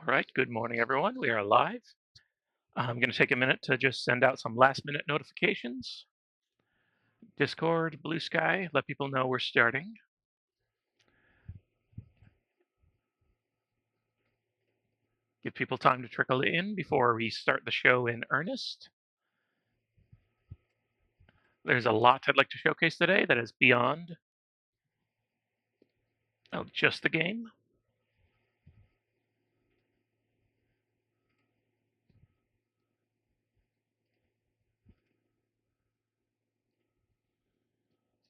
right, good morning, everyone. We are live. I'm going to take a minute to just send out some last minute notifications. Discord, Blue Sky, let people know we're starting. Give people time to trickle in before we start the show in earnest. There's a lot I'd like to showcase today that is beyond just the game.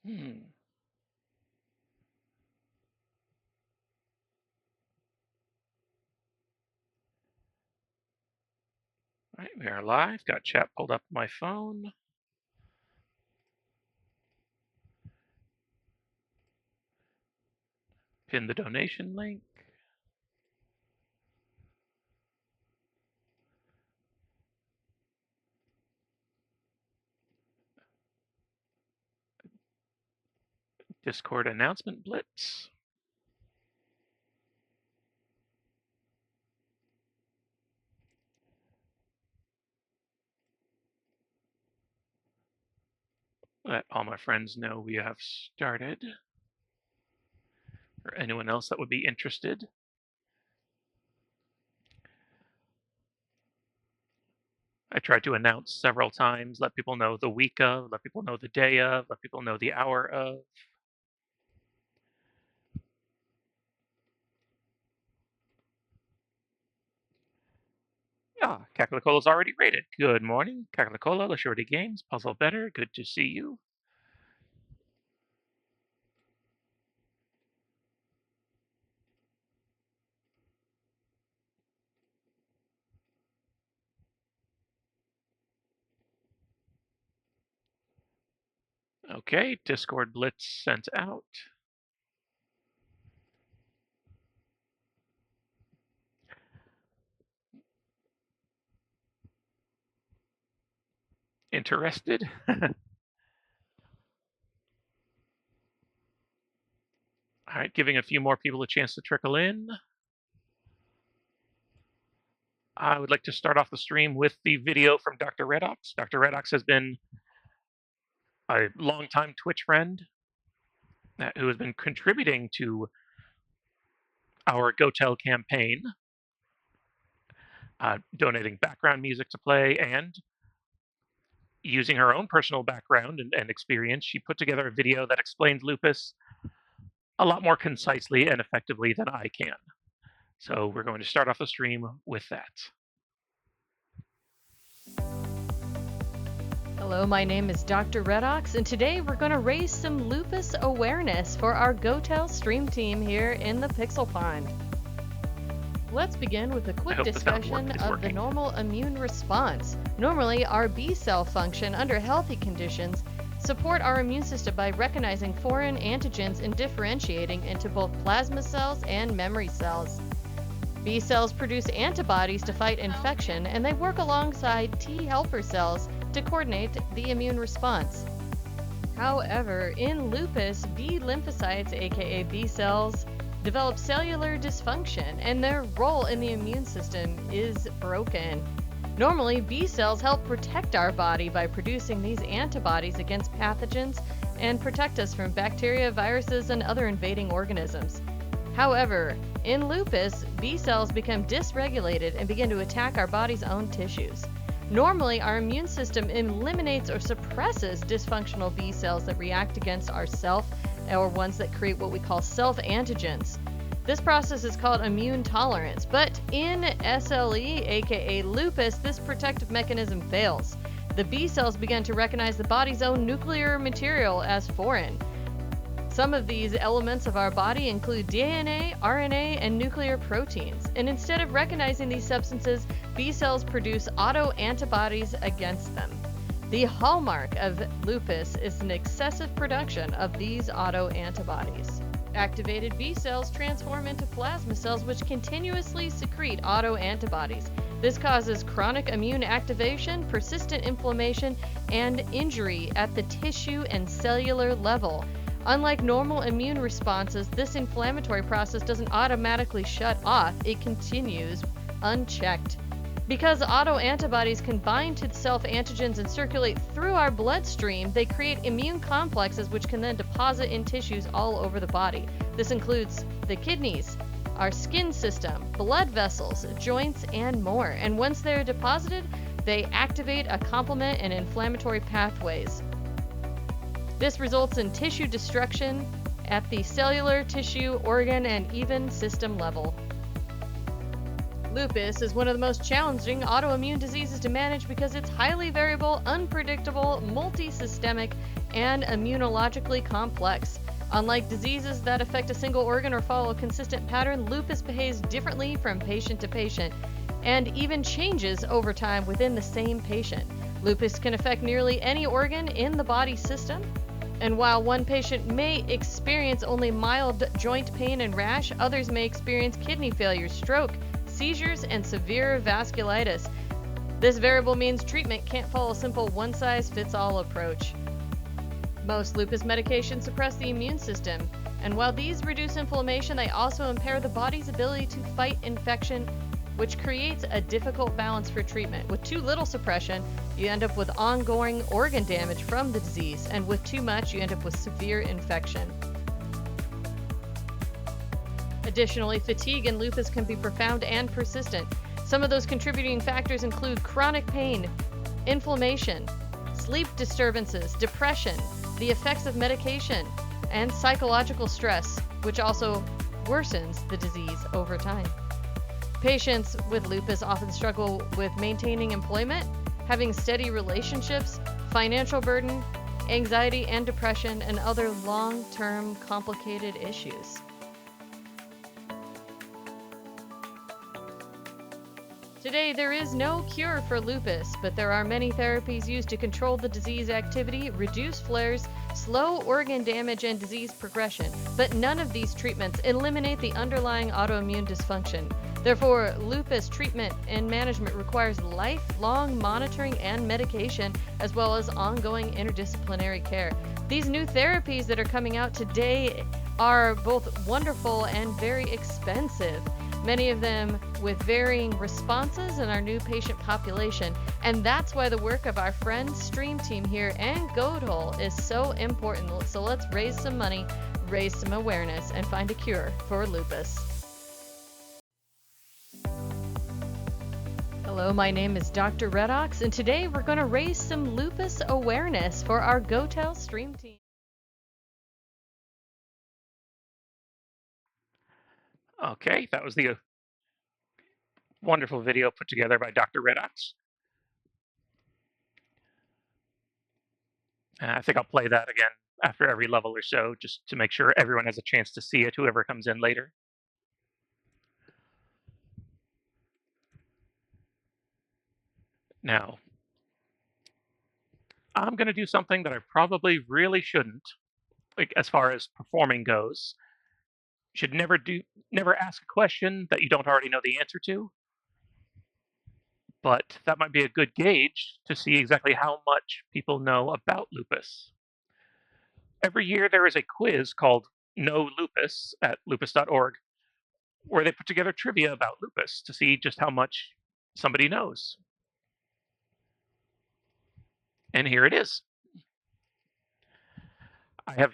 Hmm. All right, we are live. Got chat pulled up on my phone. Pin the donation link. Discord announcement blitz. Let all my friends know we have started. Or anyone else that would be interested. I tried to announce several times, let people know the week of, let people know the day of, let people know the hour of. Ah, Cacalicola's already rated. Good morning, Cacalicola, Shorty Games, Puzzle Better, good to see you. Okay, Discord Blitz sent out. Interested? All right, giving a few more people a chance to trickle in. I would like to start off the stream with the video from Dr. Redox. Dr. Redox has been a longtime Twitch friend who has been contributing to our GOTEL campaign, donating background music to play, and using her own personal background and experience, she put together a video that explains lupus a lot more concisely and effectively than I can. So we're going to start off the stream with that. Hello, my name is Dr. Redox, and today we're going to raise some lupus awareness for our GOTEL stream team here in the Pixel Pond. Let's begin with a quick discussion of the normal immune response. Normally, our B cell function under healthy conditions support our immune system by recognizing foreign antigens and differentiating into both plasma cells and memory cells. B cells produce antibodies to fight infection, and they work alongside T helper cells to coordinate the immune response. However, in lupus, B lymphocytes, aka B cells, develop cellular dysfunction, and their role in the immune system is broken. Normally, B cells help protect our body by producing these antibodies against pathogens and protect us from bacteria, viruses, and other invading organisms. However, in lupus, B cells become dysregulated and begin to attack our body's own tissues. Normally, our immune system eliminates or suppresses dysfunctional B cells that react against our self, or ones that create what we call self-antigens. This process is called immune tolerance, but in SLE, aka lupus, this protective mechanism fails. The B cells begin to recognize the body's own nuclear material as foreign. Some of these elements of our body include DNA, RNA, and nuclear proteins, and instead of recognizing these substances, B cells produce autoantibodies against them. The hallmark of lupus is an excessive production of these autoantibodies. Activated B cells transform into plasma cells which continuously secrete autoantibodies. This causes chronic immune activation, persistent inflammation, and injury at the tissue and cellular level. Unlike normal immune responses, this inflammatory process doesn't automatically shut off. It continues unchecked. Because autoantibodies can bind to self-antigens and circulate through our bloodstream, they create immune complexes which can then deposit in tissues all over the body. This includes the kidneys, our skin system, blood vessels, joints, and more. And once they're deposited, they activate a complement and inflammatory pathways. This results in tissue destruction at the cellular, tissue, organ, and even system level. Lupus is one of the most challenging autoimmune diseases to manage because it's highly variable, unpredictable, multisystemic, and immunologically complex. Unlike diseases that affect a single organ or follow a consistent pattern, lupus behaves differently from patient to patient and even changes over time within the same patient. Lupus can affect nearly any organ in the body system. And while one patient may experience only mild joint pain and rash, others may experience kidney failure, stroke, seizures, and severe vasculitis. This variable means treatment can't follow a simple one-size-fits-all approach. Most lupus medications suppress the immune system, and while these reduce inflammation, they also impair the body's ability to fight infection, which creates a difficult balance for treatment. With too little suppression, you end up with ongoing organ damage from the disease, and with too much, you end up with severe infection. Additionally, fatigue in lupus can be profound and persistent. Some of those contributing factors include chronic pain, inflammation, sleep disturbances, depression, the effects of medication, and psychological stress, which also worsens the disease over time. Patients with lupus often struggle with maintaining employment, having steady relationships, financial burden, anxiety and depression, and other long-term complicated issues. Today, there is no cure for lupus, but there are many therapies used to control the disease activity, reduce flares, slow organ damage, and disease progression. But none of these treatments eliminate the underlying autoimmune dysfunction. Therefore, lupus treatment and management requires lifelong monitoring and medication, as well as ongoing interdisciplinary care. These new therapies that are coming out today are both wonderful and very expensive, many of them with varying responses in our new patient population. And that's why the work of our friend Stream Team here and GOTEL is so important. So let's raise some money, raise some awareness, and find a cure for lupus. Hello, my name is Dr. Redox, and today we're going to raise some lupus awareness for our GOTEL Stream Team. Okay, that was the wonderful video put together by Dr. Redox. I think I'll play that again after every level or so, just to make sure everyone has a chance to see it, whoever comes in later. Now, I'm going to do something that I probably really shouldn't, like as far as performing goes. Should never ask a question that you don't already know the answer to, but that might be a good gauge to see exactly how much people know about lupus. Every year there is a quiz called Know Lupus at lupus.org where they put together trivia about lupus to see just how much somebody knows. And here it is. I have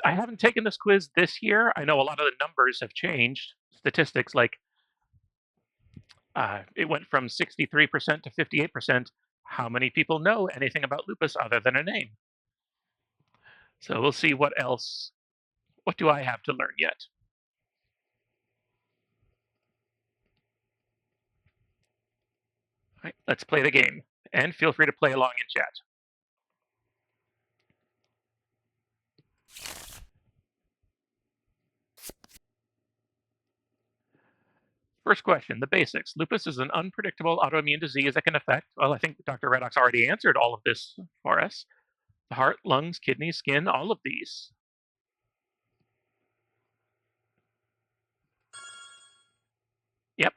I haven't taken this quiz this year. I know a lot of the numbers have changed. Statistics like it went from 63% to 58%. How many people know anything about lupus other than a name? So we'll see what else. What do I have to learn yet? All right, let's play the game. And feel free to play along in chat. First question, the basics. Lupus is an unpredictable autoimmune disease that can affect, well, I think Dr. Redox already answered all of this for us. The heart, lungs, kidneys, skin, all of these. Yep.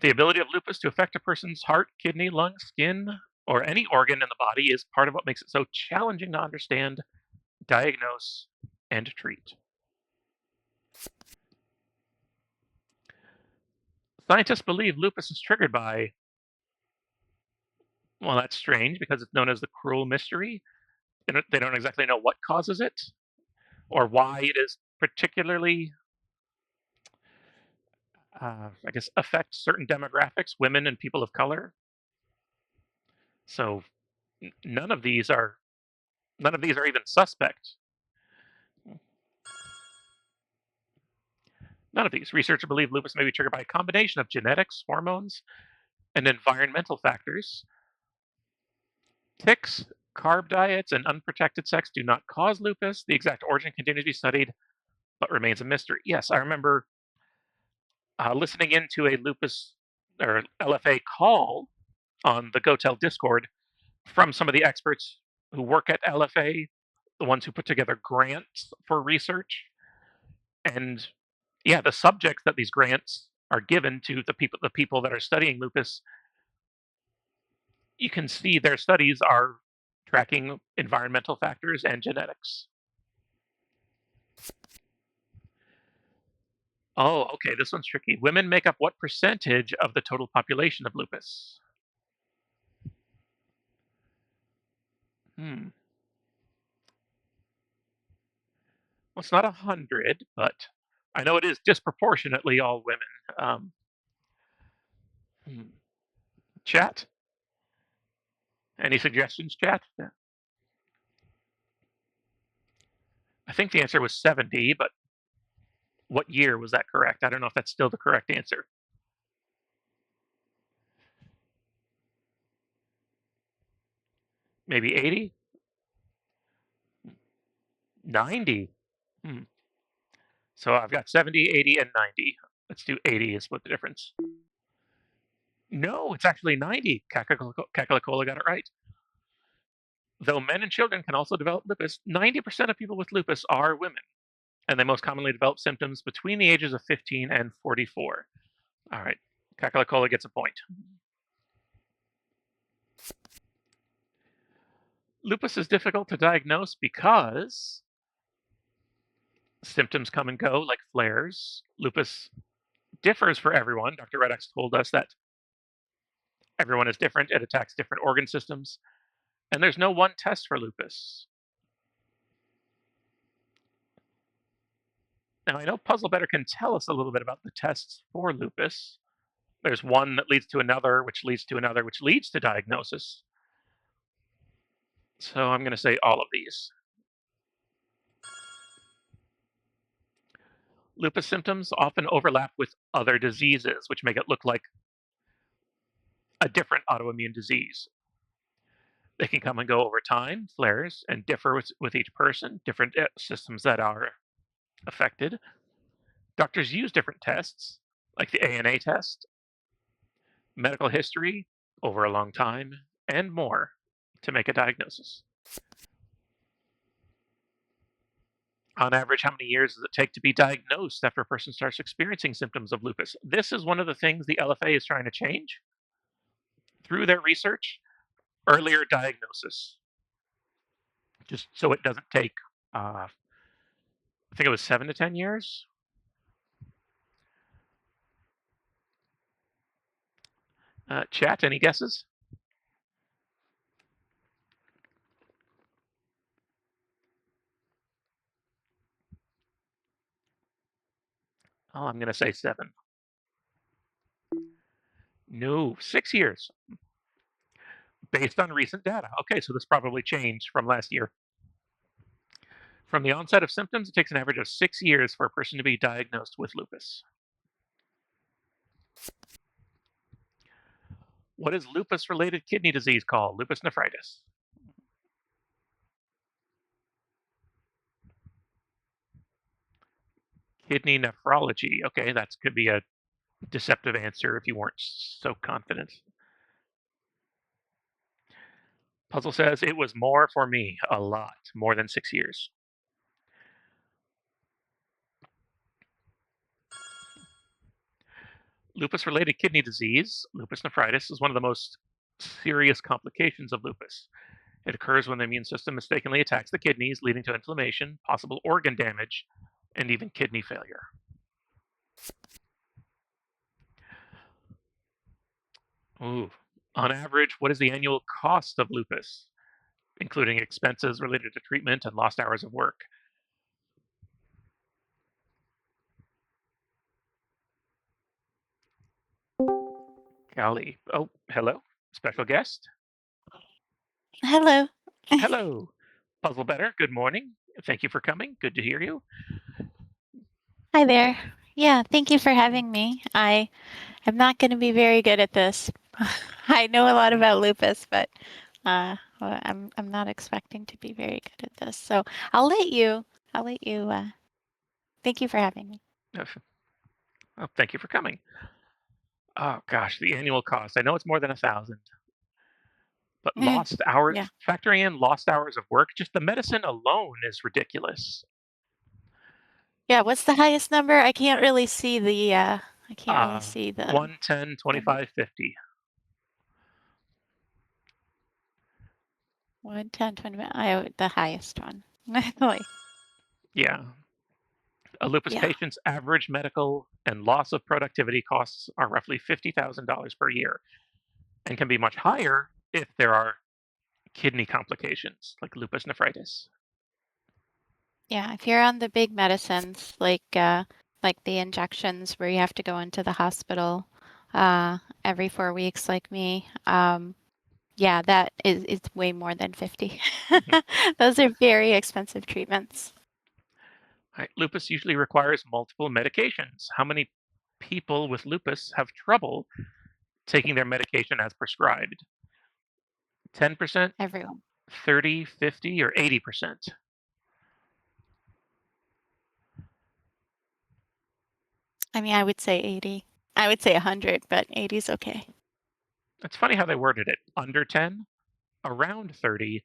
The ability of lupus to affect a person's heart, kidney, lung, skin, or any organ in the body is part of what makes it so challenging to understand, diagnose, and treat. Scientists believe lupus is triggered by, well, that's strange because it's known as the cruel mystery. They don't exactly know what causes it or why it is particularly, I guess, affects certain demographics, women and people of color. So none of these are even suspect. None of these. Researchers believe lupus may be triggered by a combination of genetics, hormones, and environmental factors. Ticks, carb diets, and unprotected sex do not cause lupus. The exact origin continues to be studied, but remains a mystery. Yes, I remember listening into a lupus or LFA call on the GOTEL Discord from some of the experts who work at LFA, the ones who put together grants for research. And yeah, the subjects that these grants are given to the people that are studying lupus, you can see their studies are tracking environmental factors and genetics. Oh, okay, this one's tricky. Women make up what percentage of the total population of lupus? Hmm. Well, it's not 100, but I know it is disproportionately all women. Um, hmm. Chat? Any suggestions, chat? Yeah. I think the answer was 70, but what year was that correct? I don't know if that's still the correct answer. Maybe 80? 90? Hmm. So I've got 70, 80, and 90. Let's do 80 is split the difference. No, it's actually 90. Kakalakola got it right. Though men and children can also develop lupus, 90% of people with lupus are women, and they most commonly develop symptoms between the ages of 15 and 44. All right, Kakalakola gets a point. Lupus is difficult to diagnose because symptoms come and go like flares. Lupus differs for everyone. Dr. Redox told us that everyone is different. It attacks different organ systems, and there's no one test for lupus. Now, I know Puzzle Better can tell us a little bit about the tests for lupus. There's one that leads to another, which leads to another, which leads to diagnosis. So I'm going to say all of these. Lupus symptoms often overlap with other diseases, which make it look like a different autoimmune disease. They can come and go over time, flares, and differ with each person, different systems that are affected. Doctors use different tests, like the ANA test, medical history over a long time, and more to make a diagnosis. On average, how many years does it take to be diagnosed after a person starts experiencing symptoms of lupus? This is one of the things the LFA is trying to change through their research. Earlier diagnosis, just so it doesn't take, I think it was 7 to 10 years. Chat, any guesses? Oh, I'm going to say 7. No, 6 years based on recent data. Okay, so this probably changed from last year. From the onset of symptoms, it takes an average of 6 years for a person to be diagnosed with lupus. What is lupus related kidney disease called? Lupus nephritis. Kidney nephrology. Okay, that could be a deceptive answer if you weren't so confident. Puzzle says it was more for me, a lot, more than 6 years. Lupus related kidney disease, lupus nephritis, is one of the most serious complications of lupus. It occurs when the immune system mistakenly attacks the kidneys, leading to inflammation, possible organ damage, and even kidney failure. Ooh. On average, what is the annual cost of lupus, including expenses related to treatment and lost hours of work? Golly. Oh, hello. Special guest. Hello. Hello. Puzzle Better. Good morning. Thank you for coming. Good to hear you. Hi there. Yeah, thank you for having me. I am not going to be very good at this. I know a lot Mm, about lupus, but well, I'm not expecting to be very good at this. So I'll let you thank you for having me. Oh, thank you for coming. Oh gosh, the annual cost. I know it's more than 1,000, but lost hours, Yeah. factoring in lost hours of work, just the medicine alone is ridiculous. Yeah, what's the highest number? I can't really Uh, see the 1, 10, number. 25, 50. 1, 10, 20. The highest one. Like, Yeah. A lupus yeah. patient's average medical and loss of productivity costs are roughly $50,000 per year and can be much higher if there are kidney complications like lupus nephritis. Yeah, if you're on the big medicines like the injections where you have to go into the hospital every 4 weeks like me, yeah, that is it's way more than 50. Mhm. Those are very expensive treatments. Right. Lupus usually requires multiple medications. How many people with lupus have trouble taking their medication as prescribed? 10%, Everyone. 30, 50, or 80%? I mean, I would say 80. I would say 100, but 80 is okay. It's funny how they worded it. Under 10, around 30,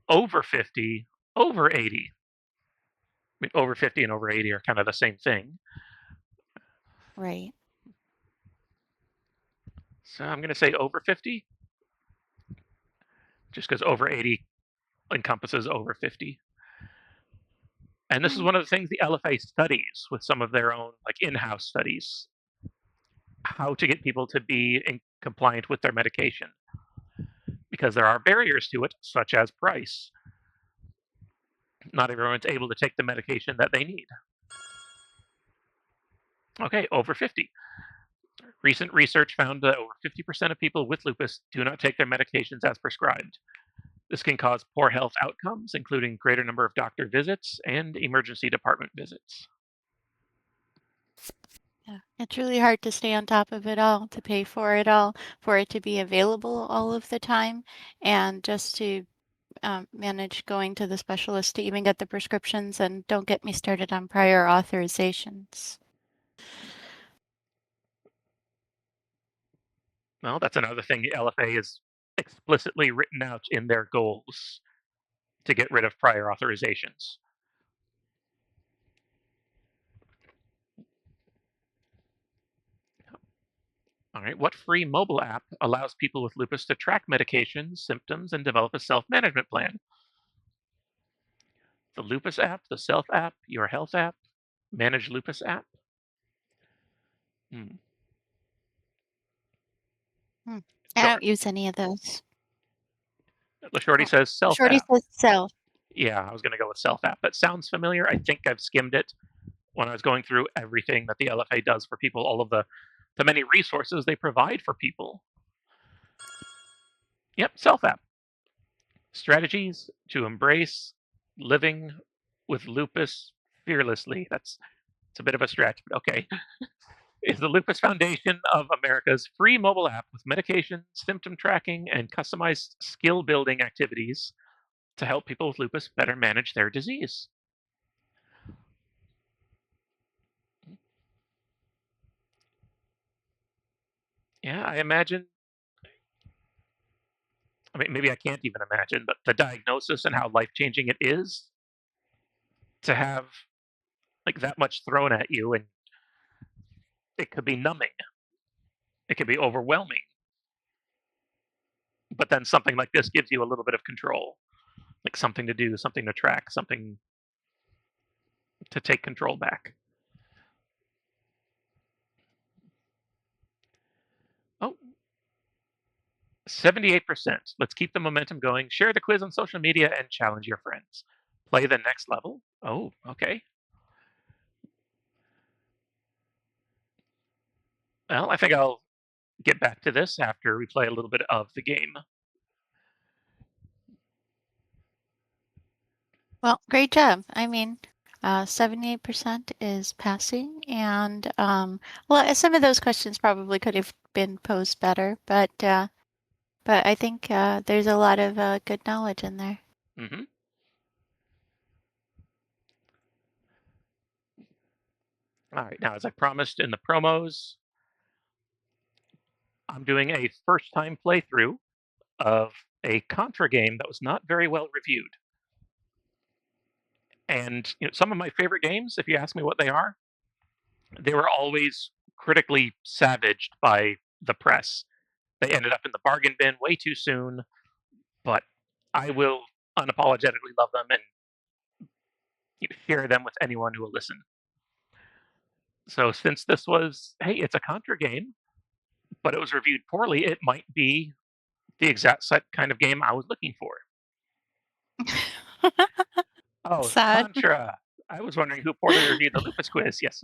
over 50, over 80. I mean, over 50 and over 80 are kind of the same thing. Right. So I'm going to say over 50, just because over 80 encompasses over 50. And this is Mm. one of the things the LFA studies with some of their own like in-house studies, how to get people to be compliant with their medication, because there are barriers to it, such as price. Not everyone's able to take the medication that they need. Okay, over 50. Recent research found that over 50% of people with lupus do not take their medications as prescribed. This can cause poor health outcomes, including greater number of doctor visits and emergency department visits. Yeah. It's really hard to stay on top of it all, to pay for it all, for it to be available all of the time, and just to manage going to the specialist to even get the prescriptions, and don't get me started on prior authorizations. Well, that's another thing the LFA is explicitly written out in their goals to get rid of prior authorizations. All right, what free mobile app allows people with lupus to track medications, symptoms, and develop a self management plan? The Lupus app, the Self app, Your Health app, Manage Lupus app? Hmm. Hmm. I Short. don't use any of those. Shorty Oh, says Self Shorty app. says self. Yeah, I was going to go with Self app. That sounds familiar. I think I've skimmed it when I was going through everything that the LFA does for people, all of the many resources they provide for people. Yep, Self app. Strategies to embrace living with lupus fearlessly. It's a bit of a stretch, but okay. Is the Lupus Foundation of America's free mobile app with medication, symptom tracking, and customized skill building activities to help people with lupus better manage their disease. Yeah, I imagine. I mean, maybe I can't even imagine, but the diagnosis and how life changing it is to have like that much thrown at you, and it could be numbing, it could be overwhelming. But then something like this gives you a little bit of control, like something to do, something to track, something to take control back. Oh, 78%. Let's keep the momentum going. Share the quiz on social media and challenge your friends. Play the next level. Oh, okay. Well, I think I'll get back to this after we play a little bit of the game. Well, great job. I mean, 78% is passing, and well, some of those questions probably could have been posed better, but I think there's a lot of good knowledge in there. Mm-hmm. All right, now as I promised in the promos, I'm doing a first-time playthrough of a Contra game that was not very well reviewed. And some of my favorite games, if you ask me what they were always critically savaged by the press. They ended up in the bargain bin way too soon, but I will unapologetically love them and share them with anyone who will listen. So since this was, hey, it's a Contra game, but it was reviewed poorly, it might be the exact kind of game I was looking for. Oh, Sad. Contra. I was wondering who poorly reviewed the Lupus quiz. Yes.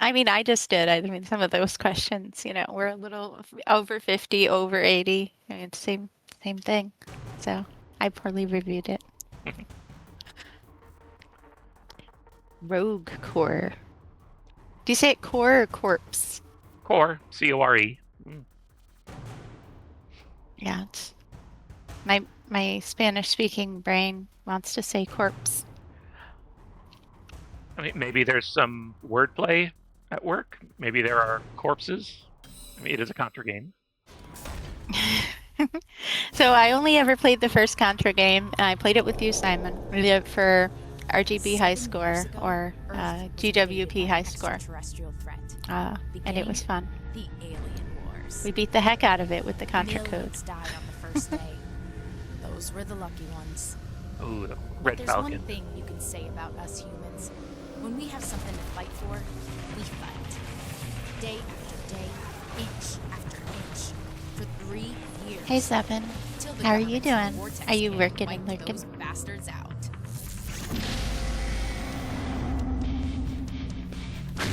I mean, I just did. I mean, some of those questions, were a little over 50, over 80. I mean, same thing. So I poorly reviewed it. Rogue Core. Do you say it core or corpse? Core, C-O-R-E. Yeah, it's my Spanish-speaking brain wants to say corpse. I mean, maybe there's some wordplay at work. Maybe there are corpses. I mean, it is a Contra game. So I only ever played the first Contra game, and I played it with you, Simon. We did it for RGB high score or GWP high score, and it was fun. The Alien Wars. We beat the heck out of it with the Contra code. Millions died on the first day. Those were the lucky ones. Ooh, the Red There's Falcon. one thing you can say about us humans. When we have something to fight for, we fight. Day after day, inch after inch, for 3 years. Hey, Zevin. Till the How are you government's doing? vortex Are you came working and and wiped lurking? those bastards out.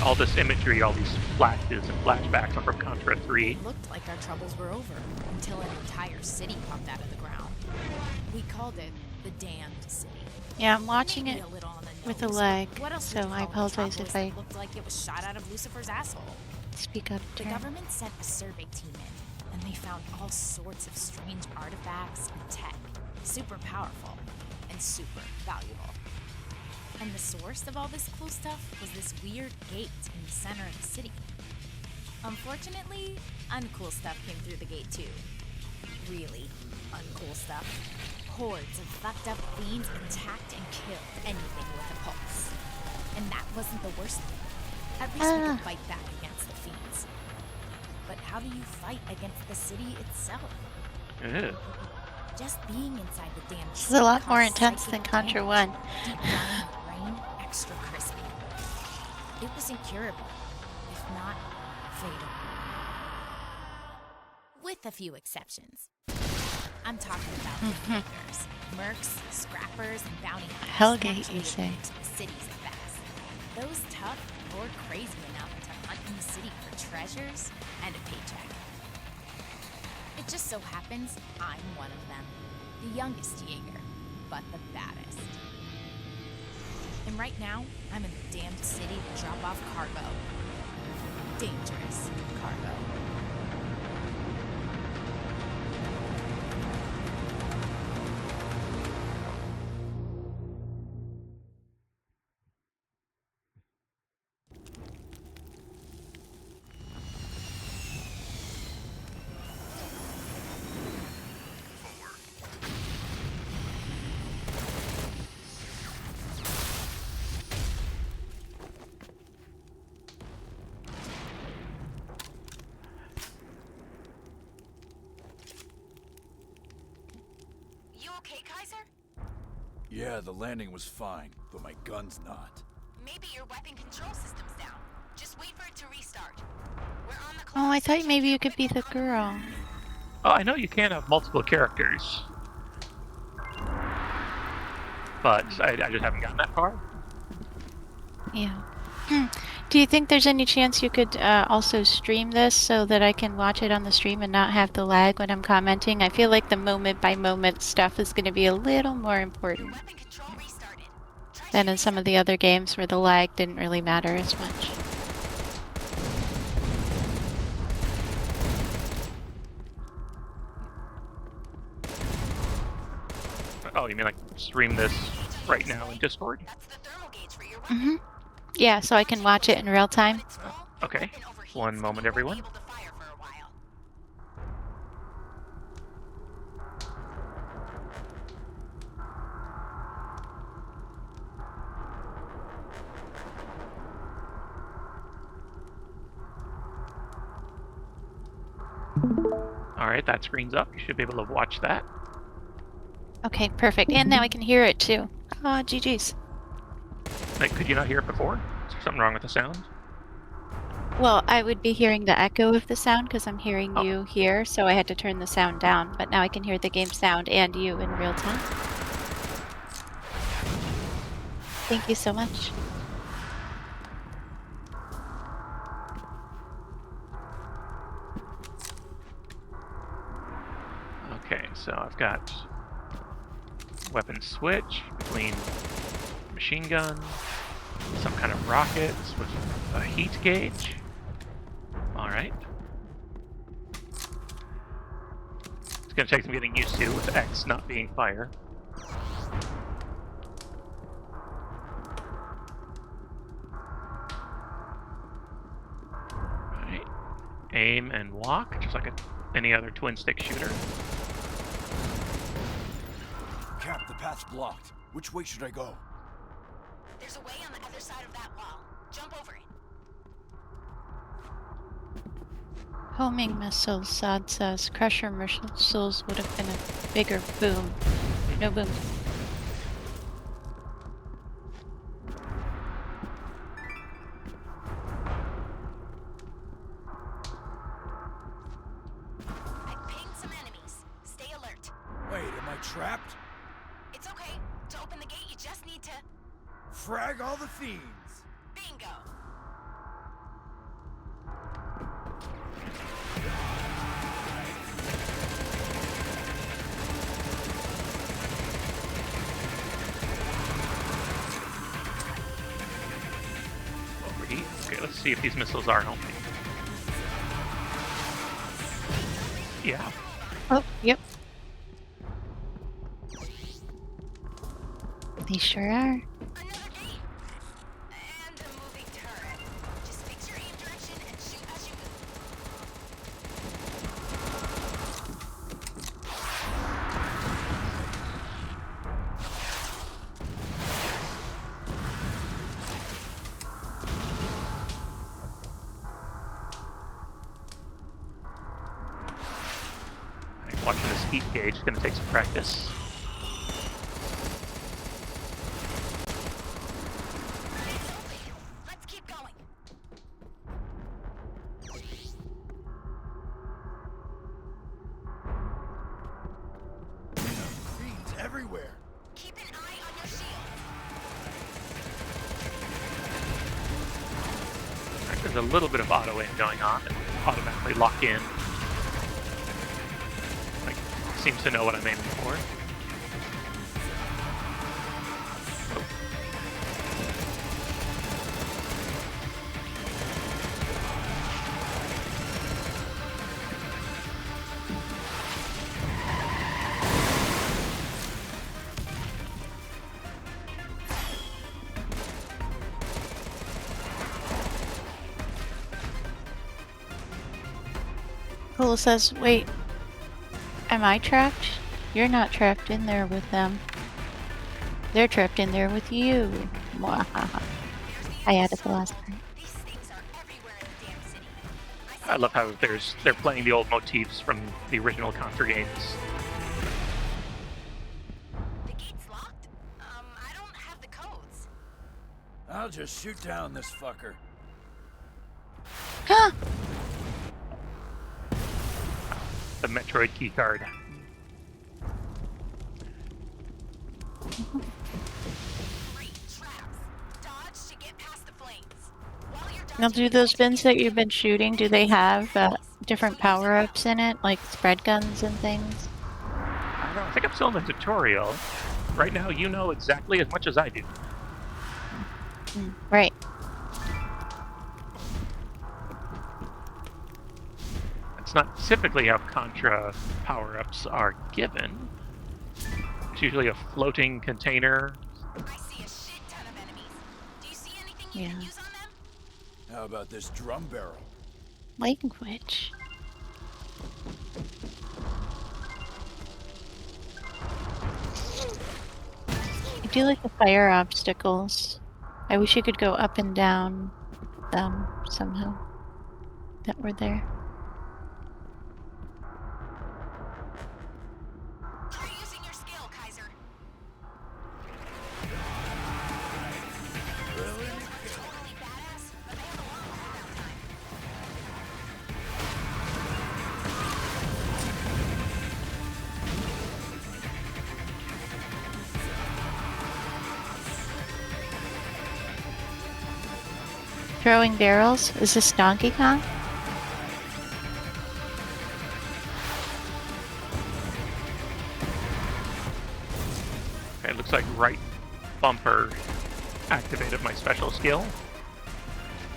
All this imagery, all these flashes and flashbacks are from Contra 3. It looked like our troubles were over until an entire city popped out of the ground. We called it the Damned City. Yeah, I'm watching Maybe it a little on the with a nose, lag, but what else so would you I call a apologize metropolis if I that looked like it was shot out of Lucifer's asshole. speak out of The turn. government sent a survey team in, and they found all sorts of strange artifacts and tech, super powerful and super valuable. And the source of all this cool stuff was this weird gate in the center of the city. Unfortunately, uncool stuff came through the gate too. Really uncool stuff. Hordes of fucked up fiends attacked and killed anything with a pulse. And that wasn't the worst thing. At least we could fight back against the fiends. But how do you fight against the city itself? Ew. Just being inside the damn This is a lot more caused intense than psychic Contra damage. 1. Deep down in the brain, extra crispy. It was incurable, if not fatal. With a few exceptions. I'm talking about the Makers, mercs, scrappers, and bounty hunters. Hellgate, actually you say? make the cities the best. Those tough or crazy enough to hunt in the city for treasures and a paycheck. It just so happens I'm one of them. The youngest Jaeger, but the baddest. And right now, I'm in the damned city to drop off cargo. Dangerous cargo. You okay, Kaiser? Yeah, the landing was fine, but my gun's not. Maybe your weapon control system's down. Just wait for it to restart. We're on the Oh, I clock, thought so maybe you check could be the everything on girl. map. Oh, I know you can have multiple characters, but I just haven't gotten that far. Yeah. Do you think there's any chance you could also stream this so that I can watch it on the stream and not have the lag when I'm commenting? I feel like the moment by moment stuff is going to be a little more Your important weapon control restarted. Try than in shooting some of the other games where the lag didn't really matter as much. Oh, you mean like stream this right now in Discord? That's the thermal gauge for your weapon. Mm-hmm. Yeah, so I can watch it in real time. When it's full, your Okay. weapon overheats One and moment, you won't be everyone. able to fire for a while. All right, that screen's up. You should be able to watch that. Okay, perfect. And now I can hear it too. Ah, GG's. Like, could you not hear it before? Is there something wrong with the sound? Well, I would be hearing the echo of the sound because I'm hearing Oh. you here, so I had to turn the sound down. But now I can hear the game sound and you in real time. Thank you so much. Okay, so I've got weapon switch between machine gun, some kind of rockets with a heat gauge. All right. It's gonna take some getting used to with X not being fire. All right. Aim and walk, just like any other twin stick shooter. Cap, the path's blocked. Which way should I go? There's a way on the other side of that wall. Jump over it. Homing missiles, Sod says. Crusher missiles would have been a bigger boom. No boom. I pinged some enemies. Stay alert. Wait, am I trapped? It's okay. To open the gate, you just need to... Frag all the fiends! Bingo! Overheat. Okay, let's see if these missiles are homing. Yeah. Oh, yep. They sure are. Another gate! And a moving turret. Just fix your aim direction and shoot as you move. Watching this heat gauge is gonna take some practice. It's open. Let's keep going. Fiends everywhere! Keep an eye on your shield. Right, there's a little bit of auto aim going on and automatically lock in. Like, seems to know what I'm aiming for. Cole says, wait, am I trapped? You're not trapped in there with them. They're trapped in there with you. Mwahaha. I added the last part. These things are everywhere in the damn city. I love how they're playing the old motifs from the original Contra games. The gate's locked? I don't have the codes. I'll just shoot down this fucker. The Metroid keycard. Great traps. Dodge to get past the flames. While you're Now, dodging, do those bins that you've been shooting, do they have different power-ups in it, like spread guns and things? I don't know. I think I'm still in the tutorial. Right now, you know exactly as much as I do. Right. It's not typically how Contra power-ups are given. It's usually a floating container. I see a shit ton of enemies. Do you see anything you Yeah. can use on them? How about this drum barrel? Language. I do like the fire obstacles. I wish you could go up and down them somehow. That were there. Try using your skill, Kaiser. Really? Totally badass, but they have a long cooldown time. Throwing barrels? Is this Donkey Kong? Okay, it looks like right bumper activated my special skill.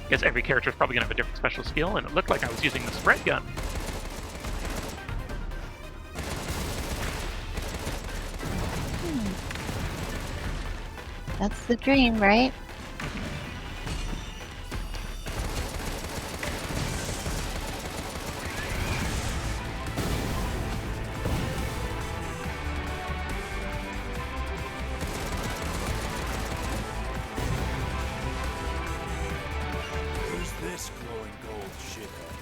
Guess every character is probably going to have a different special skill, and it looked like I was using the spread gun. That's the dream, right? Who's this glowing gold shithead?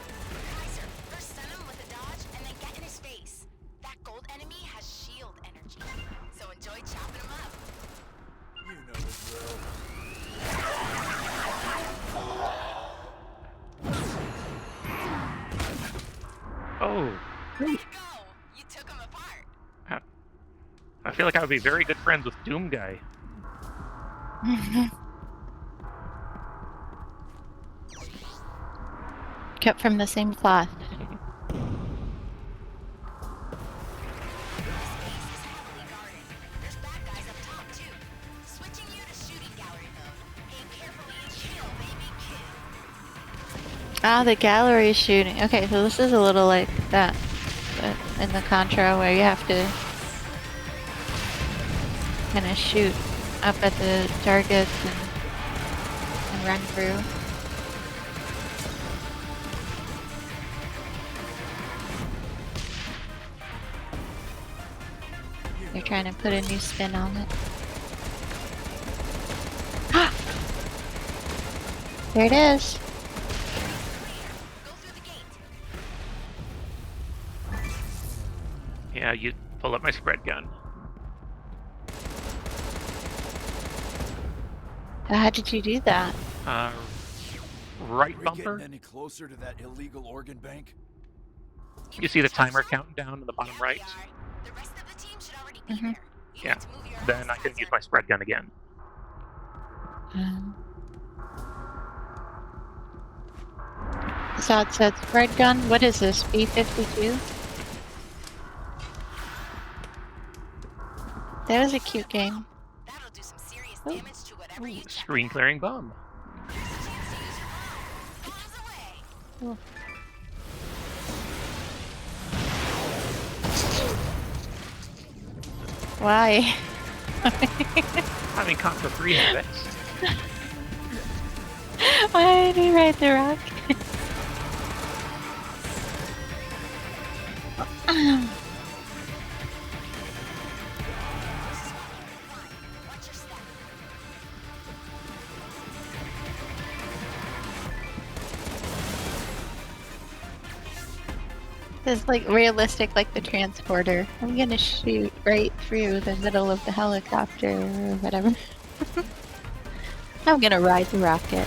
Kaiser, first stun him with a dodge and then get in his face. That gold enemy has shield energy, so enjoy chopping him up. You know the drill. Oh, Way to go! You took him apart. I feel like I would be very good friends with Doom Guy. Cut from the same cloth. This space is heavily guarded. There's bad guys up top too. Switching you to shooting gallery mode. Aim carefully and shield, baby, kill. Ah, the gallery shooting. Okay, so this is a little like that in the Contra where you have to kind of shoot up at the targets and run through. They're trying to put a new spin on it. There it is. Go through the gate. Yeah, you pull up my spread gun. How did you do that? Right Are we bumper. getting any closer to that illegal organ bank? You see the timer counting down in the bottom Yeah, right? we are. The rest of the team should already be Mhm. there. You Yeah. need to move your Then I ass, can use Kaiser. my spread gun again. So it said spread gun. What is this? B-52? That was a cute game. That'll do some serious Oh. damage to whatever you check. Screen clearing bomb. Here's a chance to use your bomb. Bombs away. Why? I mean, Contra 3 had it. Why did he ride the rocket? Watch your step. It's like realistic, like the transporter. I'm gonna shoot right through the middle of the helicopter or whatever. I'm gonna ride the rocket.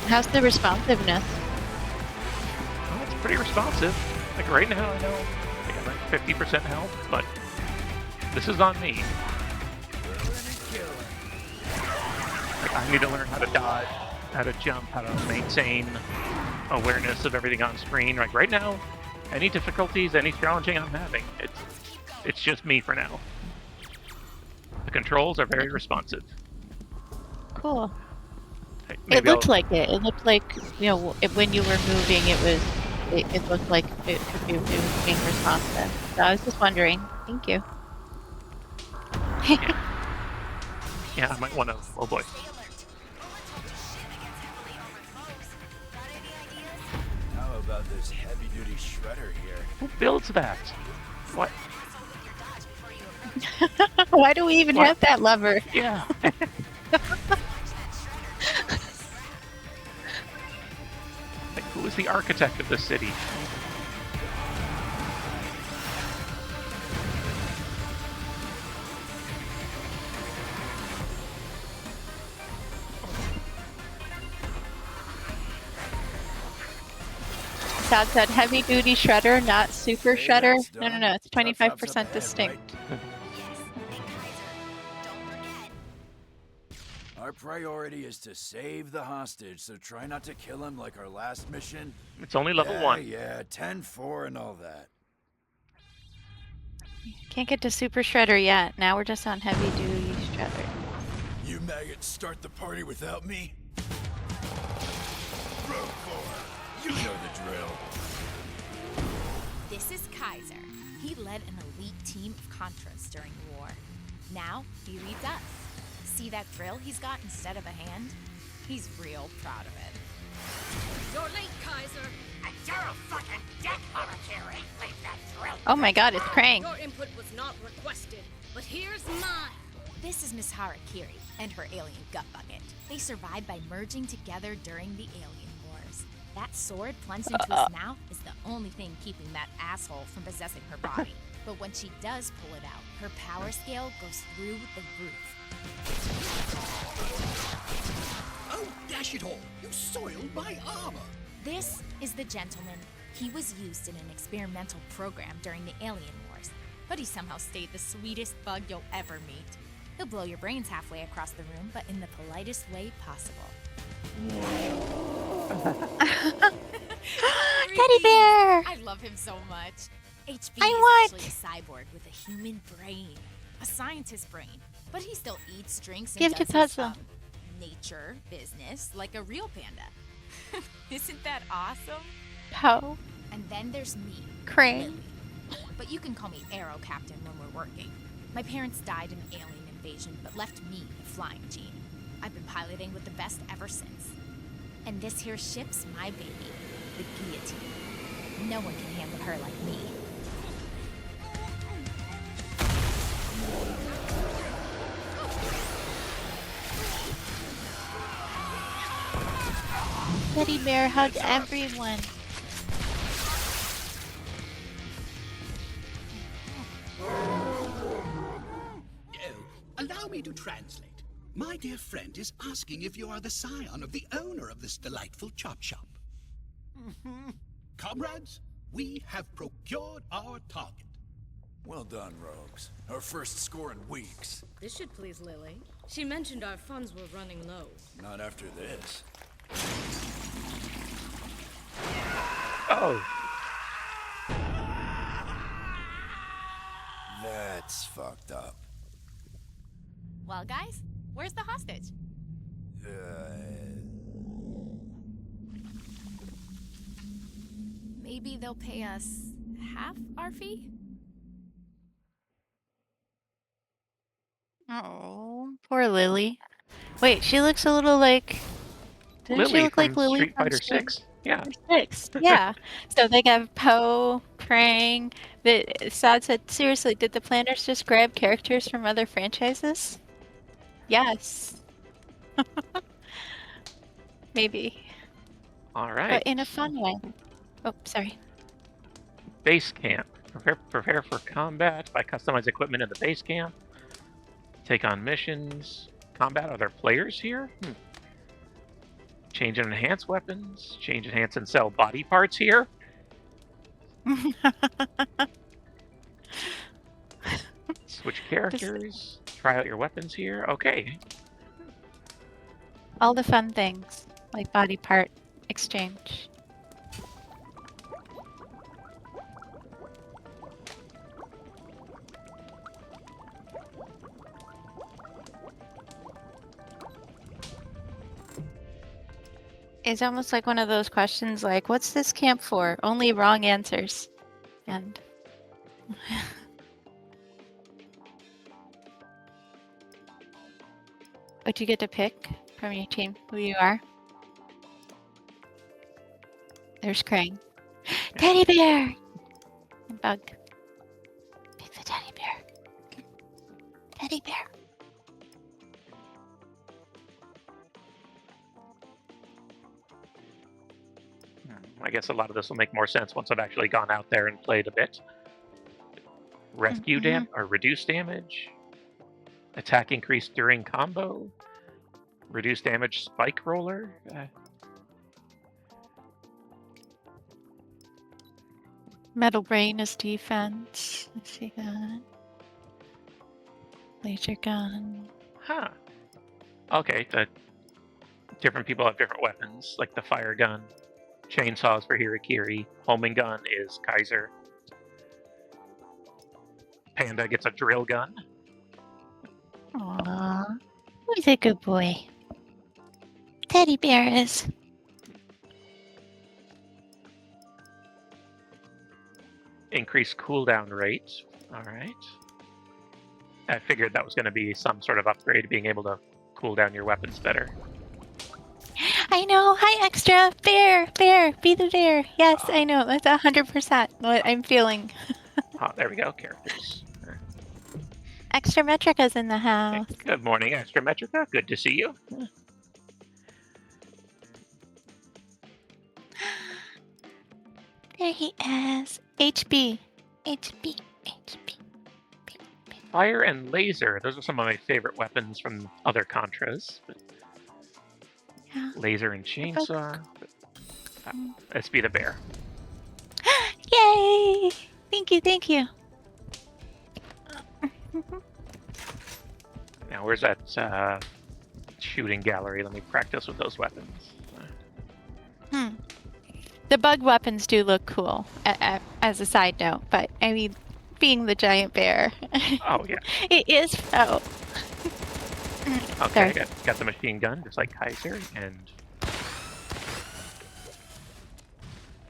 How's the responsiveness? Well, it's pretty responsive. Like right now, I know I got like 50% health, but this is on me. Like, I need to learn how to dodge, how to jump, how to maintain awareness of everything on screen. Like right now, any difficulties, any challenging I'm having, it's just me for now. The controls are very responsive. Cool. Hey, It maybe looked like it. It looked like, you know, when you were moving, it looked like it was being responsive. So I was just wondering. Thank you. Yeah, I might want to. Oh boy. Stay alert. Bullets hold to shit against heavily armored foes. Got any ideas? How about this heavy-duty shredder here? Who builds that? What? Asshole with your dodge before you approach. Why do we even What? have that lever? Yeah. Watch that shredder. Like, who is the architect of this city? Todd said heavy duty shredder, not super Okay, shredder. that's No, done. it's Chop shop's up 25% ahead, distinct. right? Yes, and Kaiser. Don't forget. Our priority is to save the hostage, so try not to kill him like our last mission. It's only level 1. Yeah, 10-4 and all that. Can't get to super shredder yet. Now we're just on heavy duty shredder. You maggots start the party without me? Road Corps, you know the drill. This is Kaiser. He led an elite team of Contras during the war. Now, he leads us. See that drill he's got instead of a hand? He's real proud of it. You're late, Kaiser. And you're a fucking dick, Harakiri. Leave that drill. Oh my god, it's Krang. Your input was not requested, but here's mine. This is Miss Harakiri and her alien gut bucket. They survived by merging together during the alien wars. That sword plunged into his mouth is the only thing keeping that asshole from possessing her body. But when she does pull it out, her power scale goes through the roof. Oh, dash it all! You soiled my armor! This is the gentleman. He was used in an experimental program during the alien wars, but he somehow stayed the sweetest bug you'll ever meet. He'll blow your brains halfway across the room, but in the politest way possible. Teddy bear! I love him so much. HB I is want- actually a cyborg with a human brain, a scientist's brain, but he still eats, drinks, and Give does to his, Puzzle. nature business like a real panda. Isn't that awesome? Poe. And then there's me, Krang. Lily. But you can call me Aero Captain when we're working. My parents died in the alien invasion, but left me the flying gene. I've been piloting with the best ever since. And this here ship's my baby, the Guillotine. No one can handle her like me. Teddy bear hugged everyone. Oh, allow me to translate. My dear friend is asking if you are the scion of the owner of this delightful chop shop. Comrades, we have procured our target. Well done, rogues. Our first score in weeks. This should please Lily. She mentioned our funds were running low. Not after this. Oh, That's fucked up. Well, guys, where's the hostage? Maybe they'll pay us half our fee? Oh, poor Lily. Wait, she looks a little like. Didn't she Lily look from like Lily Street from Fighter Street 6. Yeah. Fighter 6? Yeah. So they got Poe, Krang. Sad said, seriously, did the planners just grab characters from other franchises? Yes. Maybe. All But right. in a fun way. Oh, sorry. Base camp. Prepare for combat by customize equipment in the base camp. Take on missions. Combat. Are there players here? Change and enhance weapons. Change, enhance, and sell body parts here. Switch characters. Try out your weapons here. Okay. All the fun things, like body part exchange. It's almost like one of those questions like, what's this camp for? Only wrong answers. And but you get to pick from your team who you are. There's Krang. Teddy bear! And Bug. Pick the teddy bear. Teddy bear. I guess a lot of this will make more sense once I've actually gone out there and played a bit. Rescue or reduce damage. Attack increase during combo. Reduce damage spike roller. Metal brain is defense. I see that. Laser gun. Huh. Okay, the different people have different weapons, like the fire gun. Chainsaws for Hirikiri. Homing gun is Kaiser. Panda gets a drill gun. Aww. Who's a good boy? Teddy bear is. Increase cooldown rate. Alright. I figured that was going to be some sort of upgrade, being able to cool down your weapons better. I know. Hi, extra bear. Bear, be the bear. Yes, I know. That's 100% what I'm feeling. Oh, there we go. Characters. Extra Metrica's in the house. Hey, good morning, Extra Metrica. Good to see you. There he is. HB. HB. HB. Fire and laser. Those are some of my favorite weapons from other Contras. But Yeah. laser and chainsaw. Let's be the bear. Yay! Thank you, thank you. Now, where's that shooting gallery? Let me practice with those weapons. The bug weapons do look cool, as a side note, but I mean, being the giant bear. Oh, yeah. It is so. Okay, got the machine gun, just like Kaiser, and...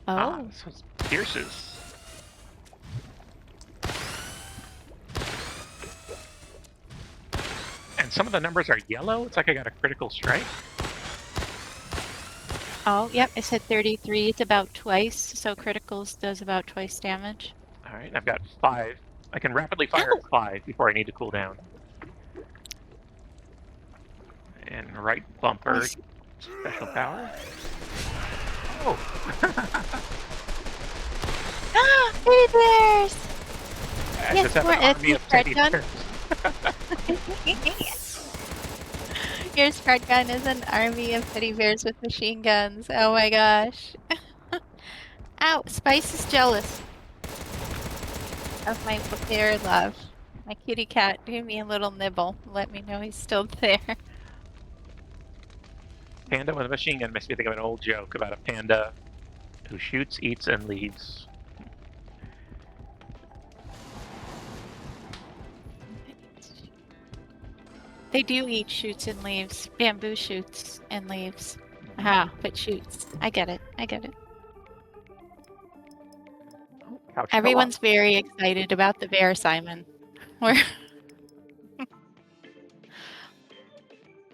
Oh. So it's pierces. And some of the numbers are yellow. It's like I got a critical strike. Oh, yep, it said 33. It's about twice, so criticals does about twice damage. All right, I've got 5. I can rapidly fire at 5 before I need to cool down. And right bumper, special power. Oh! Teddy bears! I Yes, just have more an army of teddy gun. bears. Your spread gun is an army of teddy bears with machine guns. Oh my gosh. Ow, Spice is jealous of my bear love. My kitty cat gave me a little nibble. Let me know he's still there. Panda with a machine gun makes me think of an old joke about a panda who shoots, eats, and leaves. They do eat shoots and leaves. Bamboo shoots and leaves. Ah, but shoots. I get it. I get it. Couch Everyone's very excited about the bear, Simon. We're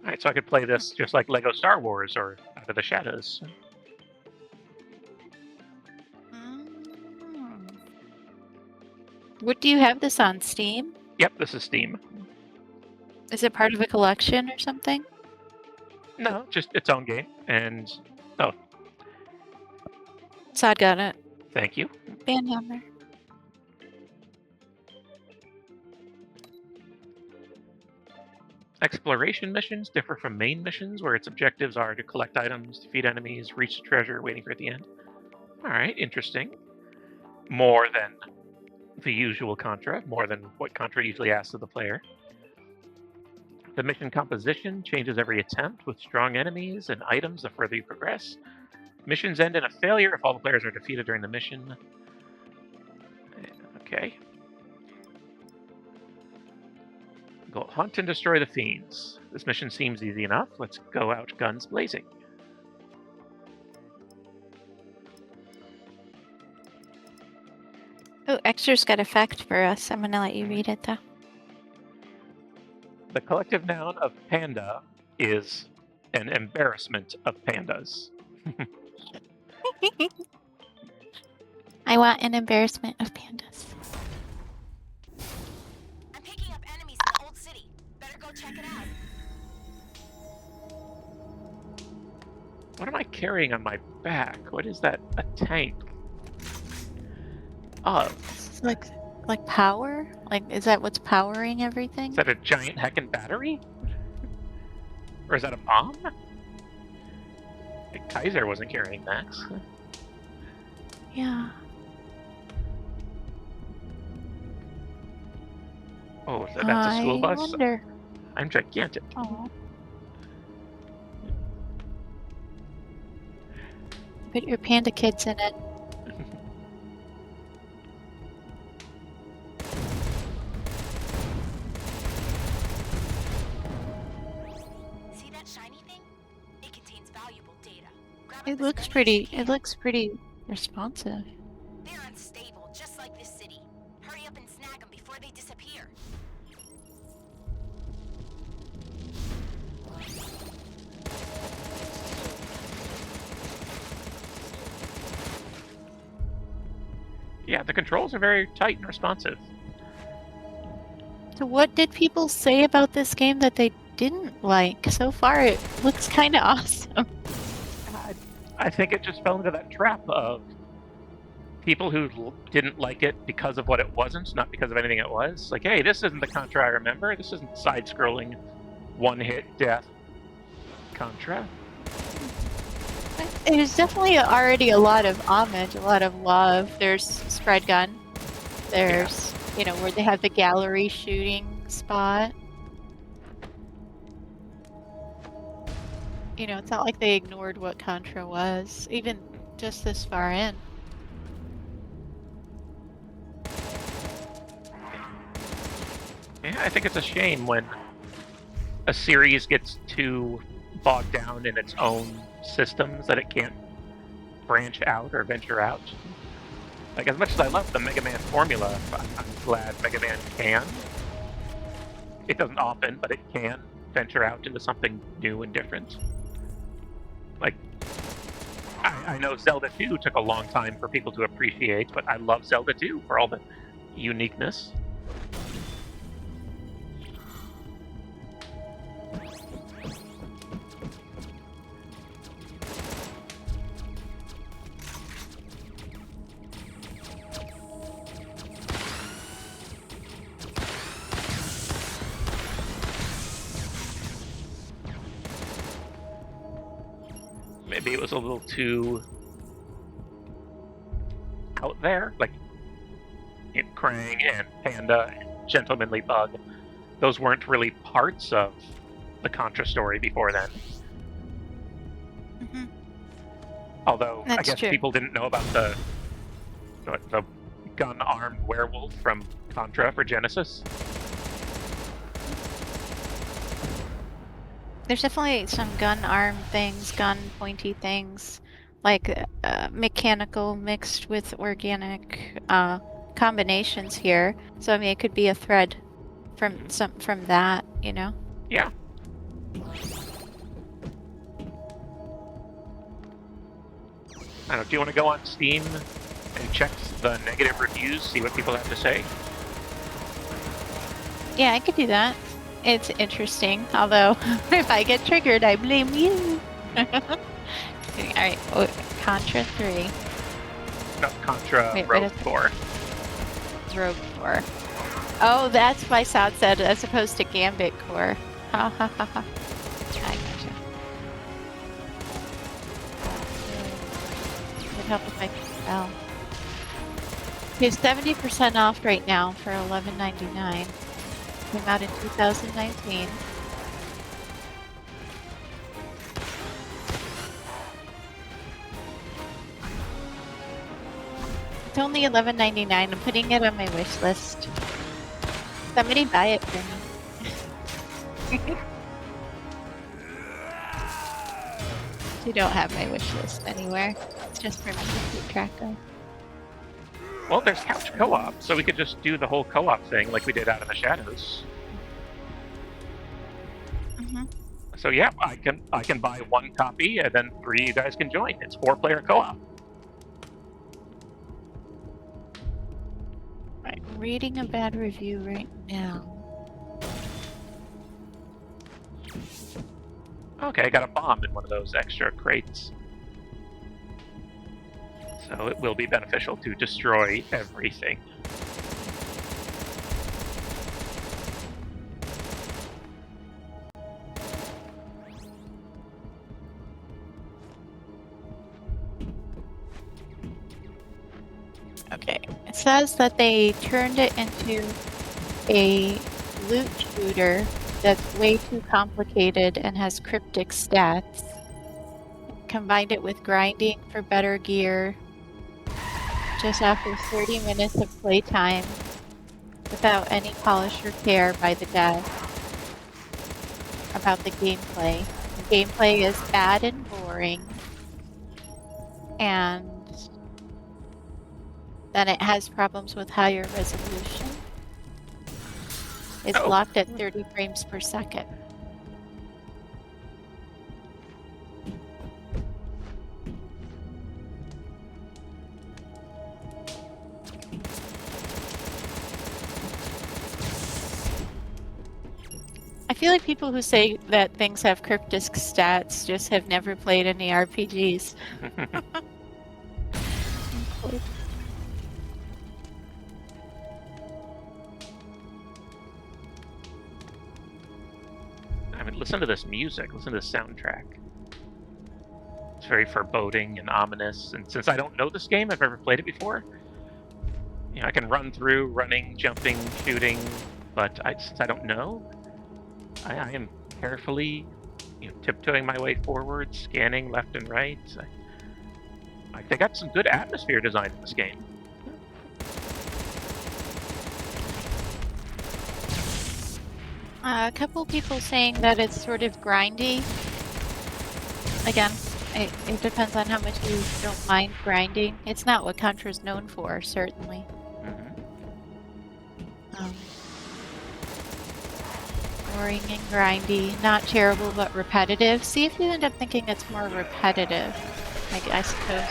Alright, so I could play this just like Lego Star Wars or Out of the Shadows. What do you have this on Steam? Yep, this is Steam. Is it part of a collection or something? No, just its own game. And, oh, Sod got it. thank you. Bandhammer. Exploration missions differ from main missions, where its objectives are to collect items, defeat enemies, reach the treasure waiting for at the end. Alright, interesting. More than the usual Contra, more than what Contra usually asks of the player. The mission composition changes every attempt, with strong enemies and items the further you progress. Missions end in a failure if all the players are defeated during the mission. Okay. Go hunt and destroy the fiends. This mission seems easy enough. Let's go out guns blazing. Oh, Extra's got a fact for us. I'm gonna let you read it though. The collective noun of panda is an embarrassment of pandas. I want an embarrassment of pandas. I'm picking up enemies in the old city. Better go check it out. What am I carrying on my back? What is that? A tank. Oh, It's like power? Like, is that what's powering everything? is that a giant heckin' battery? Or is that a bomb? Kaiser wasn't carrying that. Yeah. Oh, that's a school bus? I wonder. I'm gigantic. Oh. Put your panda kids in it. See that shiny thing? It contains valuable data. Grab It as looks many pretty. as you It can. looks pretty responsive. They're unstable, just like this city. Hurry up and snag them before they disappear. Yeah, the controls are very tight and responsive. So, what did people say about this game that they didn't like? So far, it looks kind of awesome. I think it just fell into that trap of people who didn't like it because of what it wasn't, not because of anything it was. Like, hey, this isn't the Contra I remember. This isn't side-scrolling, one-hit death Contra. There's definitely already a lot of homage, a lot of love. There's spread gun. There's, you know, where they have the gallery shooting spot. You know, it's not like they ignored what Contra was, even just this far in. Yeah, I think it's a shame when a series gets too bogged down in its own systems that it can't branch out or venture out. Like, as much as I love the Mega Man formula, I'm glad Mega Man can. It doesn't often, but it can venture out into something new and different. Like, I know Zelda 2 took a long time for people to appreciate, but I love Zelda 2 for all the uniqueness. Maybe it was a little too out there, like in Krang and Panda and Gentlemanly Bug. Those weren't really parts of the Contra story before then. Mhm. Although I That's guess true. people didn't know about the gun-armed werewolf from Contra for Genesis. There's definitely some gun arm things, gun pointy things, like mechanical mixed with organic combinations here. So I mean, it could be a thread from that, you know. Yeah. I don't know, do you want to go on Steam and check the negative reviews, see what people have to say? Yeah, I could do that. It's interesting. Although, if I get triggered, I blame you. All right, Contra 3. No, Contra Wait, Rogue Core. Rogue Core. Oh, that's why Sound said as opposed to Gambit Core. Ha ha ha ha. I gotcha. Would help if I could spell. It's 70% off right now for $11.99. Came out in 2019. It's only $11.99. I'm putting it on my wish list. Somebody buy it for me. You don't have my wish list anywhere. It's just for me to keep track of. Well, there's couch co-op, so we could just do the whole co-op thing like we did out in the shadows. Mm-hmm. So yeah, I can buy one copy, and then 3 of you guys can join. It's 4-player co-op. Right, reading a bad review right now. Okay, I got a bomb in one of those extra crates. So it will be beneficial to destroy everything. Okay, it says that they turned it into a loot shooter that's way too complicated and has cryptic stats. Combined it with grinding for better gear. Just after 30 minutes of playtime, without any polish or care by the devs about the gameplay. The gameplay is bad and boring, and then it has problems with higher resolution. It's locked at 30 frames per second. I feel like people who say that things have cryptic stats just have never played any RPGs. I mean, listen to this music. Listen to this soundtrack. It's very foreboding and ominous. And since I don't know this game, I've never played it before. You know, I can run through, running, jumping, shooting, but since I don't know, I am carefully, tiptoeing my way forward, scanning left and right. They got some good atmosphere design in this game. A couple people saying that it's sort of grindy. Again, it depends on how much you don't mind grinding. It's not what Contra's known for, certainly. Boring and grindy, not terrible but repetitive. See if you end up thinking it's more repetitive, I suppose.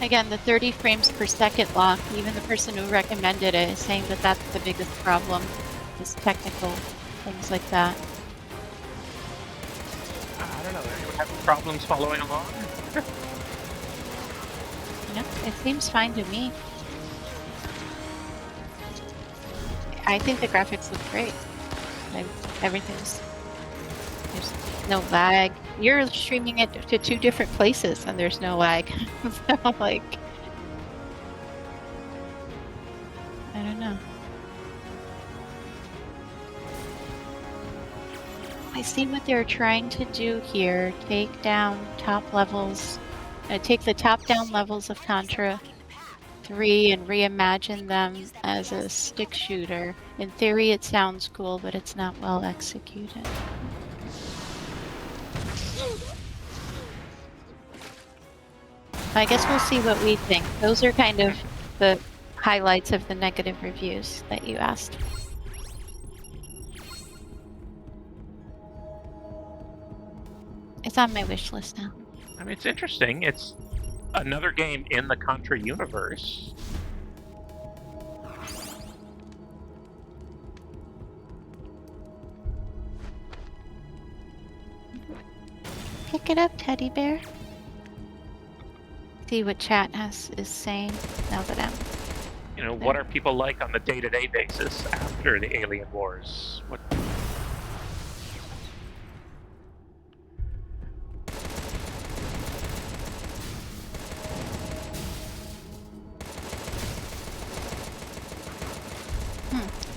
Again, the 30 frames per second lock, even the person who recommended it is saying that that's the biggest problem, is technical things like that. I don't know, anyone having problems following along? It seems fine to me. I think the graphics look great. There's no lag. You're streaming it to 2 different places and there's no lag. So, I don't know. I see what they're trying to do here. Take down top levels. Take the top-down levels of Contra 3 and reimagine them as a stick shooter. In theory, it sounds cool, but it's not well executed. I guess we'll see what we think. Those are kind of the highlights of the negative reviews that you asked. It's on my wish list now. I mean, it's interesting. It's Another game in the Contra universe. Pick it up, teddy bear. See what chat is saying now that I'm. You know, what are people like on the day-to-day basis after the Alien Wars? What?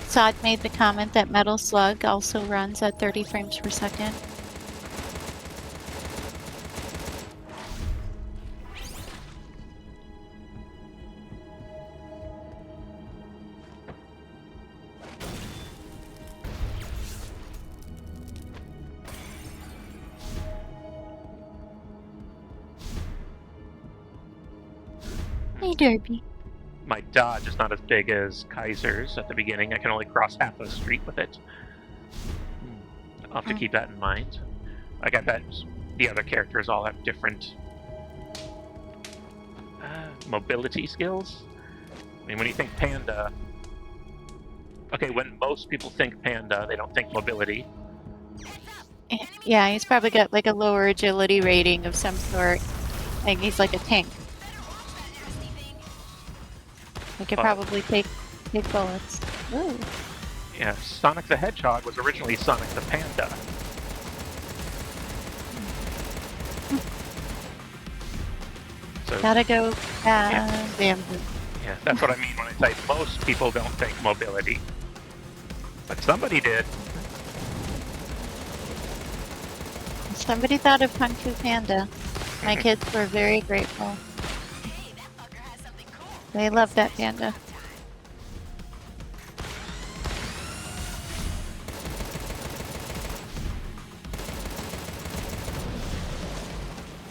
Sod made the comment that Metal Slug also runs at 30 frames per second. Hey, Derby. My dodge is not as big as Kaiser's at the beginning. I can only cross half of the street with it. I'll have to keep that in mind. Like, I bet the other characters all have different mobility skills. I mean, when you think Panda... Okay, when most people think Panda, they don't think mobility. Yeah, he's probably got like a lower agility rating of some sort. Like he's like a tank. He could probably take bullets. Ooh. Yeah, Sonic the Hedgehog was originally Sonic the Panda. So, Gotta go yeah. bamboo. Yeah, that's what I mean when I say most people don't think mobility. But somebody did. Somebody thought of Kung Fu Panda. My kids were very grateful. They love that panda.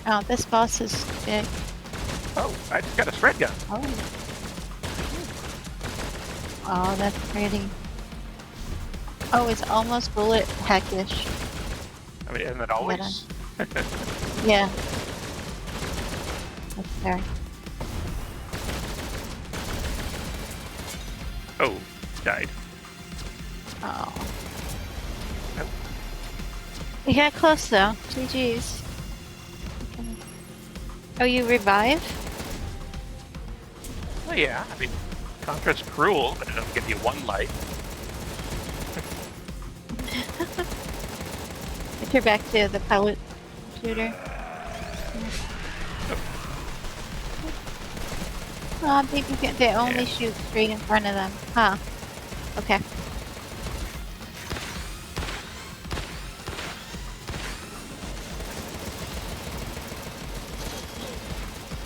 Oh, this boss is big. Oh, I just got a shred gun. Oh, that's pretty. Oh, it's almost bullet heckish. I mean, isn't it always? Yeah. That's fair. Oh, died. Oh. You got close though. GG's. Okay. Oh, you revive? Well, yeah, I mean, Contra's cruel, but it doesn't give you one life. If you're back to the pellet shooter. Oh, baby, they only shoot straight in front of them. Huh. Okay.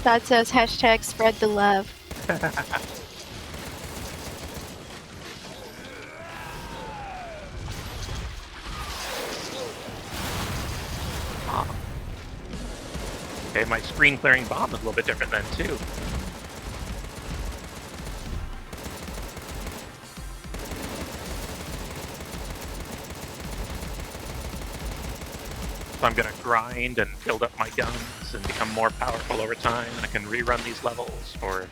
That says hashtag spread the love. Okay, my screen clearing bomb is a little bit different then too. So I'm gonna grind and build up my guns and become more powerful over time, and I can rerun these levels for,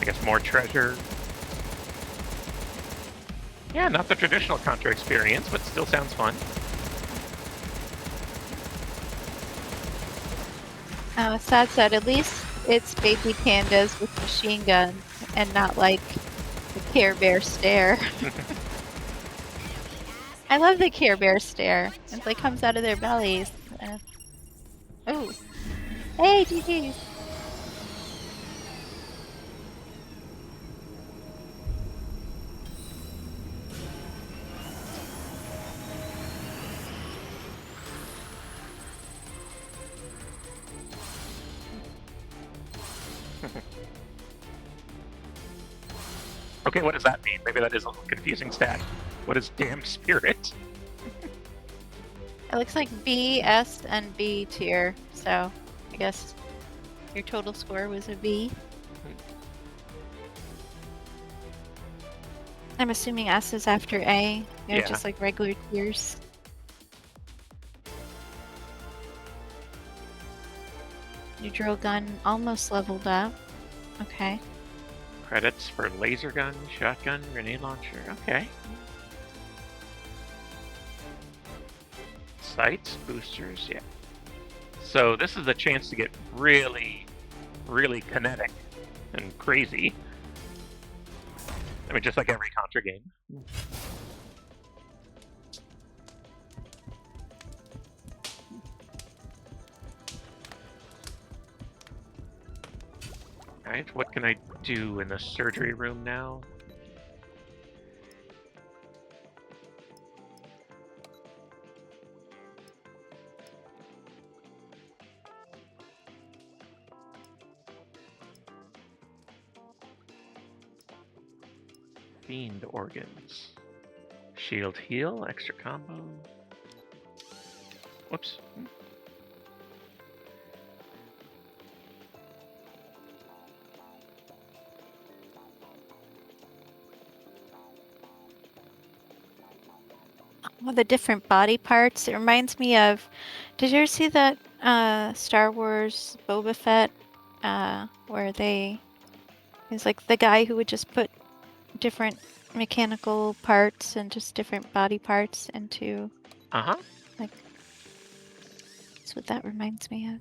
I guess, more treasure. Yeah, not the traditional Contra experience, but still sounds fun. Sad said, at least it's baby pandas with machine guns and not like the Care Bear stare. I love the Care Bear stare. It like comes out of their bellies. Oh. Hey, GG's. Okay, what does that mean? Maybe that is a little confusing stat. What is damn spirit? It looks like B, S, and B tier, so I guess your total score was a B. I'm assuming S is after A. They're Yeah. just like regular tiers. Your drill gun almost leveled up. Okay. Credits for laser gun, shotgun, grenade launcher. Okay. Sights, boosters, yeah. So this is a chance to get really, really kinetic and crazy. I mean, just like every Contra game. Alright, what can I do in the surgery room now? Fiend organs. Shield heal, extra combo. Whoops. Well, the different body parts. It reminds me of. Did you ever see that Star Wars Boba Fett, where it's like the guy who would just put different mechanical parts and just different body parts into. Uh-huh. Like, that's what that reminds me of.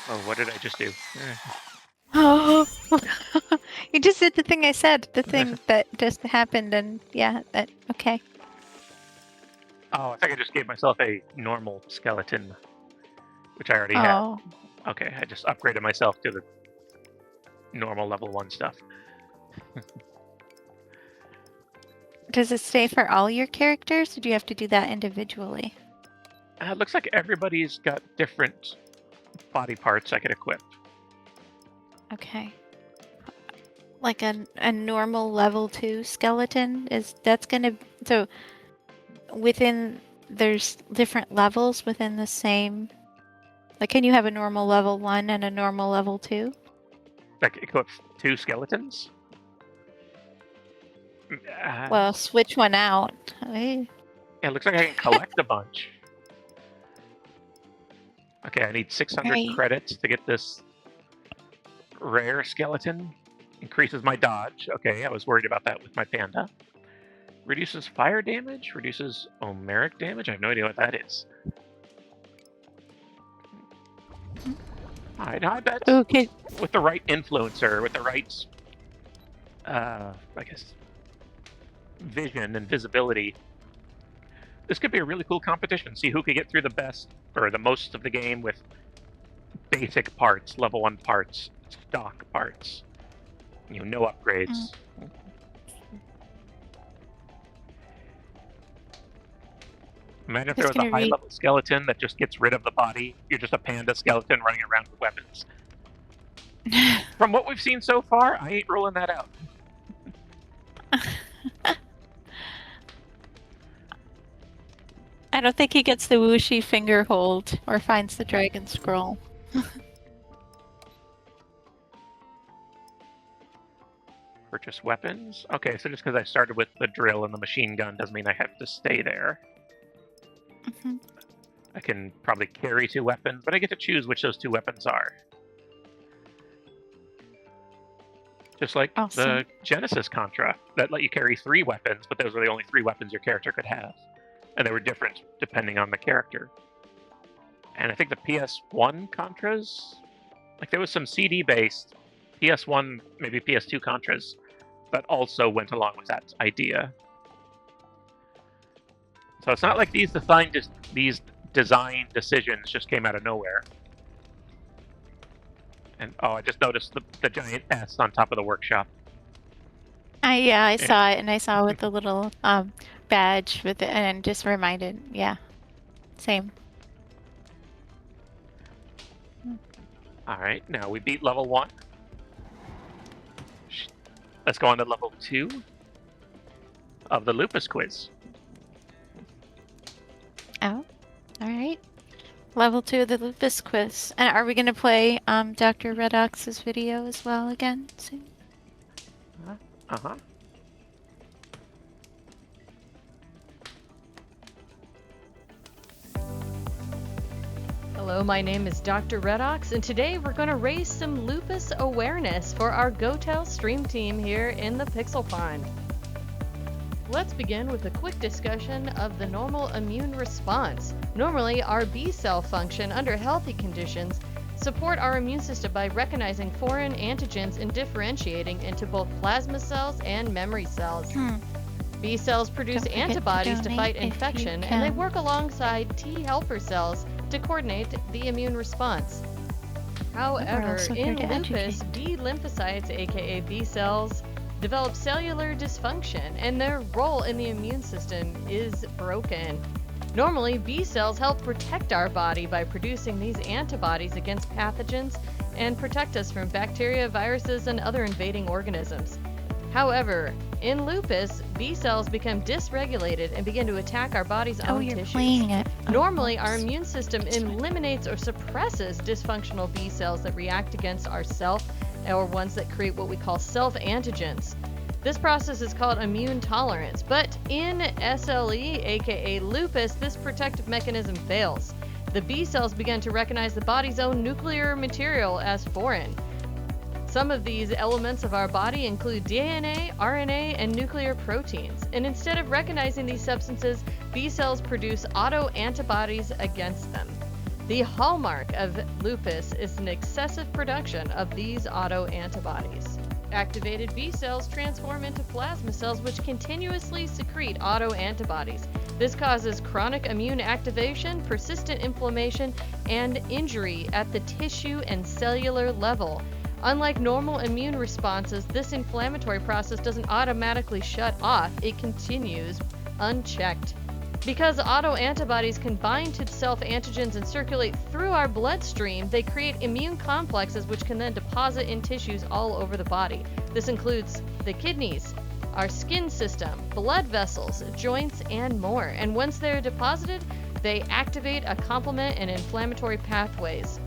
Oh, what did I just do? Oh, you just did the thing I said. The thing that just happened, and yeah, that okay. Oh, I think I just gave myself a normal skeleton, which I already had. Oh, Okay, I just upgraded myself to the normal level 1 stuff. does it stay for all your characters, or do you have to do that individually? It looks like everybody's got different body parts I could equip. Okay. Like a normal level 2 skeleton that's gonna so within there's different levels within the same. Like, can you have a normal level 1 and a normal level 2? Like, equip 2 skeletons? Well, switch one out. Yeah, it looks like I can collect a bunch. Okay, I need 600 Right. credits to get this rare skeleton. Increases my dodge. Okay, I was worried about that with my panda. Reduces fire damage, reduces omeric damage. I have no idea what that is. I bet Okay. with the right influencer, with the right, I guess, vision and visibility, this could be a really cool competition. See who could get through the best or the most of the game with basic parts, level 1 parts, stock parts. No upgrades. Imagine if there was a high-level skeleton that just gets rid of the body. You're just a panda skeleton running around with weapons. From what we've seen so far, I ain't ruling that out. I don't think he gets the whooshy finger hold or finds the dragon scroll. Purchase weapons. Okay, so just because I started with the drill and the machine gun doesn't mean I have to stay there. Mm-hmm. I can probably carry 2 weapons, but I get to choose which those 2 weapons are. Just like the Genesis Contra, that let you carry 3 weapons, but those were the only 3 weapons your character could have. And they were different depending on the character. And I think the PS1 Contras, like there was some CD-based PS1, maybe PS2 Contras that also went along with that idea. So it's not like these design decisions just came out of nowhere. And oh, I just noticed the giant S on top of the workshop. I saw it, and I saw with the little badge with it, and just reminded, yeah, same. All right, now we beat level 1. Let's go on to level 2 of the Lupus quiz. Oh, all right. Level 2 of the Lupus quiz. And are we going to play Dr. Redox's video as well again soon? Uh-huh. Hello, my name is Dr. Redox, and today we're going to raise some lupus awareness for our GOTEL stream team here in the Pixel Pond. Let's begin with a quick discussion of the normal immune response. Normally, our B cell function under healthy conditions support our immune system by recognizing foreign antigens and differentiating into both plasma cells and memory cells. B cells produce Don't forget to antibodies to donate fight if you infection, and they can. work alongside T helper cells to coordinate the immune response. However, also in here to lupus, educate. B lymphocytes, aka B cells, develop cellular dysfunction, and their role in the immune system is broken. Normally, B cells help protect our body by producing these antibodies against pathogens and protect us from bacteria, viruses, and other invading organisms. However, in lupus, B cells become dysregulated and begin to attack our body's Oh, own you're tissues. playing it. Oh, Normally, our oops. immune system eliminates or suppresses dysfunctional B cells that react against our self, or ones that create what we call self-antigens. This process is called immune tolerance, but in SLE, aka lupus, this protective mechanism fails. The B cells begin to recognize the body's own nuclear material as foreign. Some of these elements of our body include DNA, RNA, and nuclear proteins. And instead of recognizing these substances, B cells produce autoantibodies against them. The hallmark of lupus is an excessive production of these autoantibodies. Activated B cells transform into plasma cells which continuously secrete autoantibodies. This causes chronic immune activation, persistent inflammation, and injury at the tissue and cellular level. Unlike normal immune responses, this inflammatory process doesn't automatically shut off, it continues unchecked. Because autoantibodies can bind to self-antigens and circulate through our bloodstream, they create immune complexes which can then deposit in tissues all over the body. This includes the kidneys, our skin system, blood vessels, joints, and more. And once they're deposited, they activate a complement and inflammatory pathways.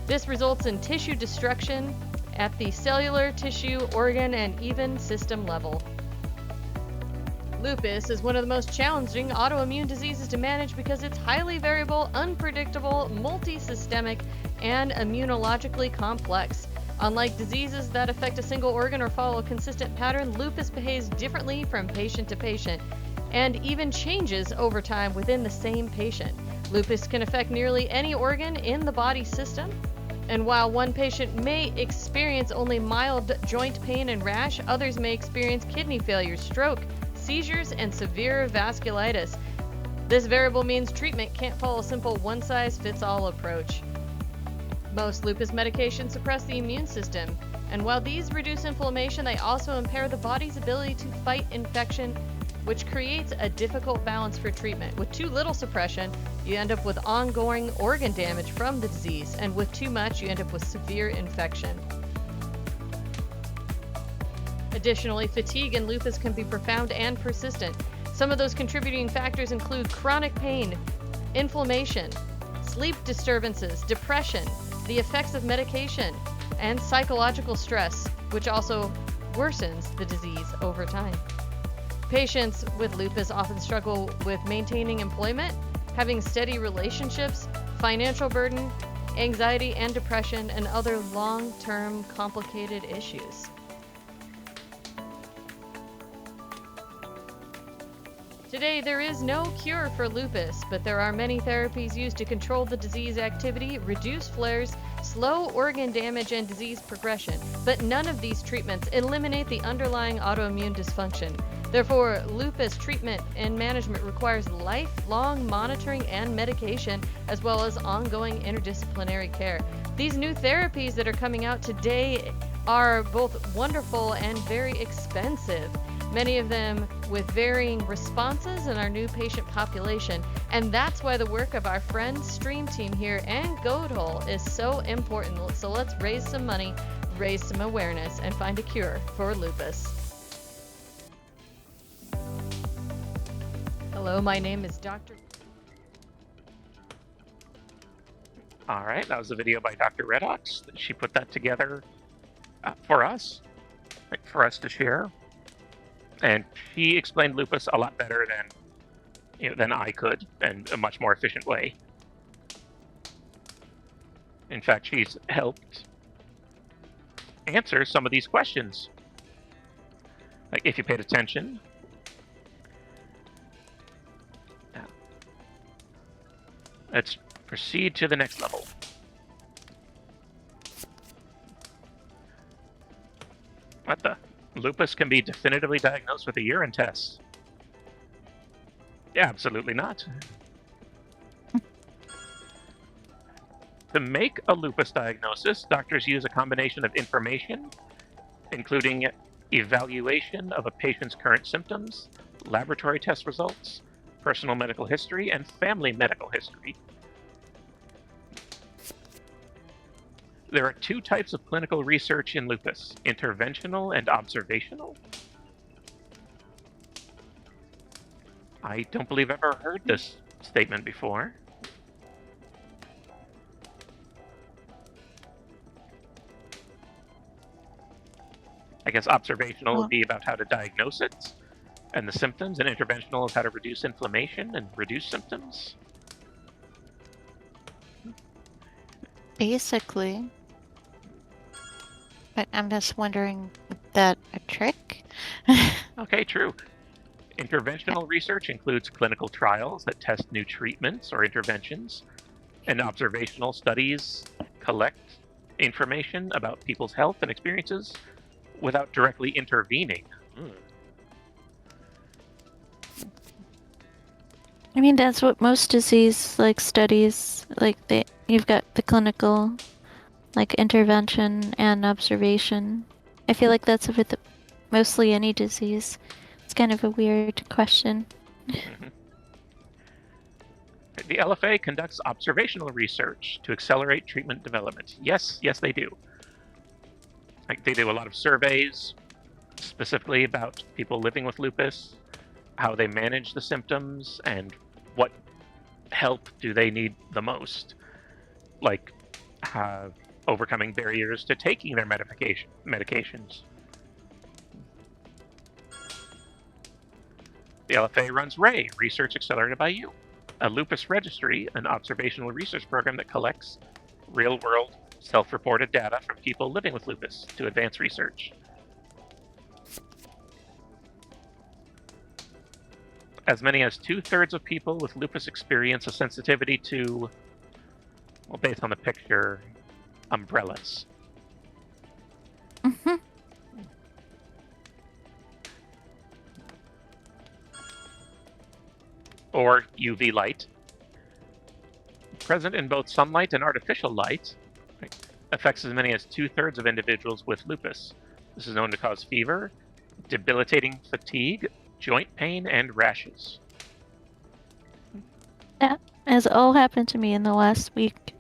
This results in tissue destruction at the cellular, tissue, organ, and even system level. Lupus is one of the most challenging autoimmune diseases to manage because it's highly variable, unpredictable, multi-systemic, and immunologically complex. Unlike diseases that affect a single organ or follow a consistent pattern, lupus behaves differently from patient to patient and even changes over time within the same patient. Lupus can affect nearly any organ in the body system. And while one patient may experience only mild joint pain and rash, others may experience kidney failure, stroke, seizures, and severe vasculitis. This variable means treatment can't follow a simple one-size-fits-all approach. Most lupus medications suppress the immune system, and while these reduce inflammation, they also impair the body's ability to fight infection, which creates a difficult balance for treatment. With too little suppression, you end up with ongoing organ damage from the disease, and with too much, you end up with severe infection. Additionally, fatigue in lupus can be profound and persistent. Some of those contributing factors include chronic pain, inflammation, sleep disturbances, depression, the effects of medication, and psychological stress, which also worsens the disease over time. Patients with lupus often struggle with maintaining employment, having steady relationships, financial burden, anxiety and depression, and other long-term complicated issues. Today, there is no cure for lupus, but there are many therapies used to control the disease activity, reduce flares, slow organ damage, and disease progression. But none of these treatments eliminate the underlying autoimmune dysfunction. Therefore, lupus treatment and management requires lifelong monitoring and medication, as well as ongoing interdisciplinary care. These new therapies that are coming out today are both wonderful and very expensive. Many of them with varying responses in our new patient population. And that's why the work of our friends Stream Team here and GOTEL is so important. So let's raise some money, raise some awareness, and find a cure for lupus. Hello, my name is Dr. All right, that was a video by Dr. Redox. She put that together for us, for us to share. And she explained lupus a lot better than I could, and a much more efficient way. In fact, she's helped answer some of these questions. Like, if you paid attention. Now, let's proceed to the next level. What the? Lupus can be definitively diagnosed with a urine test. Yeah, absolutely not. To make a lupus diagnosis, doctors use a combination of information, including evaluation of a patient's current symptoms, laboratory test results, personal medical history, and family medical history. There are two types of clinical research in lupus: interventional and observational. I don't believe I've ever heard this statement before. I guess observational would be about how to diagnose it and the symptoms, and interventional is how to reduce inflammation and reduce symptoms. Basically. But I'm just wondering, is that a trick? Okay, true. Interventional research includes clinical trials that test new treatments or interventions, and observational studies collect information about people's health and experiences without directly intervening. I mean, that's what most disease studies you've got the clinical intervention and observation. I feel like that's with mostly any disease. It's kind of a weird question. Mm-hmm. The LFA conducts observational research to accelerate treatment development. Yes, they do. They do a lot of surveys specifically about people living with lupus, how they manage the symptoms, and what help do they need the most, like overcoming barriers to taking their medications. The LFA runs RAY, Research Accelerated by You, a lupus registry, an observational research program that collects real-world, self-reported data from people living with lupus to advance research. As many as 2/3 of people with lupus experience a sensitivity to, well, based on the picture, umbrellas. Mm-hmm. Or UV light. Present in both sunlight and artificial light, affects as many as 2/3 of individuals with lupus. This is known to cause fever, debilitating fatigue, joint pain, and rashes. That has all happened to me in the last week.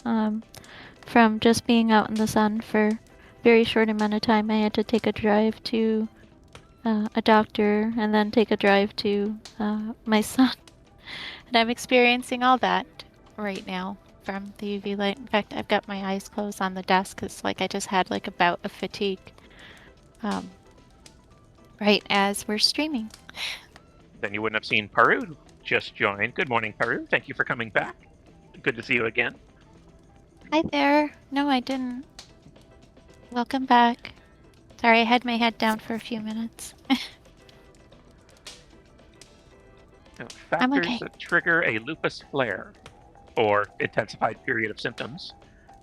From just being out in the sun for a very short amount of time, I had to take a drive to a doctor and then take a drive to my son. And I'm experiencing all that right now from the UV light. In fact, I've got my eyes closed on the desk because I just had a bout of fatigue right as we're streaming. Then you wouldn't have seen Paru just join. Good morning, Paru. Thank you for coming back. Good to see you again. Hi there. No, I didn't. Welcome back. Sorry, I had my head down for a few minutes. Factors that trigger a lupus flare or intensified period of symptoms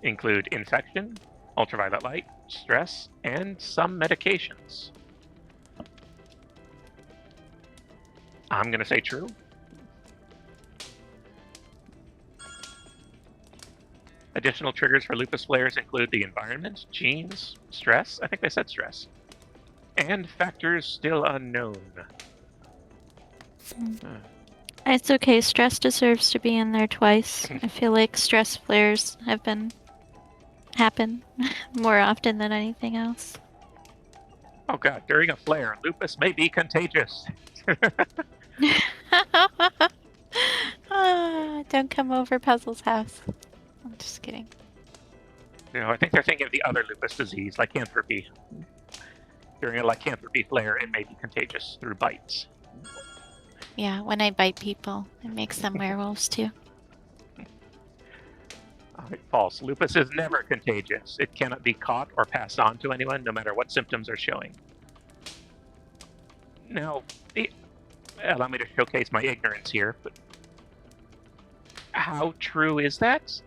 include infection, ultraviolet light, stress, and some medications. I'm going to say true. Additional triggers for lupus flares include the environment, genes, stress, I think they said stress, and factors still unknown. It's okay, stress deserves to be in there twice. I feel like stress flares happen more often than anything else. Oh god, during a flare, lupus may be contagious. Don't come over Puzzle's house. I'm just kidding. I think they're thinking of the other lupus disease, lycanthropy. During a lycanthropy flare, it may be contagious through bites. Yeah, when I bite people, it makes them werewolves too. False. Lupus is never contagious. It cannot be caught or passed on to anyone, no matter what symptoms are showing. Now, allow me to showcase my ignorance here, but how true is that?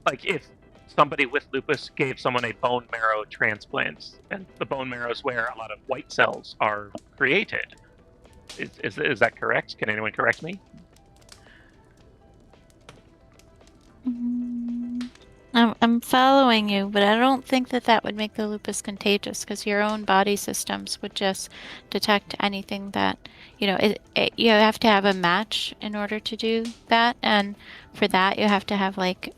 Like, if somebody with lupus gave someone a bone marrow transplant, and the bone marrow is where a lot of white cells are created, is that correct? Can anyone correct me? I'm following you, but I don't think that that would make the lupus contagious because your own body systems would just detect anything that, you have to have a match in order to do that. And for that, you have to have like,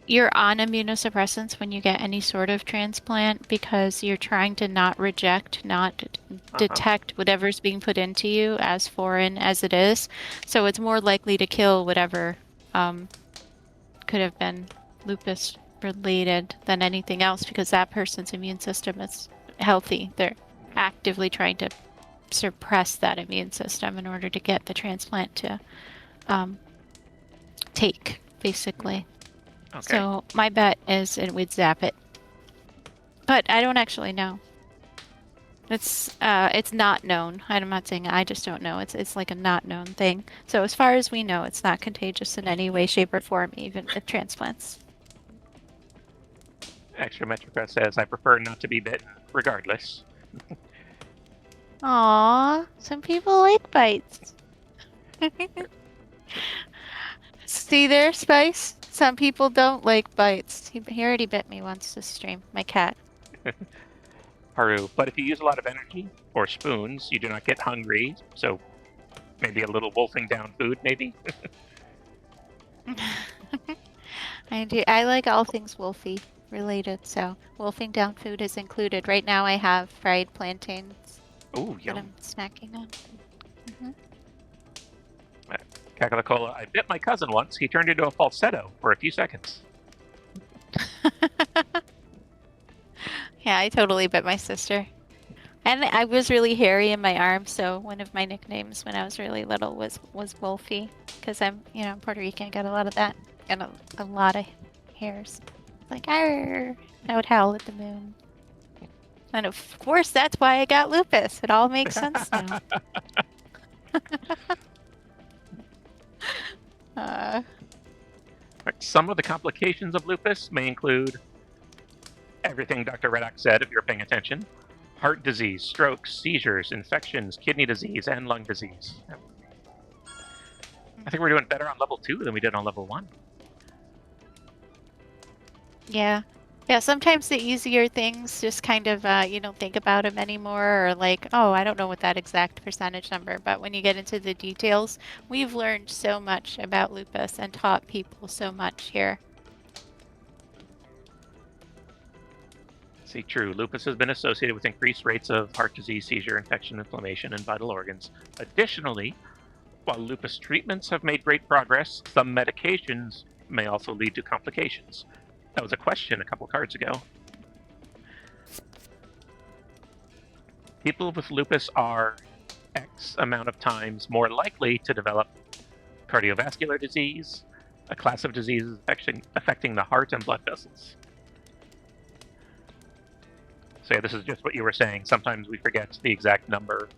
you're on immunosuppressants when you get any sort of transplant because you're trying to not reject, not detect whatever's being put into you as foreign as it is. So it's more likely to kill whatever could have been lupus related than anything else because that person's immune system is healthy. They're actively trying to suppress that immune system in order to get the transplant to take, basically. Okay. So my bet is it would zap it. But I don't actually know. It's not known. I'm not saying I just don't know. It's like a not known thing. So as far as we know, it's not contagious in any way, shape, or form, even with transplants. Extra Metrica says, I prefer not to be bitten, regardless. Aww, some people like bites. See there, Spice? Some people don't like bites. He already bit me once this stream, my cat. Haru. But if you use a lot of energy or spoons, you do not get hungry, so maybe a little wolfing down food, maybe? I do. I like all things wolfy related, so wolfing down food is included. Right now I have fried plantains Ooh, that yum. I'm snacking on. Kakalakola, I bit my cousin once. He turned into a falsetto for a few seconds. Yeah, I totally bit my sister. And I was really hairy in my arm, so one of my nicknames when I was really little was Wolfie, because I'm Puerto Rican, got a lot of that, and a lot of hairs. Like, arr! I would howl at the moon. And of course, that's why I got lupus. It all makes sense now. Some of the complications of lupus may include everything Dr. Reddox said, if you're paying attention. Heart disease, strokes, seizures, infections, kidney disease, and lung disease. I think we're doing better on level 2 than we did on level 1. Yeah. Yeah, sometimes the easier things just kind of, you don't think about them anymore, or like, oh, I don't know what that exact percentage number, but when you get into the details, we've learned so much about lupus and taught people so much here. See, true. Lupus has been associated with increased rates of heart disease, seizure, infection, inflammation, and vital organs. Additionally, while lupus treatments have made great progress, some medications may also lead to complications. That was a question a couple cards ago. People with lupus are X amount of times more likely to develop cardiovascular disease, a class of diseases affecting the heart and blood vessels. So yeah, this is just what you were saying. Sometimes we forget the exact number.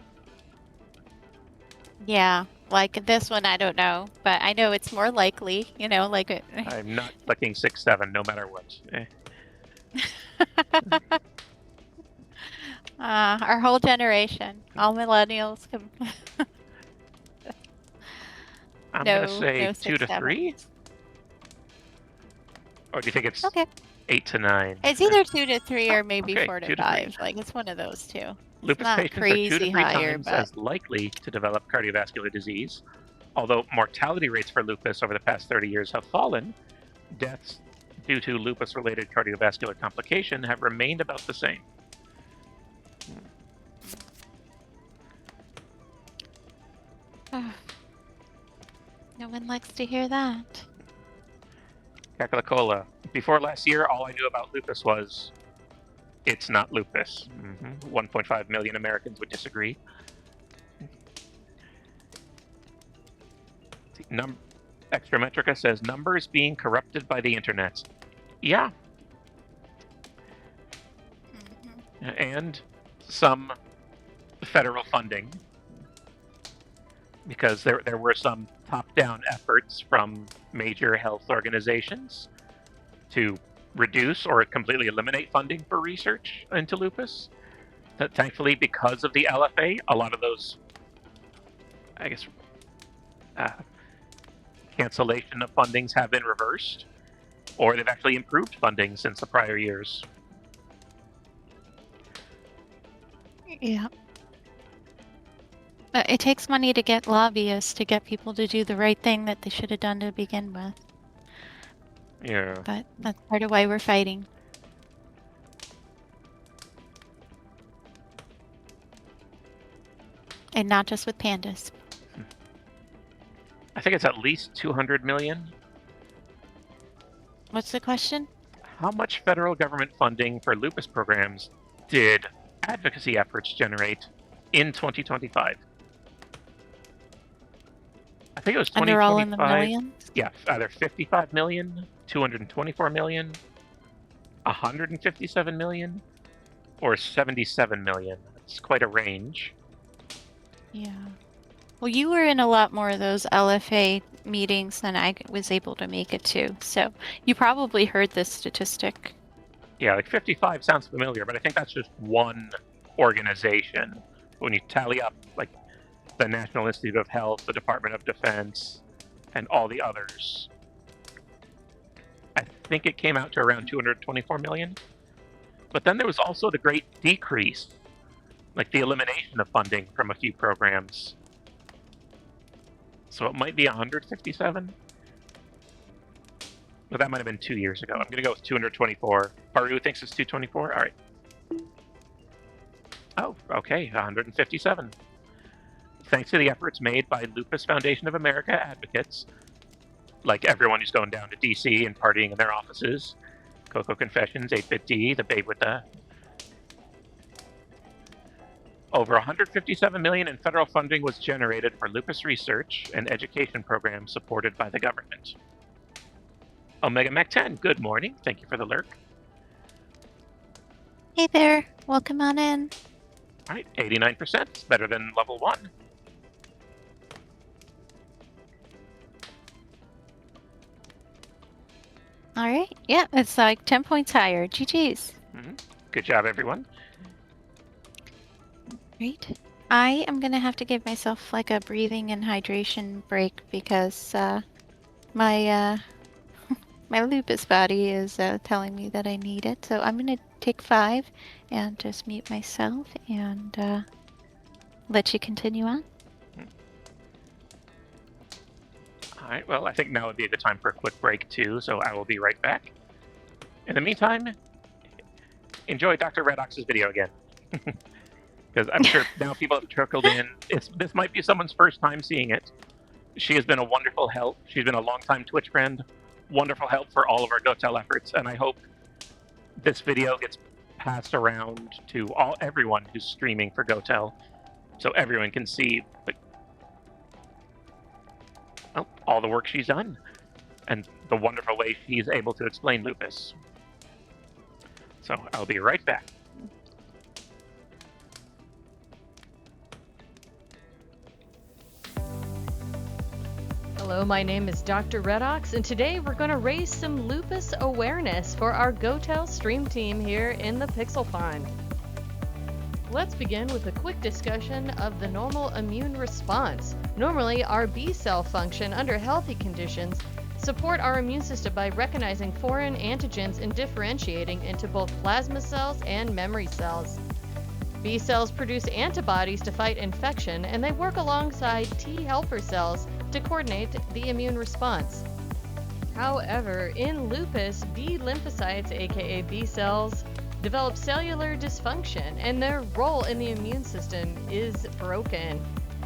Yeah, like this one, I don't know, but I know it's more likely, like it. I'm not clicking 6-7 no matter what. Our whole generation, all millennials. I'm going to say 2 to 3. Or do you think it's okay? 8 to 9? It's either 2 to 3 or maybe okay, 4 2 to to 5. Like it's one of those two. Lupus not patients are 2 to 3 higher, times but as likely to develop cardiovascular disease. Although mortality rates for lupus over the past 30 years have fallen, deaths due to lupus-related cardiovascular complication have remained about the same. no one likes to hear that. Kakalakola. Before last year, all I knew about lupus was it's not lupus. 1.5 million Americans would disagree. Extrametrica says numbers being corrupted by the internet. Yeah. And some federal funding, because there were some top-down efforts from major health organizations to reduce or completely eliminate funding for research into lupus. That thankfully, because of the LFA, a lot of those, I guess, cancellation of fundings have been reversed, or they've actually improved funding since the prior years. Yeah. But it takes money to get lobbyists to get people to do the right thing that they should have done to begin with. Yeah. But that's part of why we're fighting. And not just with pandas. I think it's at least 200 million. What's the question? How much federal government funding for lupus programs did advocacy efforts generate in 2025? I think it was 2025. And they're all in the millions? Yeah, either 55 million, 224 million, 157 million, or 77 million. It's quite a range. Yeah. Well, you were in a lot more of those LFA meetings than I was able to make it to, so you probably heard this statistic. Yeah, like 55 sounds familiar, but I think that's just one organization. When you tally up, like, the National Institute of Health, the Department of Defense, and all the others, I think it came out to around 224 million. But then there was also the great decrease, like the elimination of funding from a few programs. So it might be 157. But that might have been 2 years ago. I'm going to go with 224. Paru thinks it's 224. All right. Oh, okay, 157. Thanks to the efforts made by Lupus Foundation of America advocates, like everyone who's going down to DC and partying in their offices, Coco Confessions, 8-Bit-D, the babe with the... Over 157 million in federal funding was generated for lupus research and education programs supported by the government. Omega Mac 10, good morning. Thank you for the lurk. Hey there, welcome on in. All right, 89%, better than level 1. All right, yeah, it's like 10 points higher. GG's. Good job, everyone. Great. I am gonna have to give myself like a breathing and hydration break because my my lupus body is telling me that I need it. So I'm gonna take 5 and just mute myself and let you continue on. All right, well, I think now would be a good time for a quick break, too, so I will be right back. In the meantime, enjoy Dr. Redox's video again. Because I'm sure now people have trickled in. This might be someone's first time seeing it. She has been a wonderful help. She's been a longtime Twitch friend. Wonderful help for all of our GOTEL efforts, and I hope this video gets passed around to everyone who's streaming for GOTEL, so everyone can see all the work she's done and the wonderful way she's able to explain lupus. So I'll be right back. Hello, my name is Dr. Redox, and today we're going to raise some lupus awareness for our GOTEL stream team here in the Pixel Pond. Let's begin with a quick discussion of the normal immune response. Normally, our B cell function under healthy conditions support our immune system by recognizing foreign antigens and differentiating into both plasma cells and memory cells. B cells produce antibodies to fight infection, and they work alongside T helper cells to coordinate the immune response. However, in lupus, B lymphocytes, aka B cells, develop cellular dysfunction, and their role in the immune system is broken.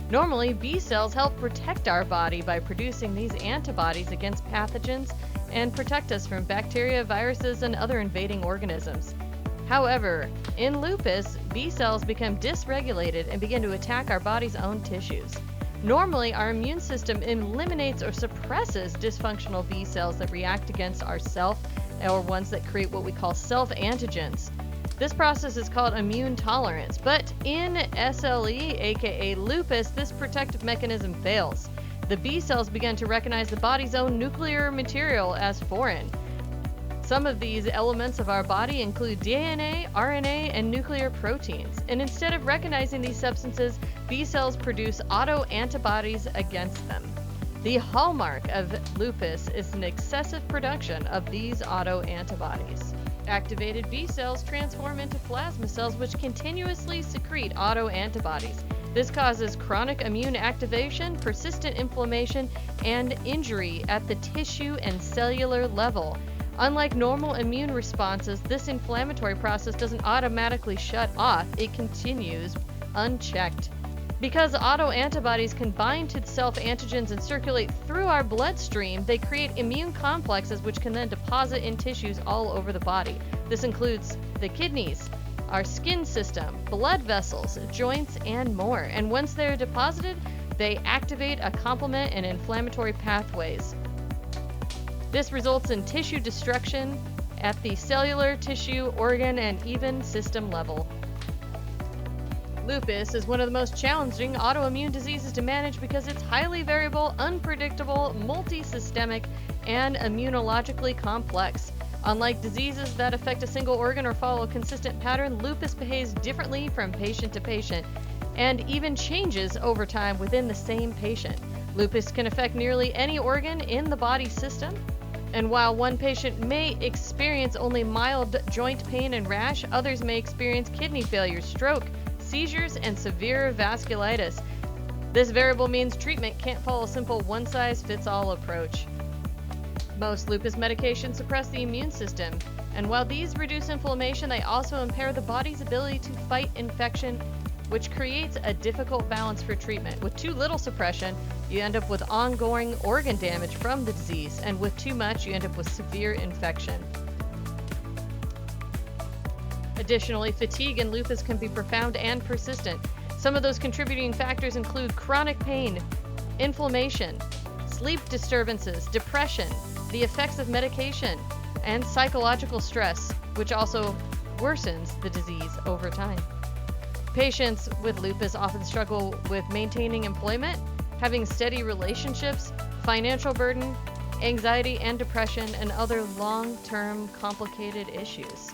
Normally, B cells help protect our body by producing these antibodies against pathogens and protect us from bacteria, viruses, and other invading organisms. However, in lupus, B cells become dysregulated and begin to attack our body's own tissues. Normally, our immune system eliminates or suppresses dysfunctional B cells that react against our self or ones that create what we call self-antigens. This process is called immune tolerance, but in SLE, aka lupus, this protective mechanism fails. The B cells begin to recognize the body's own nuclear material as foreign. Some of these elements of our body include DNA, RNA, and nuclear proteins. And instead of recognizing these substances, B cells produce autoantibodies against them. The hallmark of lupus is an excessive production of these autoantibodies. Activated B cells transform into plasma cells which continuously secrete autoantibodies. This causes chronic immune activation, persistent inflammation, and injury at the tissue and cellular level. Unlike normal immune responses, this inflammatory process doesn't automatically shut off, it continues unchecked. Because autoantibodies can bind to self-antigens and circulate through our bloodstream, they create immune complexes which can then deposit in tissues all over the body. This includes the kidneys, our skin system, blood vessels, joints, and more. And once they're deposited, they activate a complement and inflammatory pathways. This results in tissue destruction at the cellular, tissue, organ, and even system level. Lupus is one of the most challenging autoimmune diseases to manage because it's highly variable, unpredictable, multisystemic, and immunologically complex. Unlike diseases that affect a single organ or follow a consistent pattern, lupus behaves differently from patient to patient and even changes over time within the same patient. Lupus can affect nearly any organ in the body system. And while one patient may experience only mild joint pain and rash, others may experience kidney failure, stroke, seizures, and severe vasculitis. This variable means treatment can't follow a simple one-size-fits-all approach. Most lupus medications suppress the immune system, and while these reduce inflammation, they also impair the body's ability to fight infection, which creates a difficult balance for treatment. With too little suppression, you end up with ongoing organ damage from the disease, and with too much, you end up with severe infection. Additionally, fatigue in lupus can be profound and persistent. Some of those contributing factors include chronic pain, inflammation, sleep disturbances, depression, the effects of medication, and psychological stress, which also worsens the disease over time. Patients with lupus often struggle with maintaining employment, having steady relationships, financial burden, anxiety and depression, and other long-term complicated issues.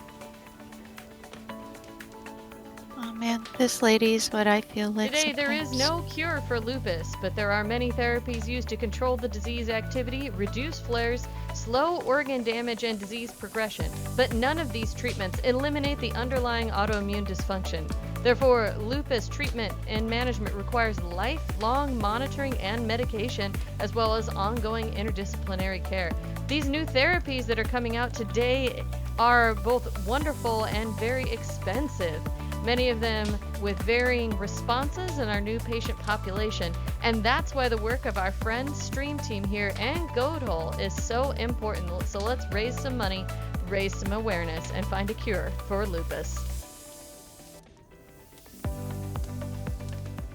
Oh man, this lady's what I feel like. Today, there is sometimes. no cure for lupus, but there are many therapies used to control the disease activity, reduce flares, slow organ damage, and disease progression. But none of these treatments eliminate the underlying autoimmune dysfunction. Therefore, lupus treatment and management requires lifelong monitoring and medication, as well as ongoing interdisciplinary care. These new therapies that are coming out today are both wonderful and very expensive. Many of them with varying responses in our new patient population. And that's why the work of our friends Stream Team here and GOTEL is so important. So let's raise some money, raise some awareness, and find a cure for lupus.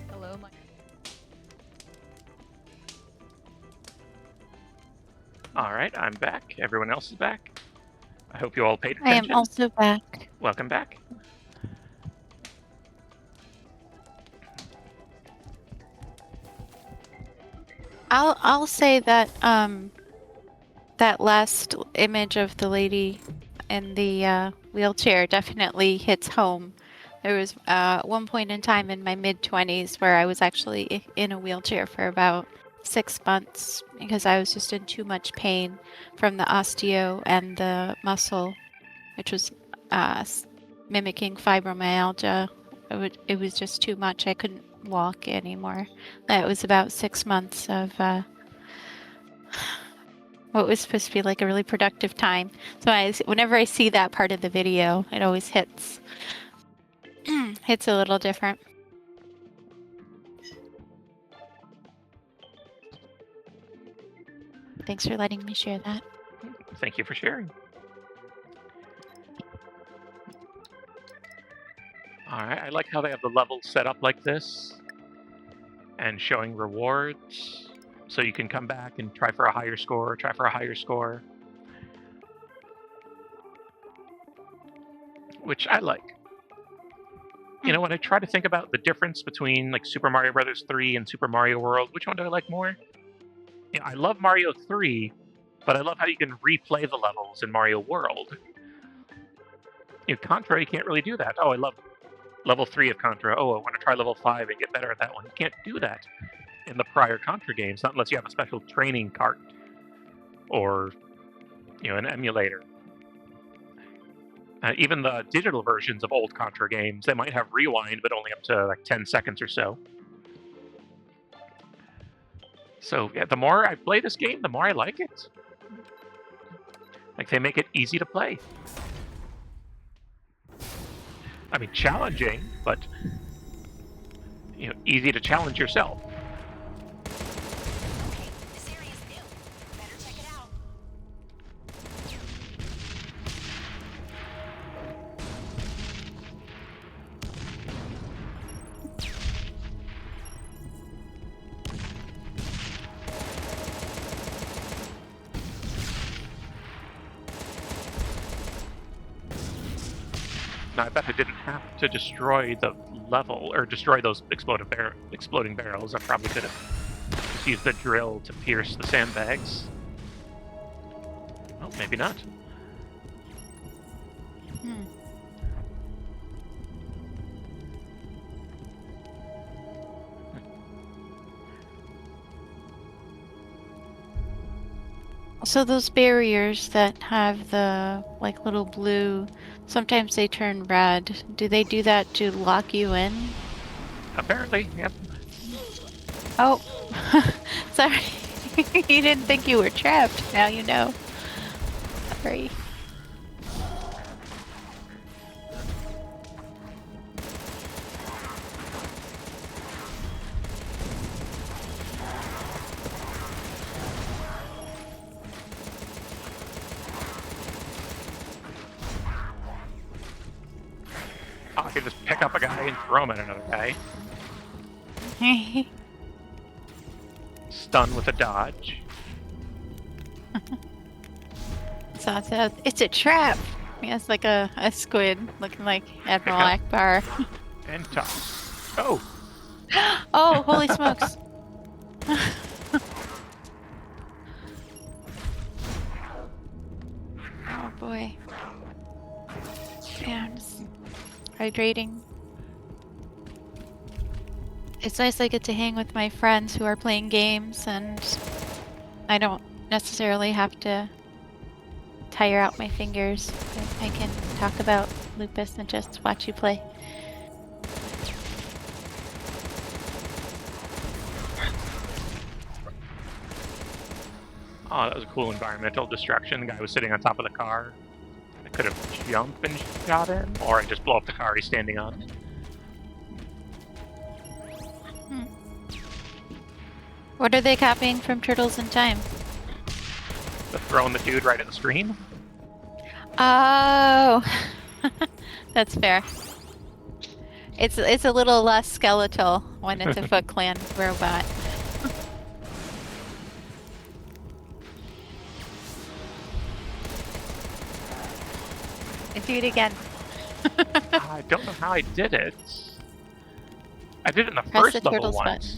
Hello, my... All right, I'm back. Everyone else is back. I hope you all paid I attention. am also back. Welcome back. I'll say that that last image of the lady in the wheelchair definitely hits home. There was one point in time in my mid-20s where I was actually in a wheelchair for about 6 months because I was just in too much pain from the osteo and the muscle, which was mimicking fibromyalgia. It was just too much. I couldn't walk anymore. That was about 6 months of what was supposed to be like a really productive time. So whenever I see that part of the video, it always hits hits a little different. Thanks for letting me share that. Thank you for sharing. All right, I like how they have the levels set up like this. and showing rewards. So you can come back and try for a higher score, try for a higher score. Which I like. You know, when I try to think about the difference between like Super Mario Bros. 3 and Super Mario World, which one do I like more? You know, I love Mario 3, but I love how you can replay the levels in Mario World. You know, Contra, you can't really do that. Oh, I love level 3 of Contra. Oh, I want to try level 5 and get better at that one. You can't do that in the prior Contra games, not unless you have a special training cart or, you know, an emulator. Even the digital versions of old Contra games, they might have rewind, but only up to like 10 seconds or so. So yeah, the more I play this game, the more I like it. Like, they make it easy to play. I mean, challenging, but, you know, easy to challenge yourself. Okay, this area's new. Better check it out. Now, I bet I didn't have to destroy the level, or destroy those exploding barrels. I probably could have just used the drill to pierce the sandbags. Oh, maybe not. So those barriers that have the like little blue, sometimes they turn red. Do they do that to lock you in? Apparently, yep. Oh, sorry. You didn't think you were trapped. Now you know. Sorry. I could just pick up a guy and throw him at another guy. Stun with a dodge. So it's a trap. Yeah, it's like a squid looking like Admiral Akbar. And toss. Oh! Oh, holy smokes. Oh boy. Yeah, I'm just hydrating. It's nice I get to hang with my friends who are playing games and I don't necessarily have to tire out my fingers. I can talk about Lupus and just watch you play. Oh, that was a cool environmental destruction. The guy was sitting on top of the car. I could have jumped and shot him, or I just blow up the car he's standing on. What are they copying from Turtles in Time? Throwing the dude right at the screen. Oh, that's fair. It's a little less skeletal when it's a Foot Clan robot. Do it again. I don't know how I did it. I did it in the Press first the level turtles once.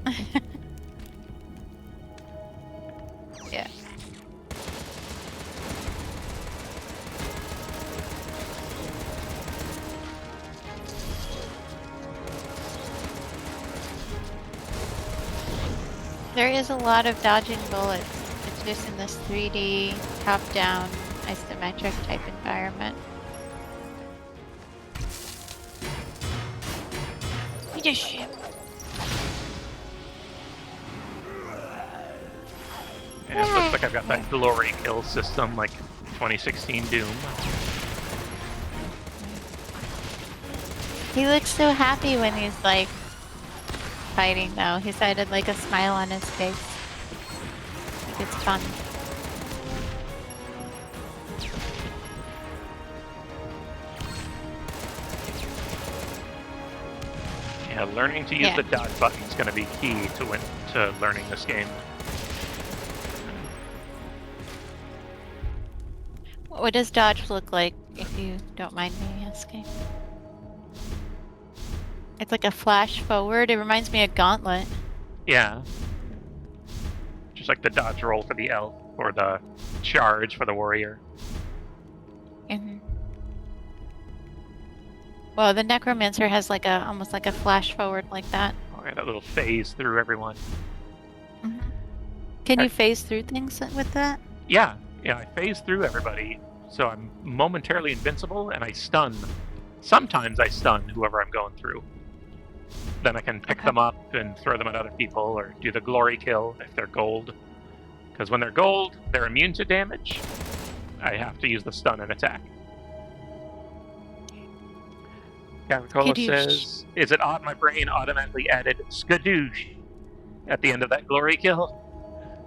button. Yeah. There is a lot of dodging bullets. It's just in this 3D, top-down, isometric type environment. Leadership. And it looks like I've got that glory kill system like 2016 Doom. He looks so happy when he's like fighting though. He's had like a smile on his face. Like it's fun. Yeah, learning to use Yeah. the dodge button is going to be key to learning this game. What does dodge look like, if you don't mind me asking? It's like a flash forward. It reminds me of Gauntlet. Yeah. Just like the dodge roll for the elf or the charge for the warrior. Mm-hmm. Well, the necromancer has like almost like a flash forward like that. Oh, yeah, that little phase through everyone. Mm-hmm. Can you phase through things with that? Yeah, I phase through everybody, so I'm momentarily invincible, and I stun. Sometimes I stun whoever I'm going through. Then I can pick them up and throw them at other people, or do the glory kill if they're gold. Because when they're gold, they're immune to damage. I have to use the stun and attack. Capricola says, is it odd my brain automatically added skadoosh at the end of that glory kill?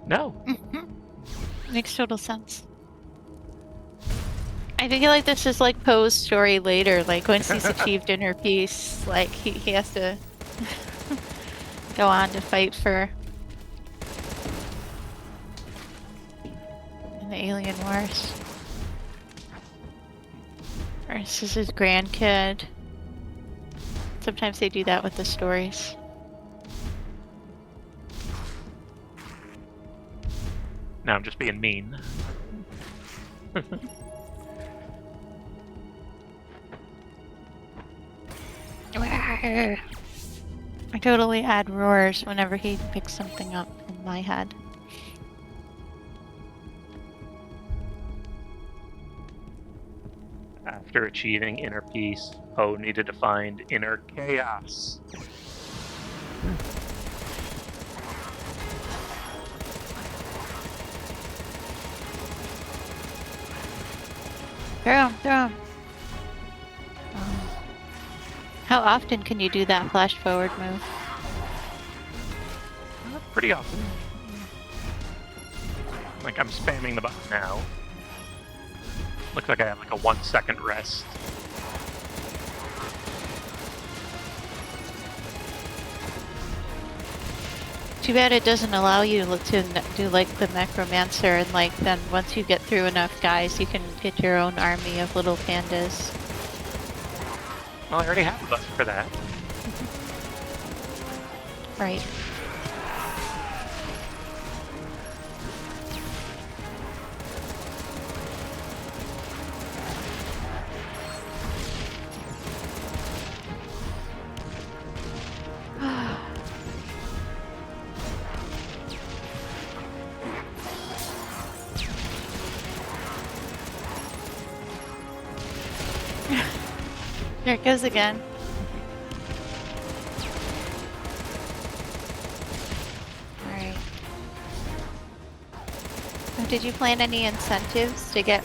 No. Mm-hmm. Makes total sense. I feel like this is like Poe's story later. Like once he's achieved inner peace, like he has to go on to fight for in the Alien Wars. Or this is his grandkid. Sometimes they do that with the stories. Now I'm just being mean. I totally add roars whenever he picks something up in my head. After achieving inner peace, Poe needed to find inner chaos. Throw him. How often can you do that flash forward move? Pretty often. Like I'm spamming the button now. Looks like I have like a 1 second rest. Too bad it doesn't allow you to do like the necromancer and like then once you get through enough guys you can get your own army of little pandas. Well, I already have a button for that. Right. There it goes again. Alright. Did you plan any incentives to get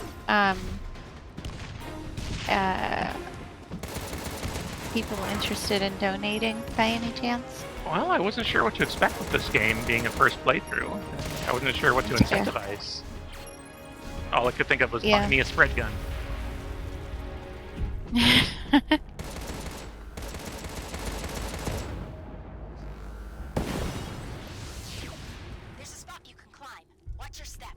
people interested in donating by any chance? Well, I wasn't sure what to expect with this game being a first playthrough. I wasn't sure what to incentivize. All I could think of was buy me a spread gun. There's a spot you can climb. Watch your step.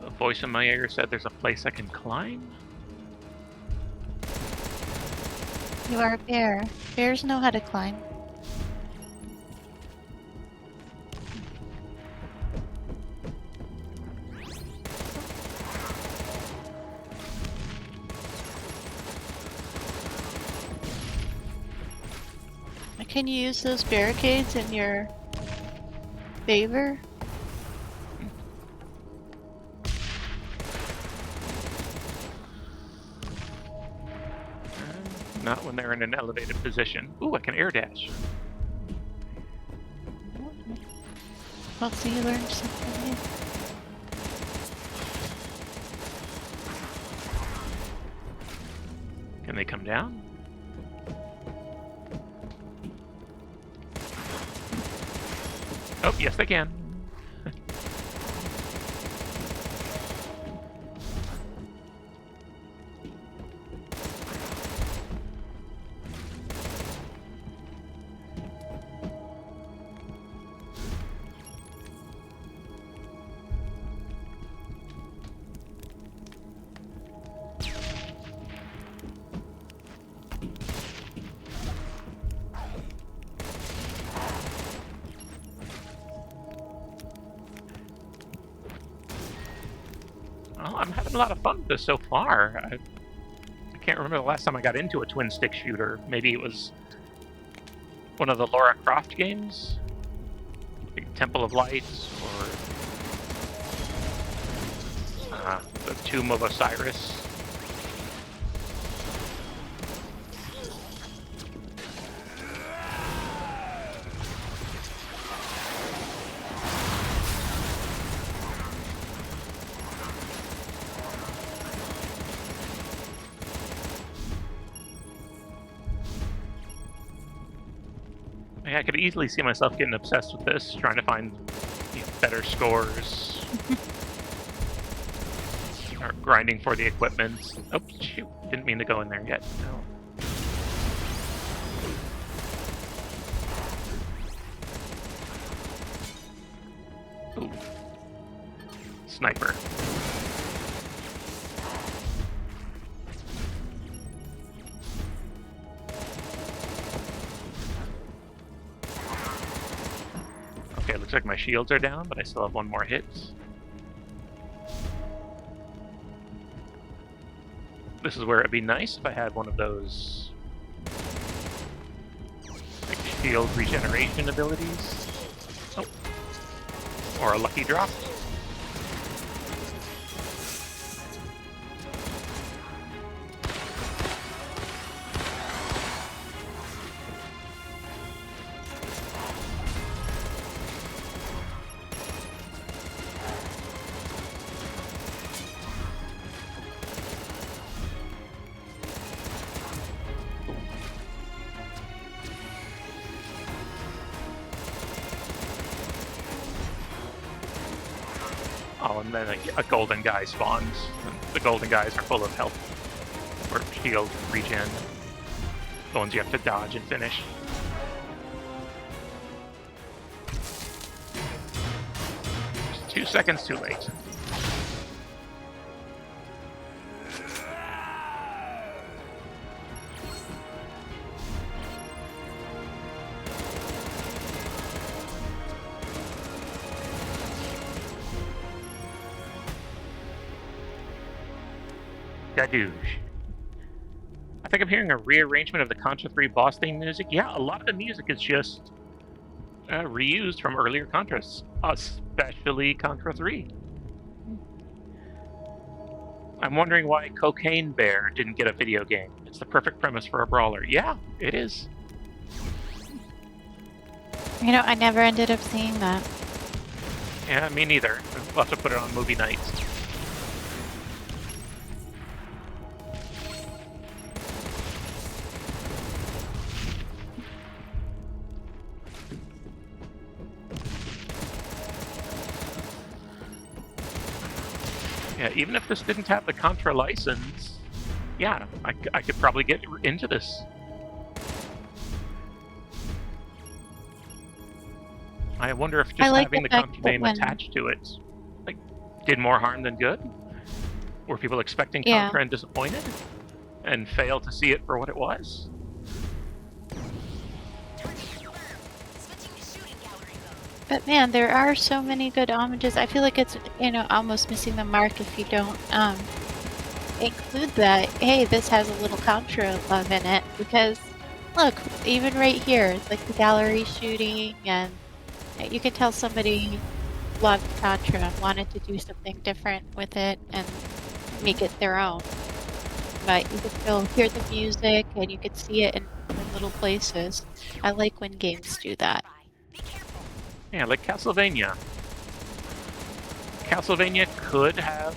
The voice in my ear said there's a place I can climb. You are a bear. Bears know how to climb. Can you use those barricades in your favor? Not when they're in an elevated position. Ooh, I can air dash. Hopefully you learned something new. Can they come down? Oh, yes, they can. Well, I'm having a lot of fun with this so far. I can't remember the last time I got into a twin stick shooter. Maybe it was one of the Lara Croft games, like Temple of Lights, or the Tomb of Osiris. I could easily see myself getting obsessed with this, trying to find better scores, or grinding for the equipment. Oh, shoot. Didn't mean to go in there yet. No. Ooh. Sniper. Okay, looks like my shields are down, but I still have one more hit. This is where it'd be nice if I had one of those like shield regeneration abilities. Oh. Or a lucky drop. Oh, and then a golden guy spawns. And the golden guys are full of health or shield regen. The ones you have to dodge and finish. Just 2 seconds too late. Dadoosh. I think I'm hearing a rearrangement of the Contra 3 boss theme music. Yeah, a lot of the music is just reused from earlier Contras, especially Contra 3. I'm wondering why Cocaine Bear didn't get a video game. It's the perfect premise for a brawler. Yeah, it is. You know, I never ended up seeing that. Yeah, me neither. We'll have to put it on movie nights. Yeah, even if this didn't have the Contra license, yeah, I could probably get into this. I wonder if just like having the the fact Contra that name when- attached to it, like, did more harm than good? Were people expecting Yeah. Contra and disappointed? And failed to see it for what it was? Switching to shooting gallery mode. But man, there are so many good homages. I feel like it's, you know, almost missing the mark if you don't include that. Hey, this has a little Contra love in it, because look, even right here, it's like the gallery shooting, and you can tell somebody loved Contra and wanted to do something different with it and make it their own. But you can still hear the music and you can see it in little places. I like when games do that. Be careful. Yeah, like Castlevania. Castlevania could have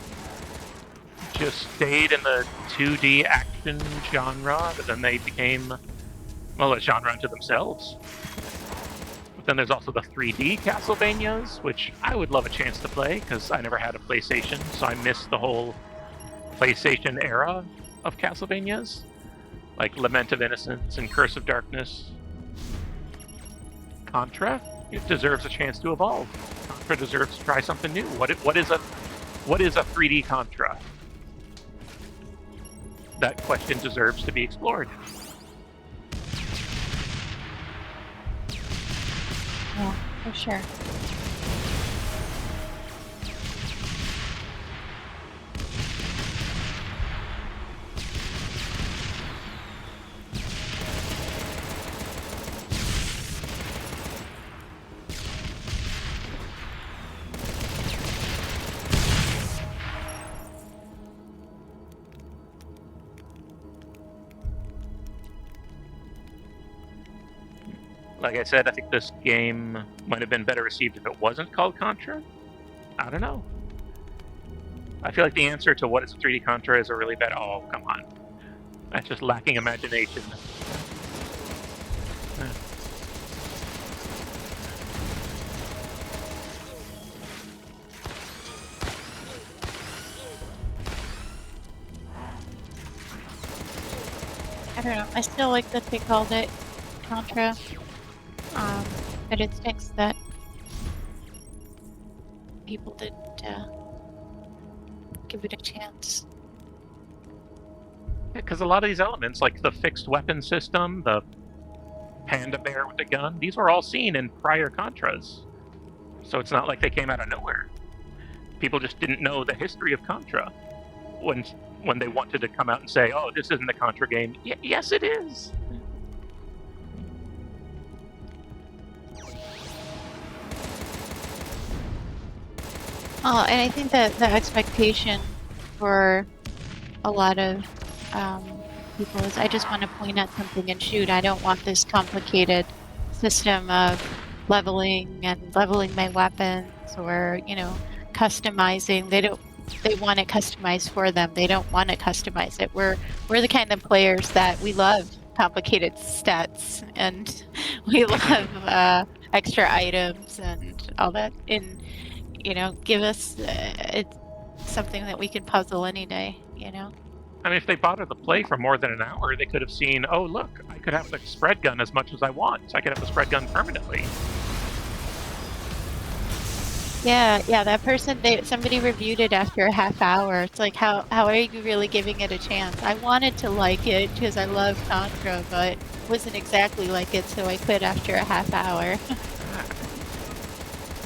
just stayed in the 2D action genre, but then they became, well, a genre unto themselves. But then there's also the 3D Castlevanias, which I would love a chance to play because I never had a PlayStation, so I missed the whole PlayStation era of Castlevanias, like Lament of Innocence and Curse of Darkness. Contra, it deserves a chance to evolve. Contra deserves to try something new. What is a 3D Contra? That question deserves to be explored. Yeah, for sure. Like I said, I think this game might have been better received if it wasn't called Contra. I don't know. I feel like the answer to what is a 3D Contra is a really bad. Oh, come on. That's just lacking imagination. I don't know. I still like that they called it Contra. But it stinks that people didn't give it a chance. Because a lot of these elements, like the fixed weapon system, the panda bear with the gun, these were all seen in prior Contras. So it's not like they came out of nowhere. People just didn't know the history of Contra when they wanted to come out and say, "Oh, this isn't a Contra game." Yes, it is. Oh, and I think that the expectation for a lot of people is, I just want to point at something and shoot. I don't want this complicated system of leveling and leveling my weapons, or customizing. They want it customized for them. They don't want to customize it. We're the kind of players that we love complicated stats, and we love extra items and all that. And give us it's something that we can puzzle any day. I mean, if they bothered to play for more than an hour, they could have seen, oh, look, I could have the spread gun as much as I want. So I could have the spread gun permanently. Yeah, that person, somebody reviewed it after a half hour. It's like, how are you really giving it a chance? I wanted to like it because I love Contra, but it wasn't exactly like it, so I quit after a half hour.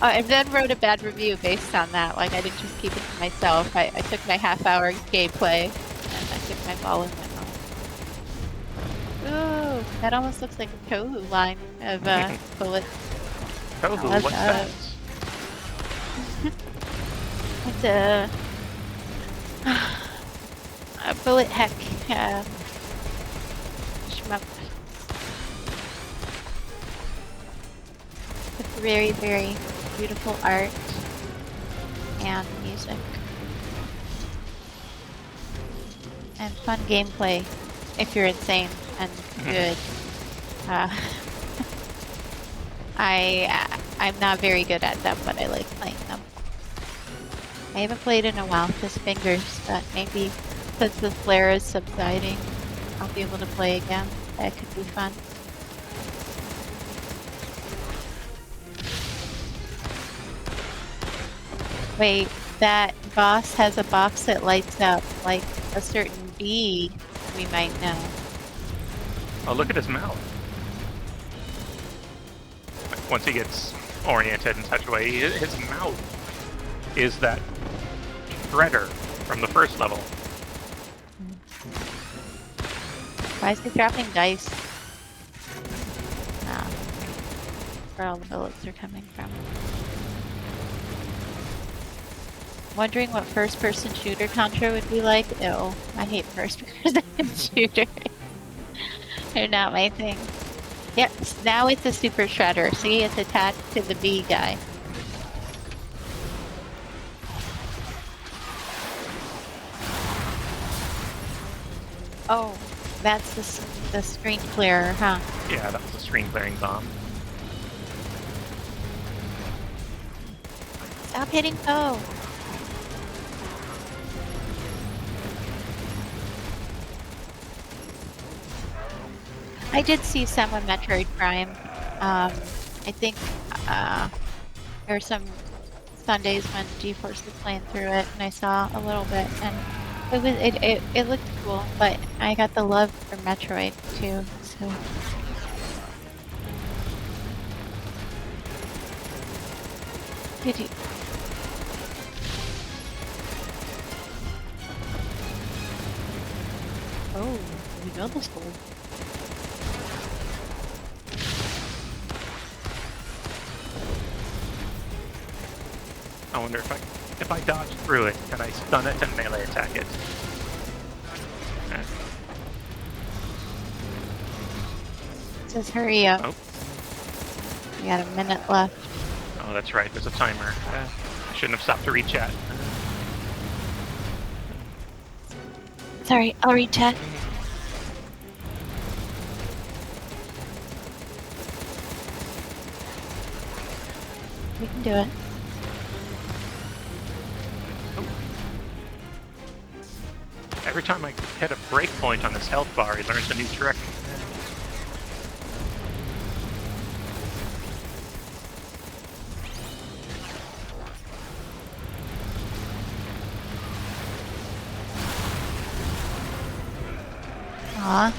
I then wrote a bad review based on that. Like, I didn't just keep it to myself. I took my half-hour gameplay, and I took my ball and went home. Ooh, that almost looks like a Tohu line of bullets. Tohu, what's that? It's a bullet heck shmup. With very, very beautiful art and music and fun gameplay if you're insane and good. I'm not very good at them, but I like playing them. I haven't played in a while, just fingers, but maybe since the flare is subsiding, I'll be able to play again. That could be fun. Wait, that boss has a box that lights up like a certain bee we might know. Oh, look at his mouth. Once he gets oriented in such a way, his mouth is that shredder from the first level. Why is he dropping dice? Where all the bullets are coming from. Wondering what first-person shooter Contra would be like? Ew, I hate first-person shooters. They're not my thing. Yes, now it's a super shredder. See, it's attached to the bee guy. Oh, that's the screen clearer, huh? Yeah, that was a screen clearing bomb. Stop hitting O. I did see some of Metroid Prime. I think there were some Sundays when GeForce was playing through it, and I saw a little bit, and it looked cool. But I got the love for Metroid too, so. Did you? Oh, we know this one. I wonder if I dodge through it, can I stun it and melee attack it? It says hurry up. Oh. We got a minute left. Oh, that's right. There's a timer. I shouldn't have stopped to read chat. Sorry, I'll read chat. We can do it. Every time I hit a breakpoint on this health bar, he learns a new trick. Aw.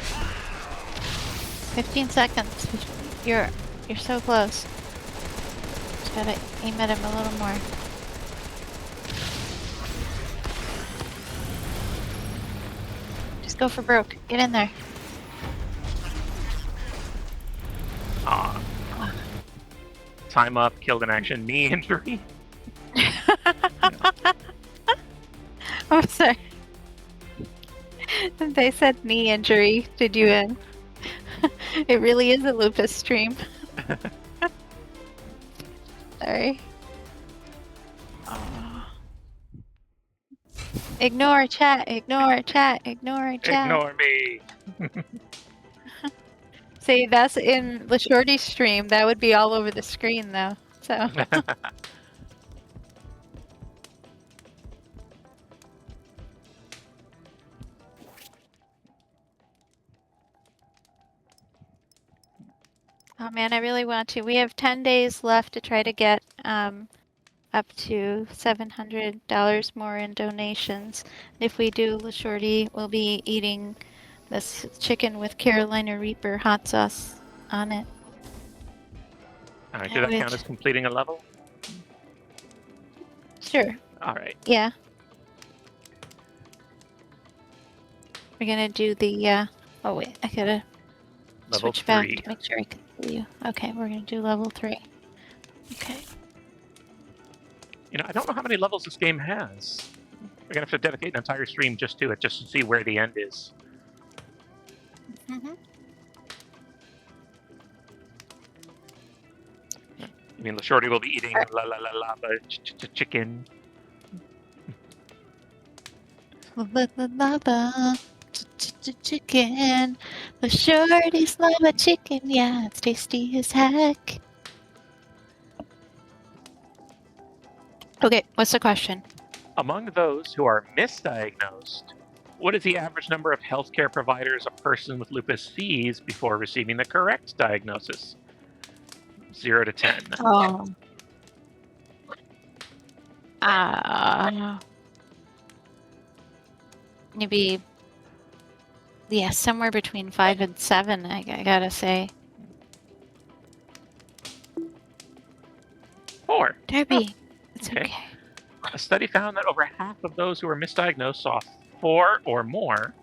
15 seconds. You're so close. Just gotta aim at him a little more. Just go for broke. Get in there. Aw. Time up, killed in action, knee injury. I'm sorry. They said knee injury. Did you in? It really is a lupus stream. Sorry. Ignore chat, ignore chat, ignore chat. Ignore me. See, that's in the shorty stream. That would be all over the screen though. So oh man, I really want to. We have 10 days left to try to get up to $700 more in donations. If we do, the shorty will be eating this chicken with Carolina Reaper hot sauce on it. Alright, did that count as completing a level? Sure. Alright. Yeah. We're gonna do the oh wait, I gotta Level switch 3. back to make sure I can see you. Okay, we're gonna do level 3. Okay. You know, I don't know how many levels this game has. We're gonna have to dedicate an entire stream just to it, just to see where the end is. Mm-hmm. I mean, the shorty will be eating lava chicken. Lava chicken. The shorties love a chicken. Yeah, it's tasty as heck. Okay, what's the question? Among those who are misdiagnosed, what is the average number of healthcare providers a person with lupus sees before receiving the correct diagnosis? 0 to 10. Oh. Maybe, yeah, somewhere between 5 and 7, I gotta say. 4. Derby, it's okay. okay. A study found that over half of those who were misdiagnosed saw 4 or more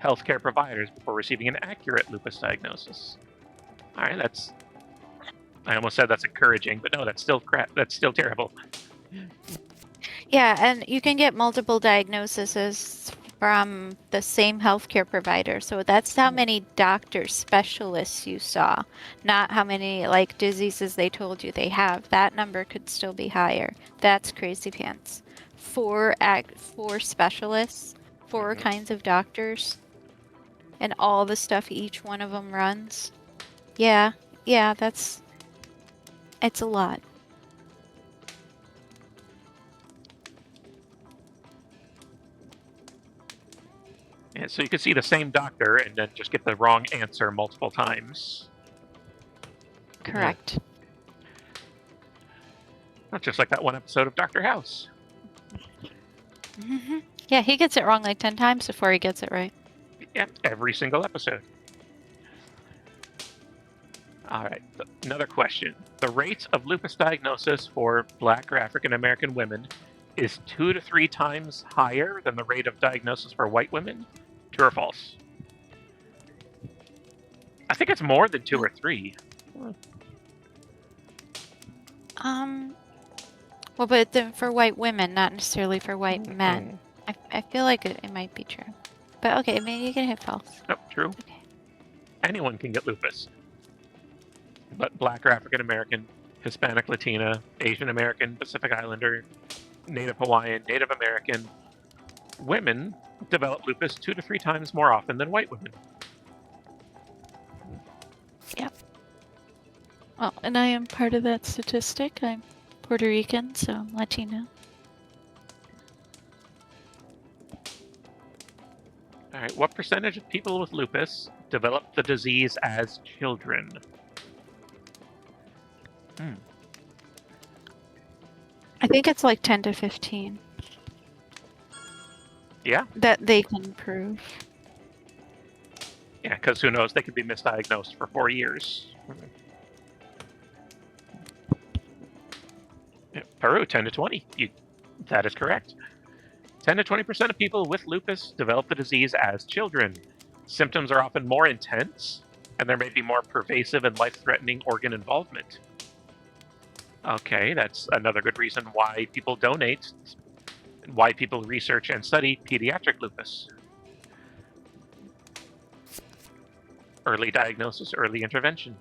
healthcare providers before receiving an accurate lupus diagnosis. All right, that's. I almost said that's encouraging, but no, that's still crap. That's still terrible. Yeah, and you can get multiple diagnoses from the same healthcare provider. So that's how many doctors, specialists you saw, not how many like diseases they told you they have. That number could still be higher. That's crazy pants. Four specialists, four kinds of doctors, and all the stuff each one of them runs. Yeah, it's a lot. Yeah, so you can see the same doctor and then just get the wrong answer multiple times. Correct. Not just like that one episode of Dr. House. Yeah, he gets it wrong like 10 times before he gets it right. Yeah, every single episode. All right, another question. The rate of lupus diagnosis for Black or African American women is 2 to 3 times higher than the rate of diagnosis for white women. True or false? I think it's more than 2 or 3. Well, but for white women, not necessarily for white men. I feel like it might be true. But okay, maybe you can hit false. Nope, true. Okay. Anyone can get lupus. But Black or African American, Hispanic, Latina, Asian American, Pacific Islander, Native Hawaiian, Native American women develop lupus 2 to 3 times more often than white women. Yep. Well, and I am part of that statistic. I'm Puerto Rican, so I'm Latino. All right, what percentage of people with lupus develop the disease as children? I think it's like 10 to 15. Yeah? That they can prove. Yeah, because who knows, they could be misdiagnosed for 4 years. Yeah, Peru, 10 to 20. That is correct. 10 to 20% of people with lupus develop the disease as children. Symptoms are often more intense, and there may be more pervasive and life-threatening organ involvement. Okay, that's another good reason why people donate, why people research and study pediatric lupus. Early diagnosis, early intervention.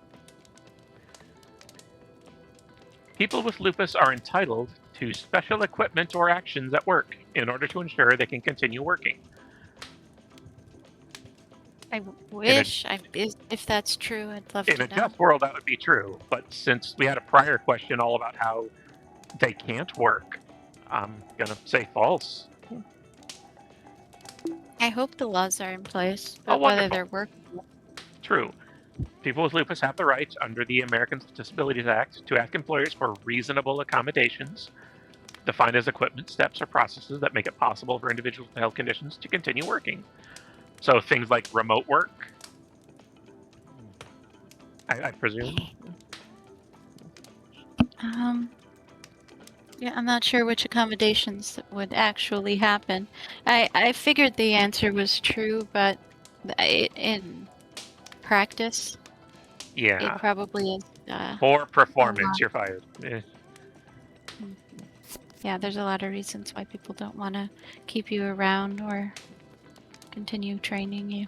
People with lupus are entitled to special equipment or actions at work in order to ensure they can continue working. I wish, if that's true, I'd love to In know. a just world, that would be true. But since we had a prior question all about how they can't work, I'm going to say false. I hope the laws are in place, Oh, but whether wonderful. they're working. True. People with lupus have the right, under the Americans with Disabilities Act, to ask employers for reasonable accommodations, defined as equipment, steps, or processes that make it possible for individuals with health conditions to continue working. So things like remote work, I presume. Yeah, I'm not sure which accommodations would actually happen. I figured the answer was true, but in practice, Yeah. it probably is. Poor performance, you're fired. Yeah, there's a lot of reasons why people don't want to keep you around or continue training you.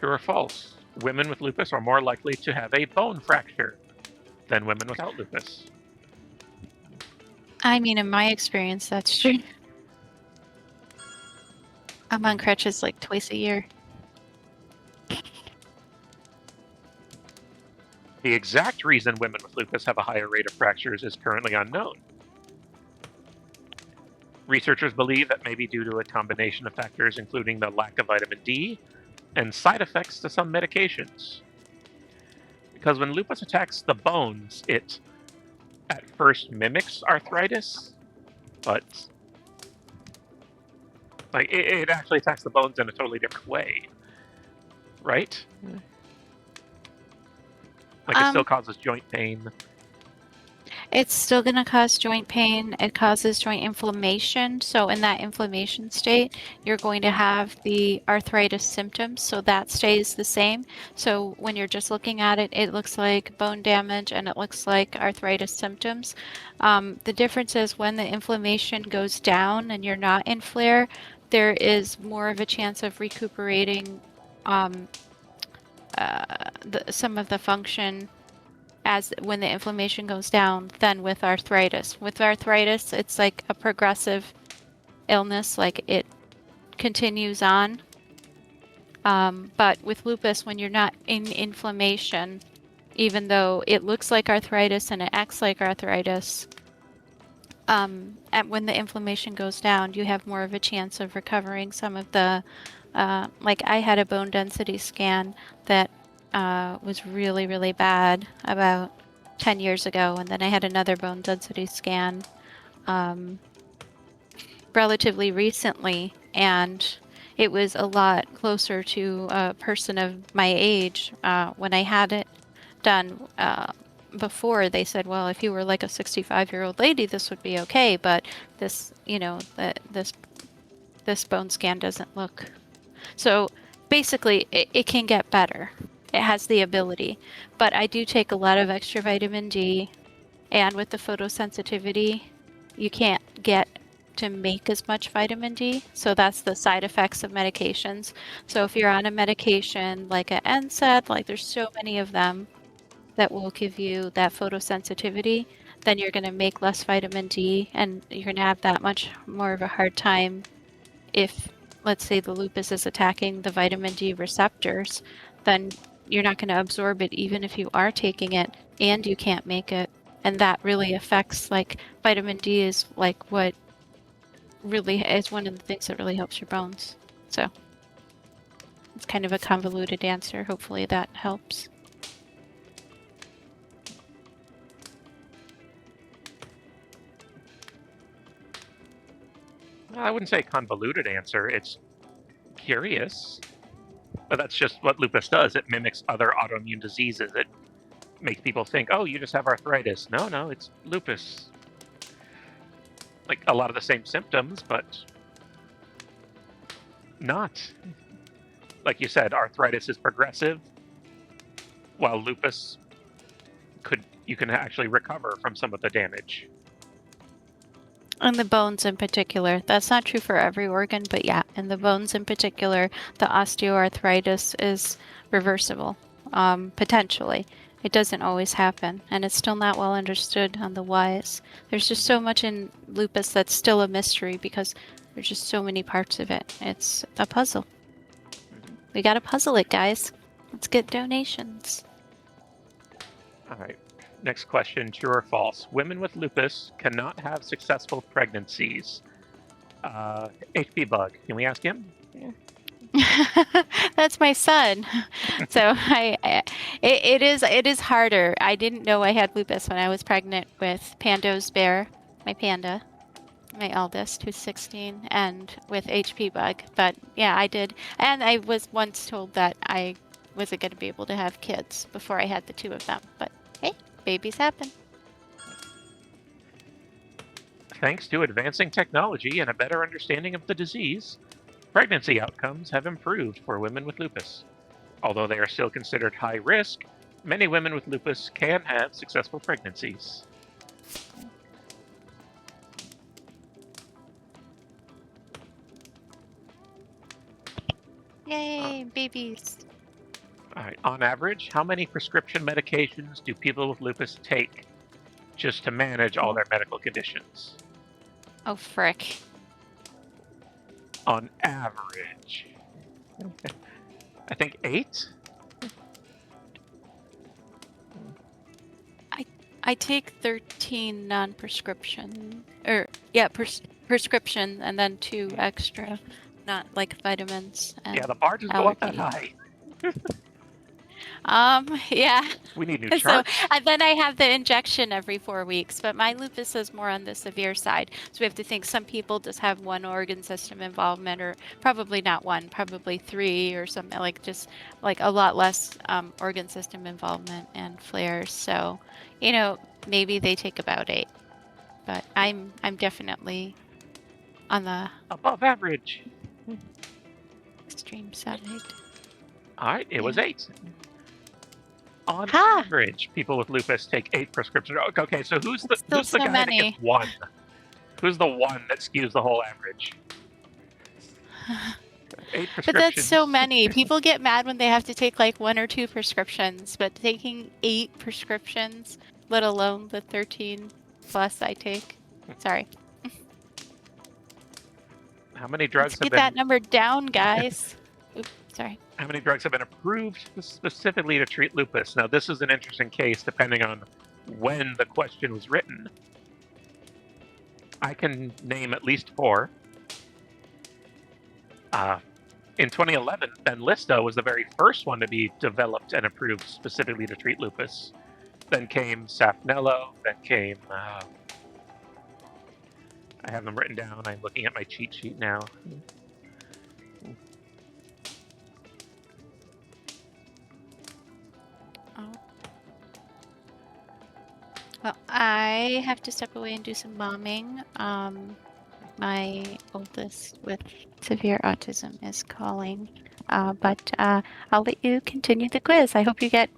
True or false? Women with lupus are more likely to have a bone fracture than women without lupus. I mean, in my experience, that's true. I'm on crutches like twice a year. The exact reason women with lupus have a higher rate of fractures is currently unknown. Researchers believe that may be due to a combination of factors, including the lack of vitamin D and side effects to some medications. Because when lupus attacks the bones, it at first mimics arthritis, but like it actually attacks the bones in a totally different way, right? Like it still causes joint pain. It's still going to cause joint pain. It causes joint inflammation. So in that inflammation state, you're going to have the arthritis symptoms. So that stays the same. So when you're just looking at it, it looks like bone damage and it looks like arthritis symptoms. The difference is when the inflammation goes down and you're not in flare, there is more of a chance of recuperating some of the function as when the inflammation goes down than with arthritis. With arthritis, it's like a progressive illness, like it continues on. But with lupus, when you're not in inflammation, even though it looks like arthritis and it acts like arthritis, and when the inflammation goes down, you have more of a chance of recovering some of the, like I had a bone density scan that was really, really bad about 10 years ago. And then I had another bone density scan relatively recently. And it was a lot closer to a person of my age when I had it done. Before they said, well, if you were like a 65-year-old lady, this would be okay. But this, this bone scan doesn't look. So basically, it can get better. It has the ability. But I do take a lot of extra vitamin D, and with the photosensitivity, you can't get to make as much vitamin D. So that's the side effects of medications. So if you're on a medication like an NSAID, like there's so many of them that will give you that photosensitivity, then you're going to make less vitamin D and you're going to have that much more of a hard time if, let's say, the lupus is attacking the vitamin D receptors, then you're not going to absorb it even if you are taking it and you can't make it. And that really affects, like, vitamin D is like what really is one of the things that really helps your bones. So it's kind of a convoluted answer. Hopefully that helps. I wouldn't say convoluted answer. It's curious. But that's just what lupus does. It mimics other autoimmune diseases. It makes people think, oh, you just have arthritis. No, it's lupus. Like a lot of the same symptoms, but not. Like you said, arthritis is progressive, while lupus you can actually recover from some of the damage. And the bones in particular. That's not true for every organ, but yeah, in the bones in particular, the osteoarthritis is reversible, potentially. It doesn't always happen, and it's still not well understood on the whys. There's just so much in lupus that's still a mystery because there's just so many parts of it. It's a puzzle. We gotta puzzle it, guys. Let's get donations. All right. Next question, true or false? Women with lupus cannot have successful pregnancies. HP Bug, can we ask him? Yeah. That's my son. So it is harder. I didn't know I had lupus when I was pregnant with Pando's bear, my panda, my eldest, who's 16, and with HP Bug. But yeah, I did. And I was once told that I wasn't going to be able to have kids before I had the two of them. But hey, babies happen. Thanks to advancing technology and a better understanding of the disease, pregnancy outcomes have improved for women with lupus. Although they are still considered high risk, many women with lupus can have successful pregnancies. Yay, babies. All right. On average, how many prescription medications do people with lupus take just to manage all their medical conditions? Oh, frick. On average. I think 8? I take 13 non-prescription, prescription, and then 2 extra, not like vitamins. And yeah, the bar doesn't go up that high. Yeah. We need new So charts. and then I have the injection every 4 weeks, but my lupus is more on the severe side. So we have to think some people just have one organ system involvement, or probably not one, probably three or something, like just like a lot less organ system involvement and flares. So, maybe they take about 8, but I'm definitely on the Above average. extreme side. All right, it was Yeah. 8. On Ha! average, people with lupus take 8 prescriptions. Okay, so who's the It's still so guy that gets many. 1? Who's the one that skews the whole average? 8 But that's so prescriptions. many. People get mad when they have to take like 1 or 2 prescriptions, but taking 8 prescriptions, let alone the 13 plus I take. Sorry. How many Let's drugs have get that been number down, guys. Oops, sorry. how many drugs have been approved specifically to treat lupus? Now, this is an interesting case depending on when the question was written. I can name at least 4. In 2011, Benlysta was the very first one to be developed and approved specifically to treat lupus. Then came Saphnelo. Then came. I have them written down. I'm looking at my cheat sheet now. Oh. Well, I have to step away and do some momming. My oldest with severe autism is calling, but I'll let you continue the quiz. I hope you get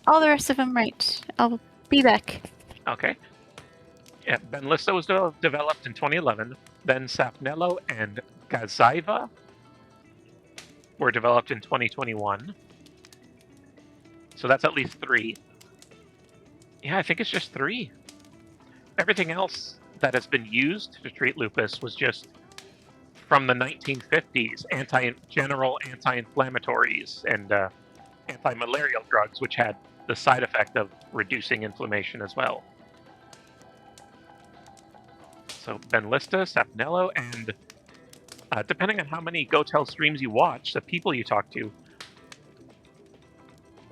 all the rest of them right. I'll be back. Okay. Yeah, Benlysta was developed in 2011. Then Saphnelo and Gazyva were developed in 2021. So that's at least 3. Yeah, I think it's just 3. Everything else that has been used to treat lupus was just from the 1950s, general anti-inflammatories and anti-malarial drugs, which had the side effect of reducing inflammation as well. So Benlysta, Saphnelo, and depending on how many GOTEL streams you watch, the people you talk to,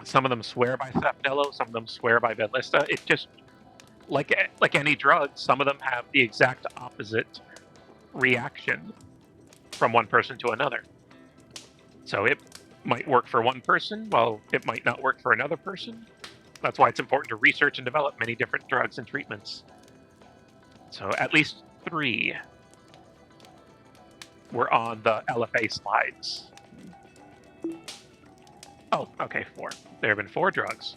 some of them swear by Saphnelo, some of them swear by Benlysta. It just like any drug, some of them have the exact opposite reaction from one person to another. So it might work for one person, while it might not work for another person. That's why it's important to research and develop many different drugs and treatments. So at least 3 were on the LFA slides. Oh, okay, 4. There have been 4 drugs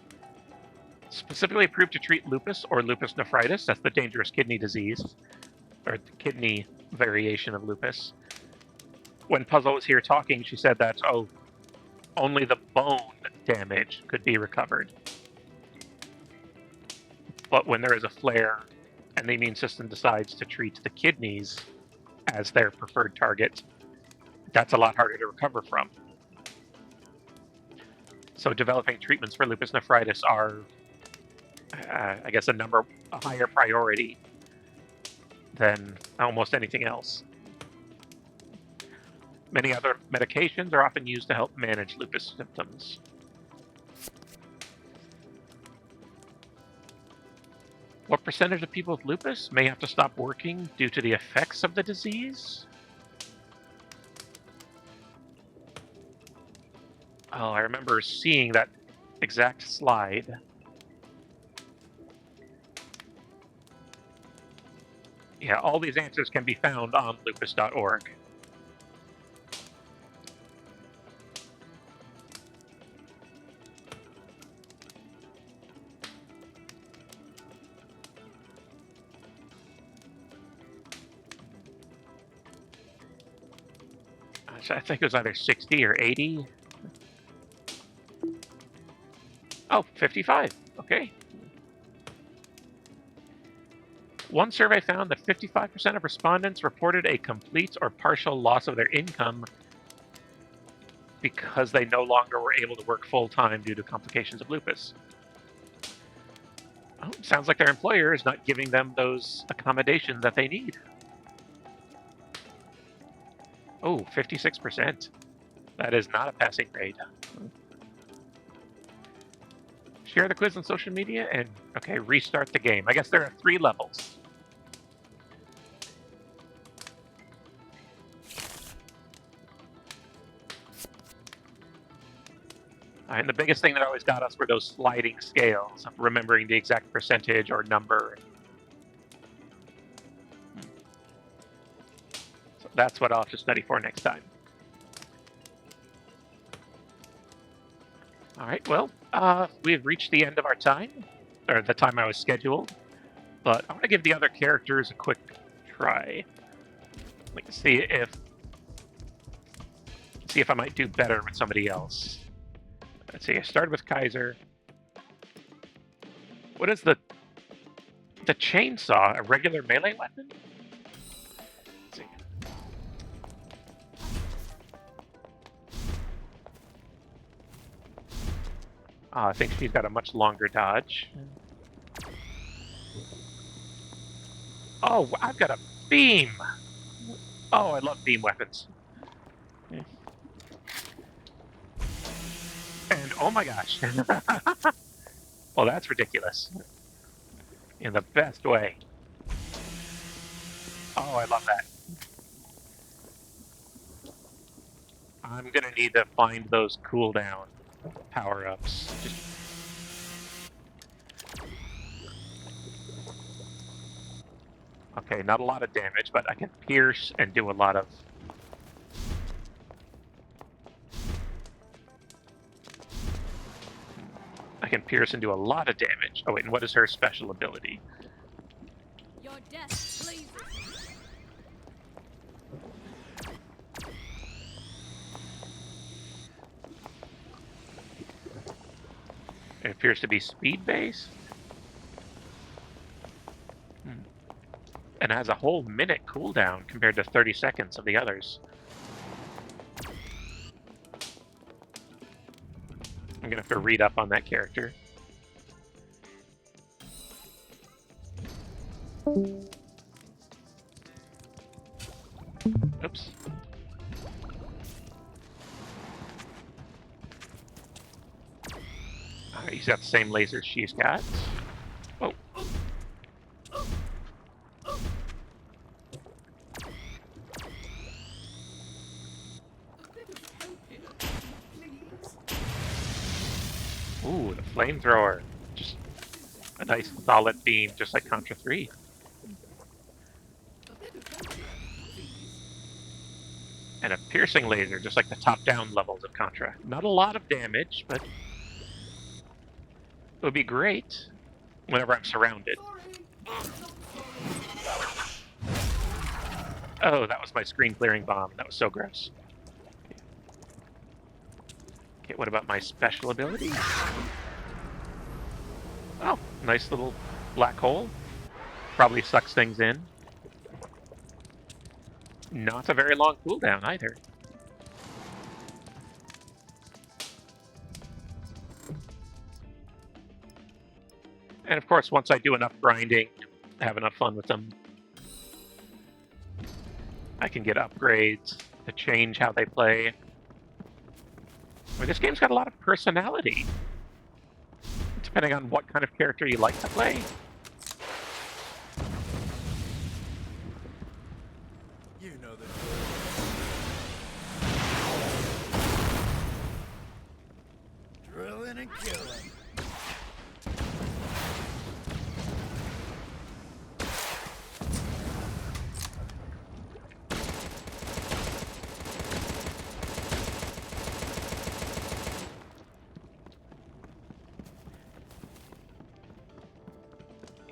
specifically approved to treat lupus or lupus nephritis. That's the dangerous kidney disease, or the kidney variation of lupus. When Puzzle was here talking, she said that, only the bone damage could be recovered. But when there is a flare and the immune system decides to treat the kidneys as their preferred target, that's a lot harder to recover from. So developing treatments for lupus nephritis are, I guess, a higher priority than almost anything else. Many other medications are often used to help manage lupus symptoms. What percentage of people with lupus may have to stop working due to the effects of the disease? Oh, I remember seeing that exact slide. Yeah, all these answers can be found on lupus.org. I think it was either 60 or 80. Oh, 55. Okay. One survey found that 55% of respondents reported a complete or partial loss of their income because they no longer were able to work full-time due to complications of lupus. Oh, sounds like their employer is not giving them those accommodations that they need. Oh, 56%. That is not a passing grade. Share the quiz on social media and, okay, restart the game. I guess there are 3 levels. And the biggest thing that always got us were those sliding scales of remembering the exact percentage or number. So that's what I'll have to study for next time. All right, well, we have reached the end of our time, or the time I was scheduled, but I want to give the other characters a quick try. Like to see if I might do better with somebody else. Let's see, I started with Kaiser. What is the chainsaw? A regular melee weapon? Let's see. I think she's got a much longer dodge. Oh, I've got a beam! Oh, I love beam weapons. And oh my gosh. Well, that's ridiculous. In the best way. Oh, I love that. I'm gonna need to find those cooldown power-ups. Okay, not a lot of damage, but I can pierce and do a lot of... I can pierce and do a lot of damage. Oh wait, and what is her special ability? Your death pleases me. It appears to be speed-based. And has a whole minute cooldown compared to 30 seconds of the others. I'm gonna have to read up on that character. Oops. He's got the same laser she's got. Oh. Ooh, the flamethrower. Just a nice solid beam, just like Contra 3. And a piercing laser, just like the top-down levels of Contra. Not a lot of damage, but it would be great whenever I'm surrounded. Oh, that was my screen-clearing bomb. That was so gross. Okay, what about my special ability? Oh, nice little black hole. Probably sucks things in. Not a very long cooldown either. And of course, once I do enough grinding, have enough fun with them, I can get upgrades to change how they play. I mean, this game's got a lot of personality, depending on what kind of character you like to play. You know the drill. Drilling and killing.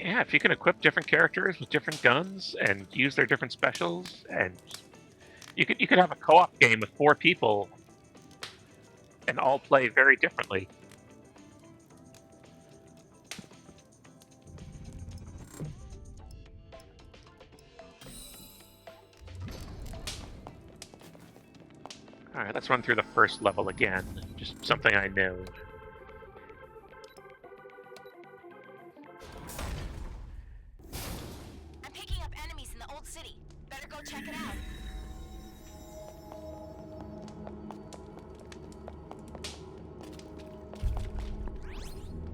Yeah, if you can equip different characters with different guns and use their different specials, and you could have a co-op game with 4 people and all play very differently. All right, let's run through the first level again. Just something I know. I'm picking up enemies in the old city. Better go check it out.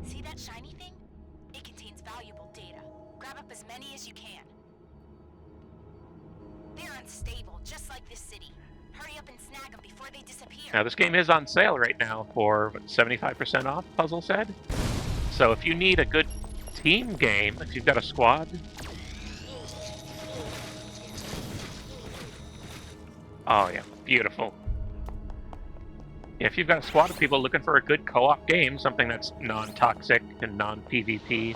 See that shiny thing? It contains valuable data. Grab up as many as you can. They're unstable, just like this city. Hurry up and snag them before they disappear. Now, this game is on sale right now for 75% off, Puzzle said. So if you need a good team game, if you've got a squad... Oh, yeah, beautiful. If you've got a squad of people looking for a good co-op game, something that's non-toxic and non-PvP,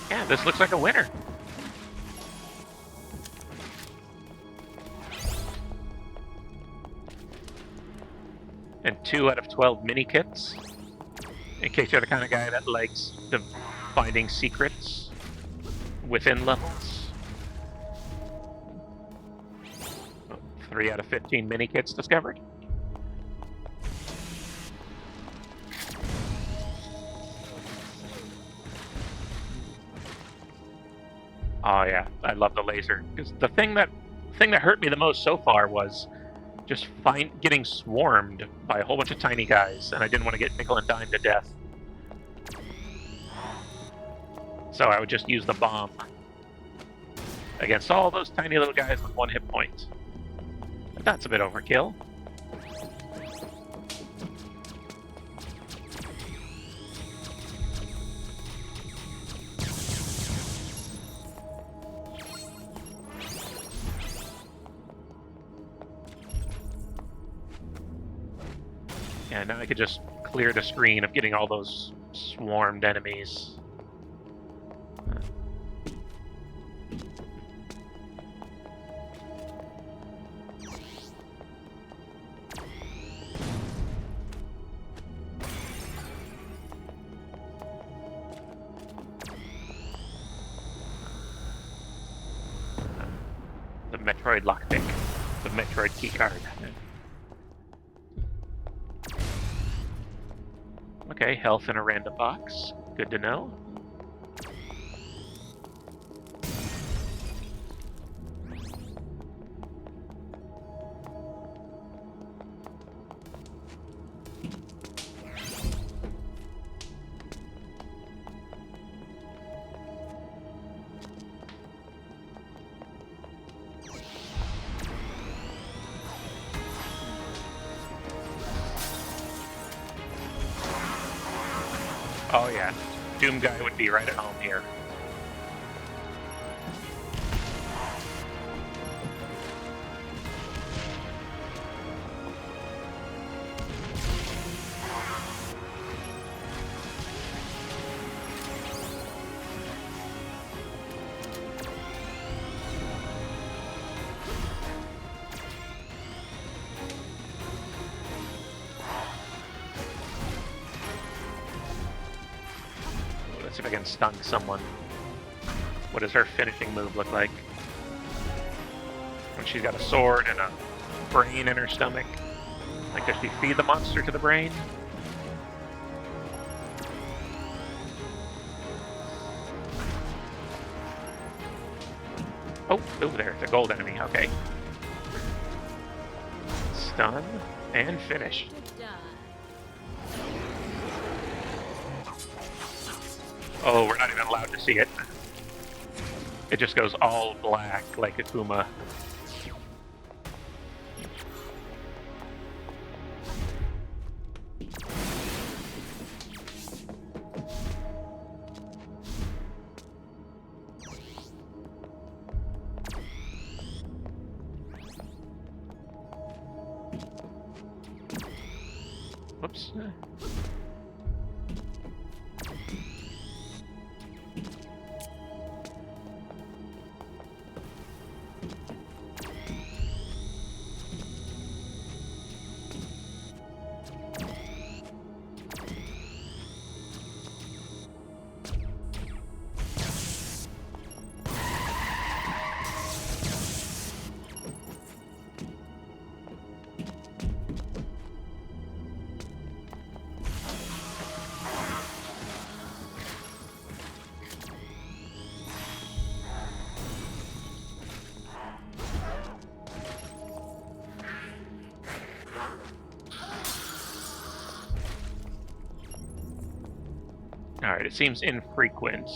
yeah, this looks like a winner. And 2 out of 12 mini kits, in case you're the kind of guy that likes finding secrets within levels. 3 out of 15 mini kits discovered. Oh yeah, I love the laser. Because the thing that hurt me the most so far was just getting swarmed by a whole bunch of tiny guys, and I didn't want to get nickel and dime to death. So I would just use the bomb against all those tiny little guys with 1 hit point. But that's a bit overkill. Yeah, now I could just clear the screen of getting all those swarmed enemies. The Metroid lockpick, the Metroid keycard. Okay, health in a random box. Good to know. Oh yeah, Doom Guy would be right at home here. Let's see if I can stun someone. What does her finishing move look like? When she's got a sword and a brain in her stomach. Like, does she feed the monster to the brain? Oh, there's a gold enemy. Okay. Stun and finish. Oh, we're not even allowed to see it. It just goes all black like Akuma. Whoops. Alright, it seems infrequent.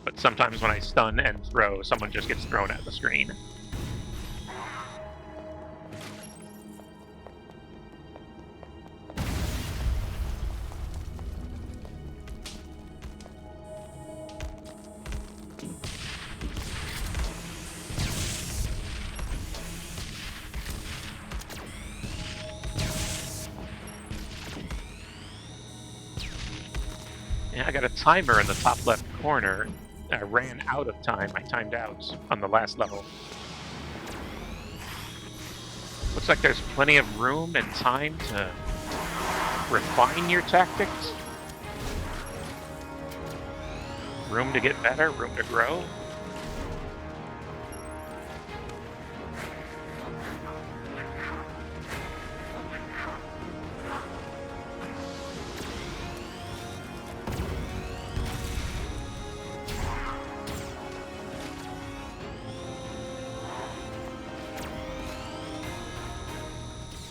But sometimes when I stun and throw, someone just gets thrown at the screen. Yeah, I got a timer in the top left corner. I ran out of time. I timed out on the last level. Looks like there's plenty of room and time to refine your tactics. Room to get better, room to grow.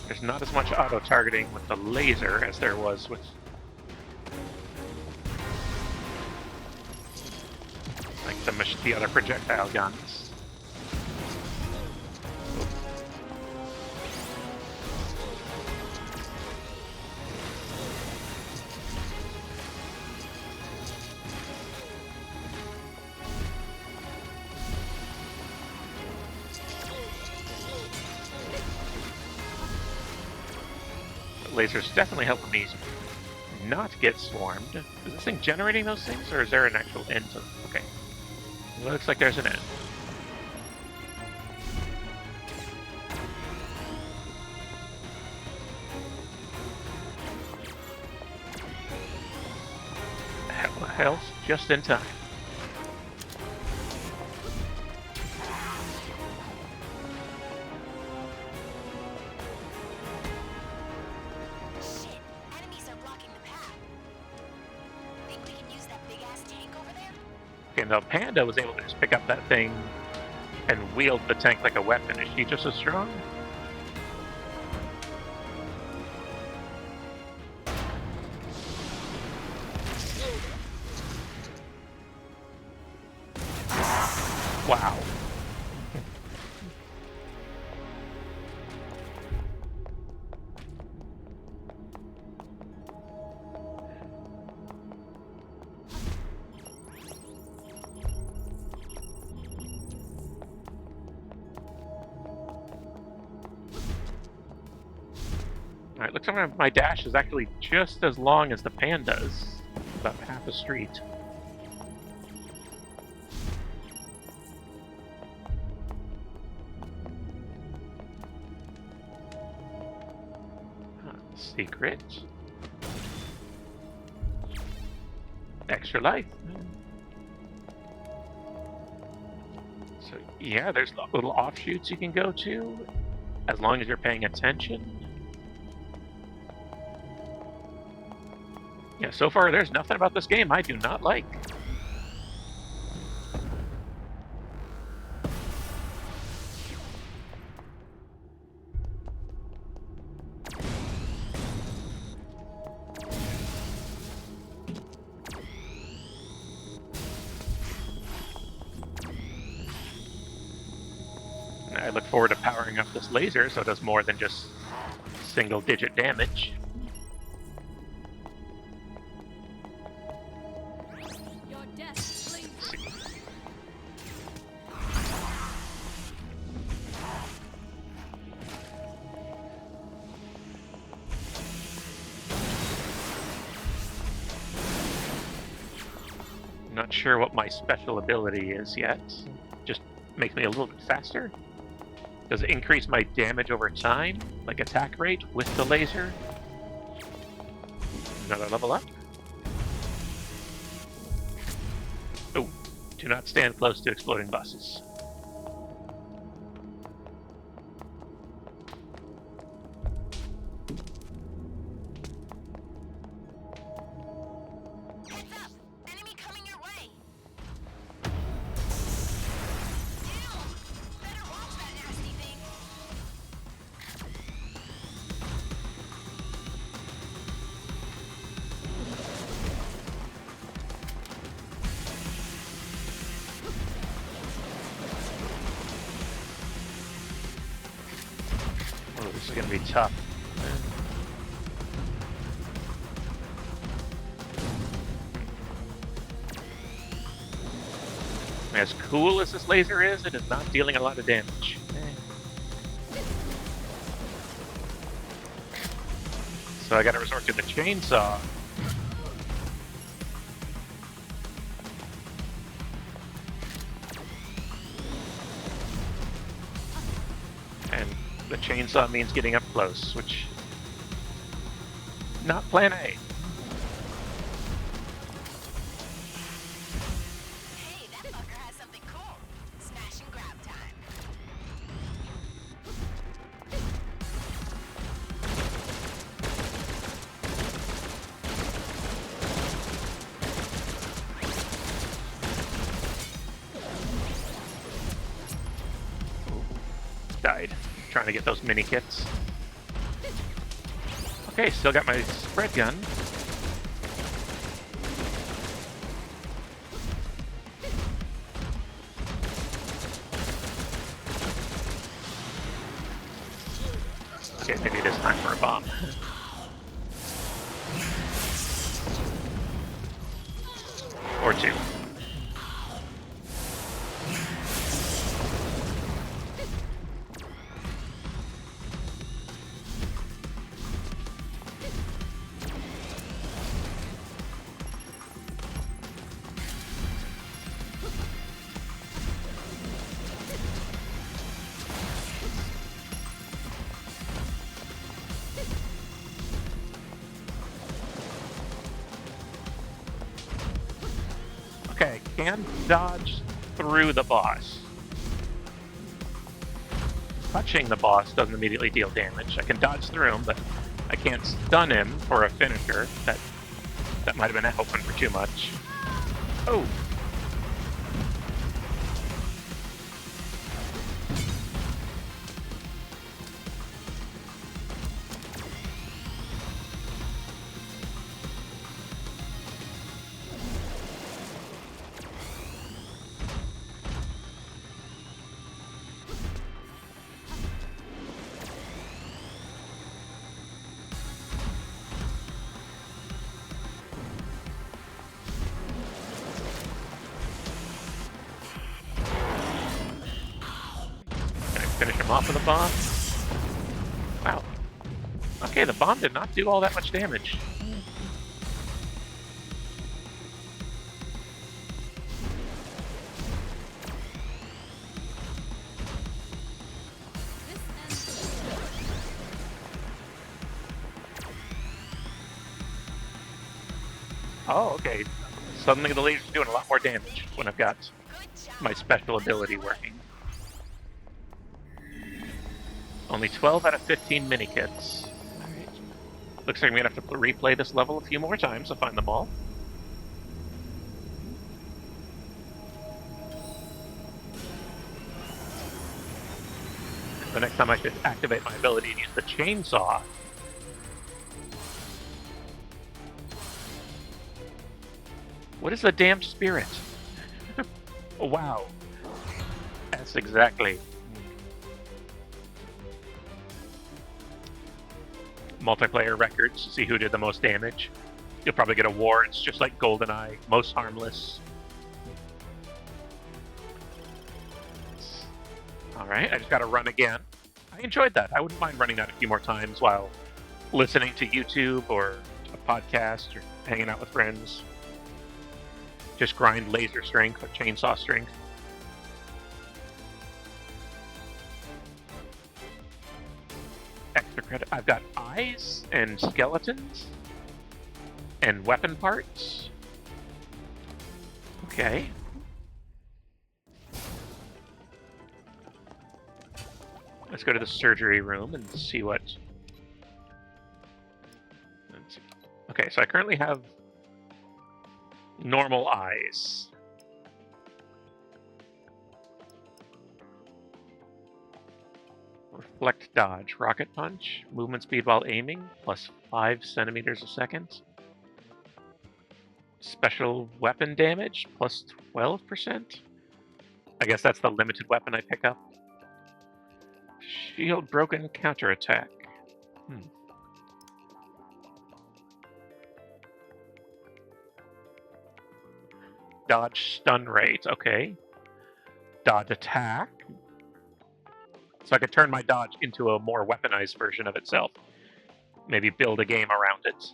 There's not as much auto-targeting with the laser as there was with like the other projectile guns. Laser's definitely helping me not get swarmed. Is this thing generating those things, or is there an actual end to them? Okay. Looks like there's an end. Health just in time. Shit, enemies are blocking the path. Think we can use that big-ass tank over there? Okay, now Panda was able to just pick up that thing and wield the tank like a weapon. Is she just as strong? Wow. Alright, looks like my dash is actually just as long as the Panda's. About half a street. Secret. Extra life. So yeah, there's little offshoots you can go to, as long as you're paying attention. Yeah, so far there's nothing about this game I do not like. I look forward to powering up this laser so it does more than just single-digit damage. Your death flames. Not sure what my special ability is yet. Just makes me a little bit faster. Does it increase my damage over time, like attack rate with the laser? Another level up. Oh, do not stand close to exploding buses. Heads up! Enemy coming your way! Ew! Better watch that nasty thing! gonna be tough. As cool as this laser is, it is not dealing a lot of damage. So I gotta resort to the chainsaw. And the chainsaw means getting up close, which... not plan A. Hey, that fucker has something cool. Smash and grab time. Died. Trying to get those mini kits. Okay, still got my spread gun. Okay, maybe it is time for a bomb. Or two. Okay, can dodge through the boss. Touching the boss doesn't immediately deal damage. I can dodge through him, but I can't stun him for a finisher. That might have been open for too much. Oh! Finish him off with a bomb. Wow. Okay, the bomb did not do all that much damage. Oh, okay. Suddenly the laser's doing a lot more damage when I've got my special ability working. Only 12 out of 15 mini kits. Alright. Looks like I'm gonna have to replay this level a few more times to find them all. The next time I should activate my ability to use the chainsaw. What is the damned spirit? Oh, wow. That's exactly. Multiplayer records, see who did the most damage. You'll probably get awards, just like GoldenEye, most harmless. Alright, I just gotta run again. I enjoyed that. I wouldn't mind running that a few more times while listening to YouTube or a podcast or hanging out with friends. Just grind laser strength or chainsaw strength. Extra credit. I've got eyes and skeletons and weapon parts. Okay. Let's go to the surgery room and see what... Let's see. Okay, so I currently have normal eyes. Reflect dodge, rocket punch, movement speed while aiming, plus 5 centimeters a second. Special weapon damage, plus 12%. I guess that's the limited weapon I pick up. Shield broken counterattack. Dodge stun rate, okay. Dodge attack. So I could turn my dodge into a more weaponized version of itself. Maybe build a game around it.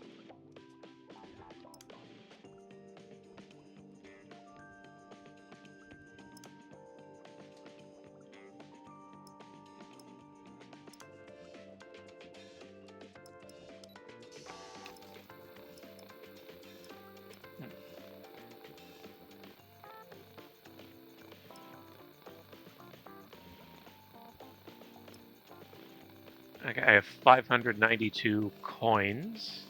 Okay, I have 592 coins.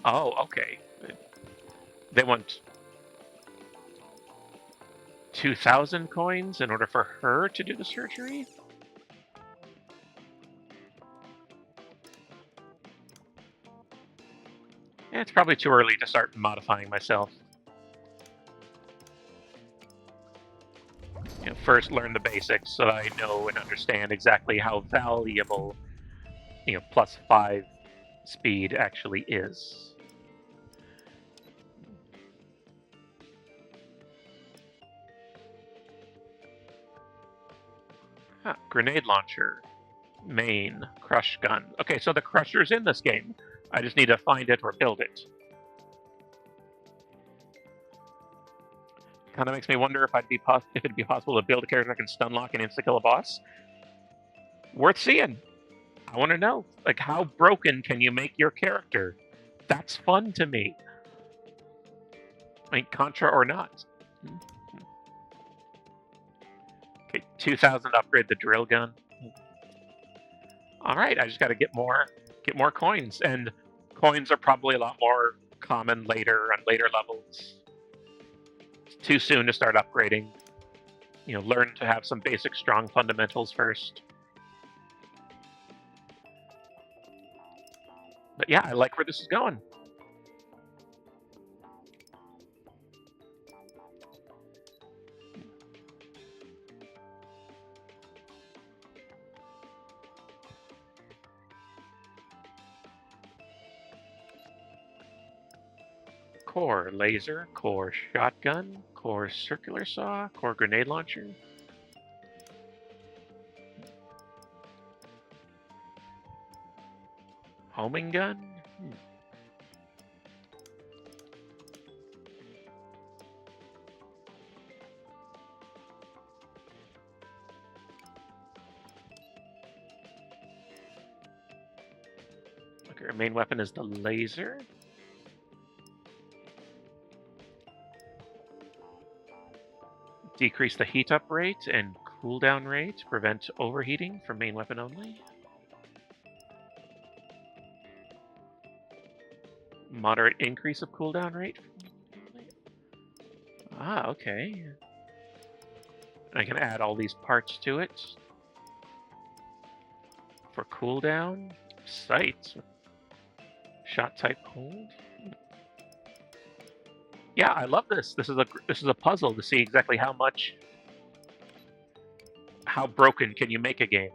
Oh, okay. They want 2,000 coins in order for her to do the surgery? Yeah, it's probably too early to start modifying myself. First learn the basics so that I know and understand exactly how valuable, +5 speed actually is. Grenade launcher, main, crush gun. Okay, so the crusher's in this game. I just need to find it or build it. Kind of makes me wonder if it'd be possible to build a character that can stun lock and insta kill a boss. Worth seeing. I want to know, like, how broken can you make your character? That's fun to me. I mean, Contra or not. Okay, 2,000 upgrade the drill gun. All right, I just got to get more coins, and coins are probably a lot more common later on later levels. It's too soon to start upgrading. Learn to have some basic strong fundamentals first. But yeah, I like where this is going. Core laser, core shotgun, core circular saw, core grenade launcher. Homing gun? Okay, our main weapon is the laser. Decrease the heat up rate and cooldown rate. Prevent overheating from main weapon only. Moderate increase of cooldown rate. Ah, okay. I can add all these parts to it. For cooldown, sights. Shot type hold. Yeah, I love this. This is a puzzle to see exactly how broken can you make a game.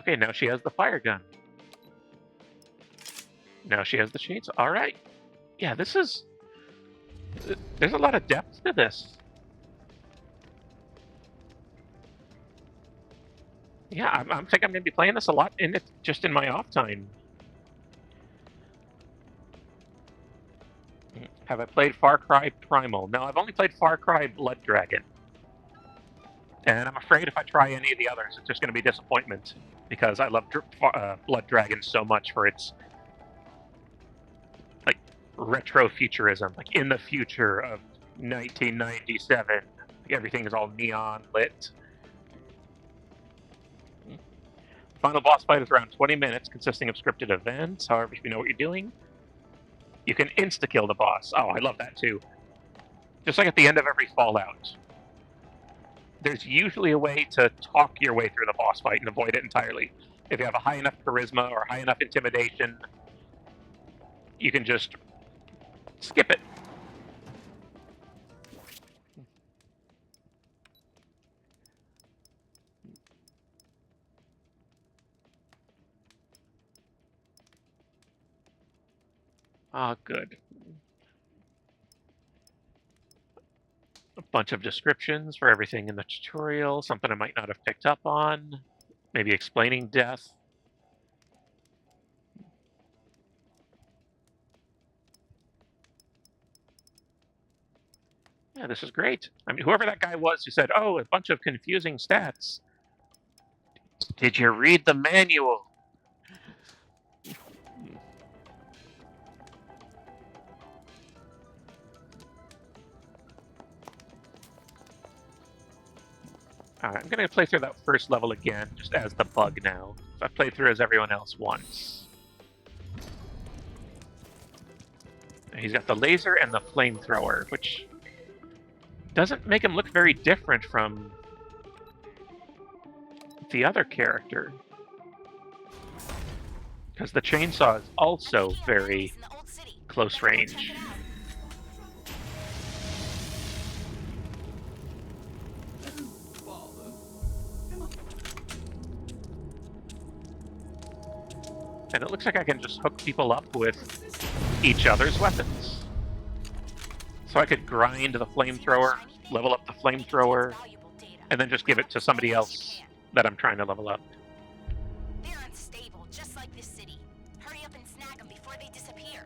Okay, now she has the fire gun. Now she has the chainsaw. All right. Yeah, there's a lot of depth to this. Yeah, I think I'm going to be playing this a lot just in my off time. Have I played Far Cry Primal? No, I've only played Far Cry Blood Dragon. And I'm afraid if I try any of the others, it's just going to be disappointment, because I love Blood Dragon so much for its like retro futurism, like in the future of 1997, everything is all neon lit. Final boss fight is around 20 minutes, consisting of scripted events. However, if you know what you're doing, you can insta-kill the boss. Oh, I love that too. Just like at the end of every Fallout. There's usually a way to talk your way through the boss fight and avoid it entirely. If you have a high enough charisma or high enough intimidation, you can just skip it. Ah, good. A bunch of descriptions for everything in the tutorial, something I might not have picked up on, maybe explaining death. Yeah, this is great. I mean, whoever that guy was who said, oh, a bunch of confusing stats. Did you read the manual? Alright, I'm gonna play through that first level again, just as the bug now. I've played through as everyone else once. He's got the laser and the flamethrower, which doesn't make him look very different from the other character. Because the chainsaw is also very close range. And it looks like I can just hook people up with each other's weapons. So I could grind the flamethrower, level up the flamethrower, and then just give it to somebody else that I'm trying to level up. They're unstable, just like this city. Hurry up and snag them before they disappear.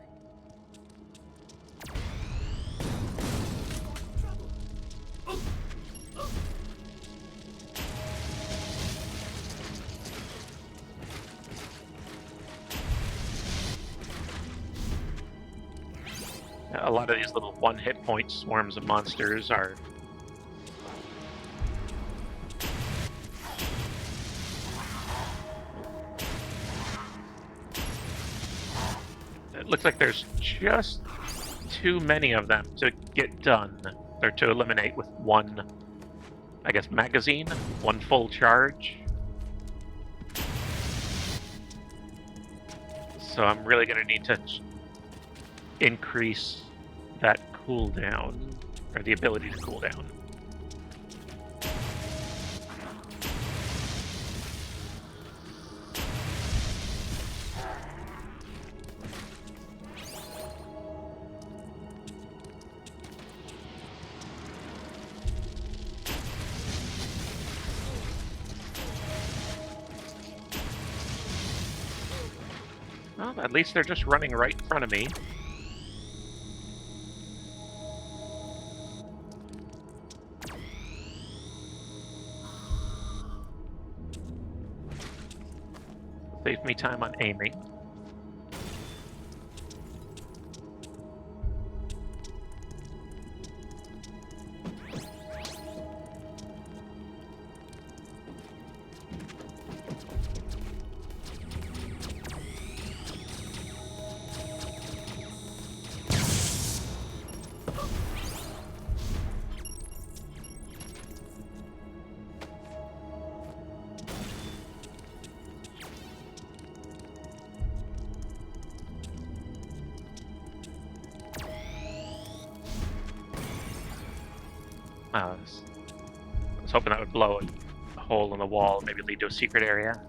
A lot of these little one-hit point swarms of monsters are it looks like there's just too many of them to get done, or to eliminate with one, I guess, magazine, one full charge. So I'm really going to need to increase that cooldown, or the ability to cool down. Well, at least they're just running right in front of me. Save me time on aiming. I was hoping that would blow a hole in the wall, maybe lead to a secret area.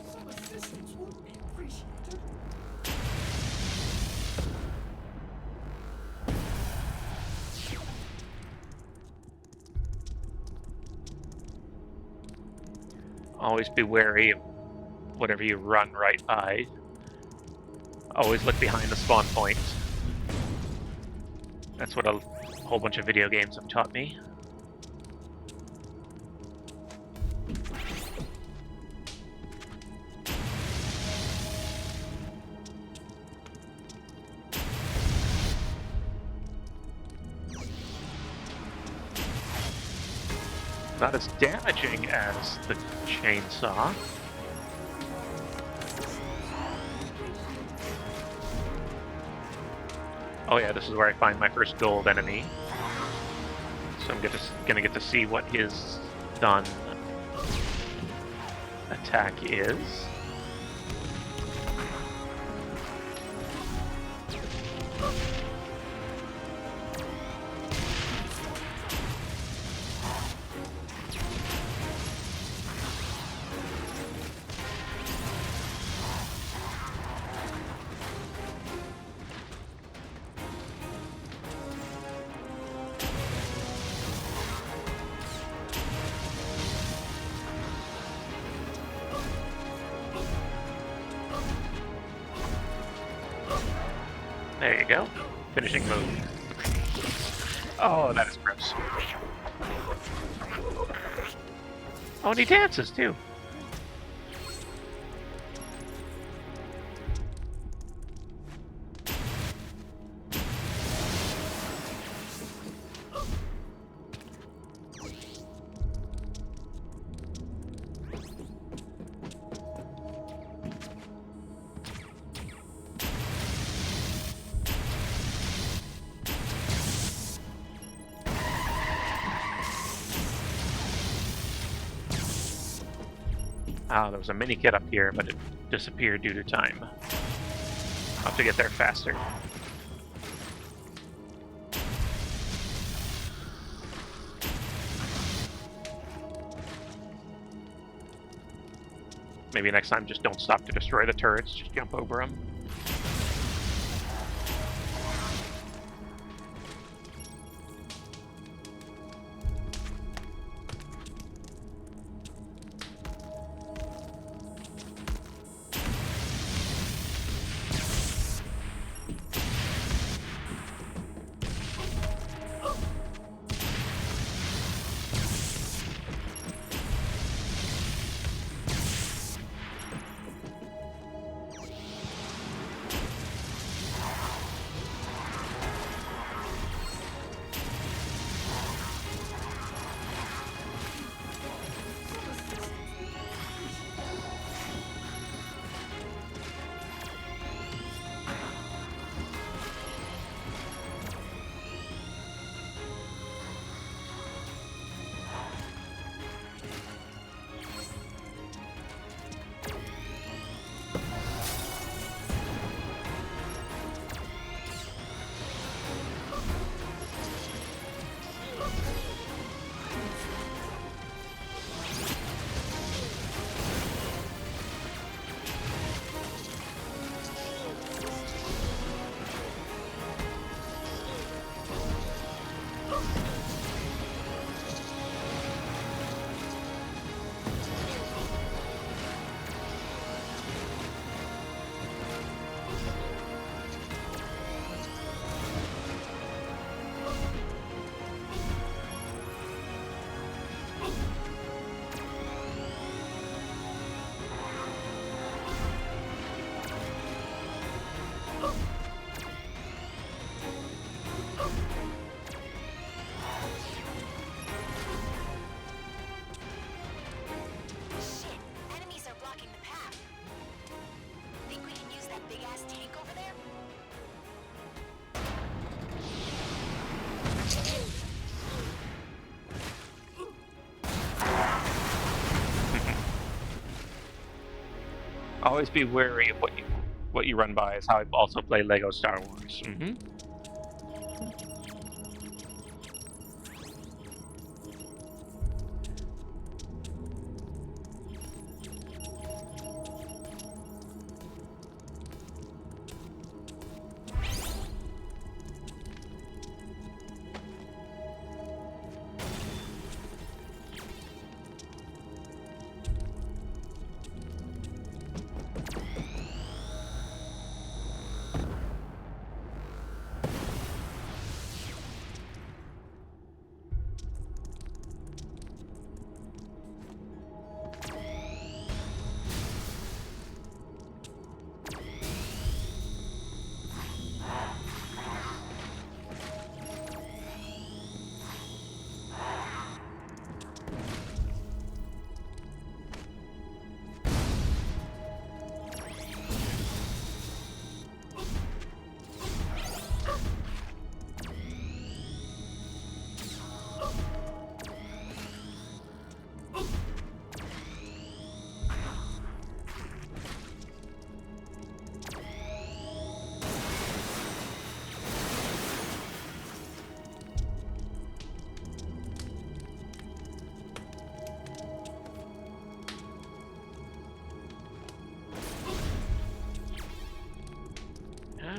Some assistance would be appreciated. Always be wary of whatever you run right by. Always look behind the spawn point. That's what a whole bunch of video games have taught me. Not as damaging as the chainsaw. Oh yeah, this is where I find my first gold enemy. So I'm gonna get to see what his stun attack is. There you go. Finishing move. Oh, that is gross. Oh, and he dances too. Oh, there was a mini kit up here, but it disappeared due to time. I'll have to get there faster. Maybe next time just don't stop to destroy the turrets, just jump over them. Shit, enemies are blocking the path. Think we can use that big-ass tank over there? Always be wary of what you run by. Is how I also play Lego Star Wars.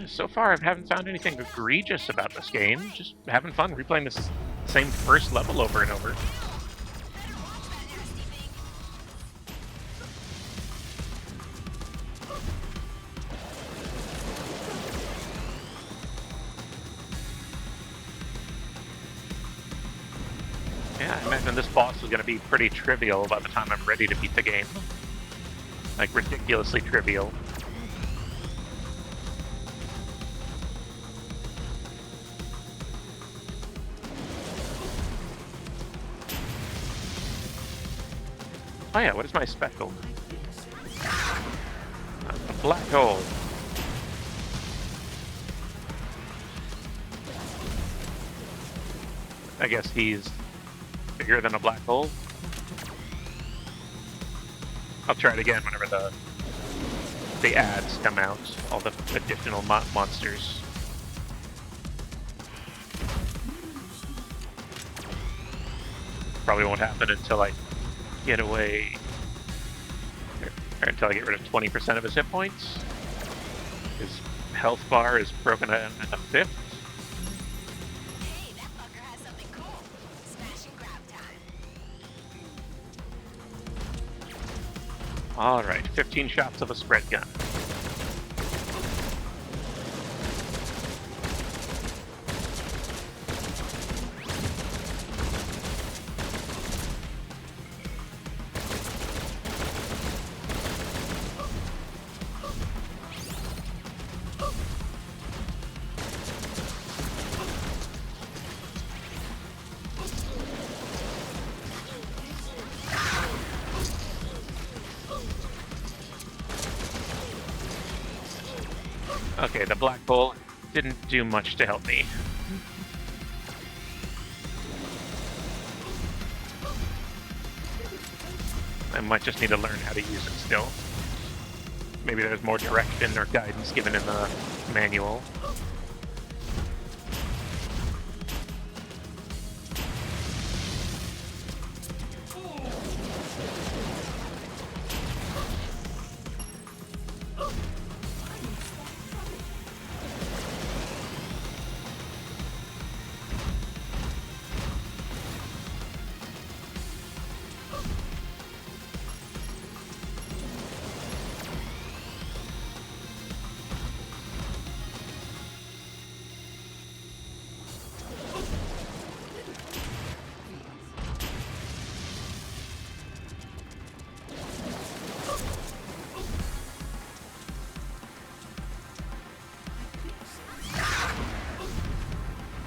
So far, I haven't found anything egregious about this game. Just having fun replaying this same first level over and over. Yeah, I imagine this boss is going to be pretty trivial by the time I'm ready to beat the game. Like, ridiculously trivial. Oh yeah, what is my special? A black hole. I guess he's bigger than a black hole. I'll try it again whenever the ads come out, all the additional monsters. Probably won't happen until I get away, or until I get rid of 20% of his hit points. His health bar is broken at a fifth. Hey, that fucker has something cool. Smash and grab time. Alright, 15 shots of a spread gun. Okay, the black hole didn't do much to help me. I might just need to learn how to use it still. Maybe there's more direction or guidance given in the manual.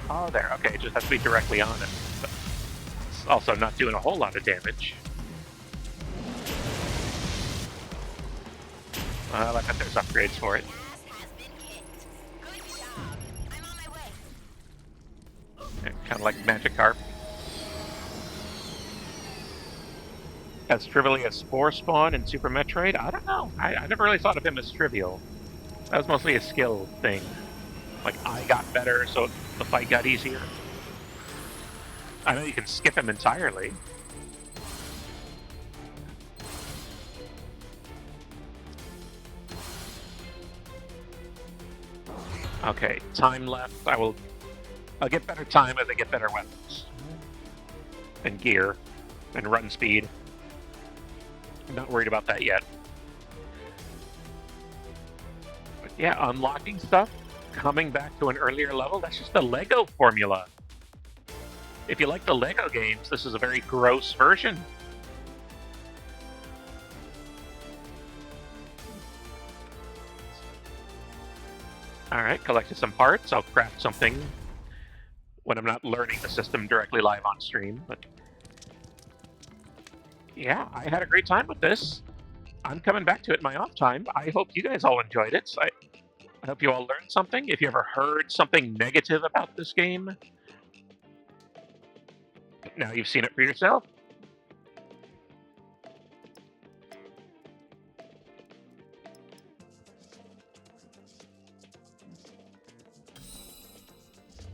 Oh, there. Okay, it just has to be directly on it. But it's also not doing a whole lot of damage. I bet there's upgrades for it. Ass has been kicked. Good job. I'm on my way. Kind of like Magikarp. As trivially as Spore Spawn in Super Metroid? I don't know. I never really thought of him as trivial. That was mostly a skill thing. Like, I got better, so the fight got easier. I know you can skip him entirely. Okay, time left. I'll get better time as I get better weapons. And gear. And run speed. I'm not worried about that yet. But yeah, unlocking stuff, coming back to an earlier level, that's just the Lego formula. If you like the Lego games, this is a very gross version. Alright, collected some parts. I'll craft something when I'm not learning the system directly live on stream. But yeah, I had a great time with this. I'm coming back to it in my off time. I hope you guys all enjoyed it. I hope you all learned something. If you ever heard something negative about this game, now you've seen it for yourself.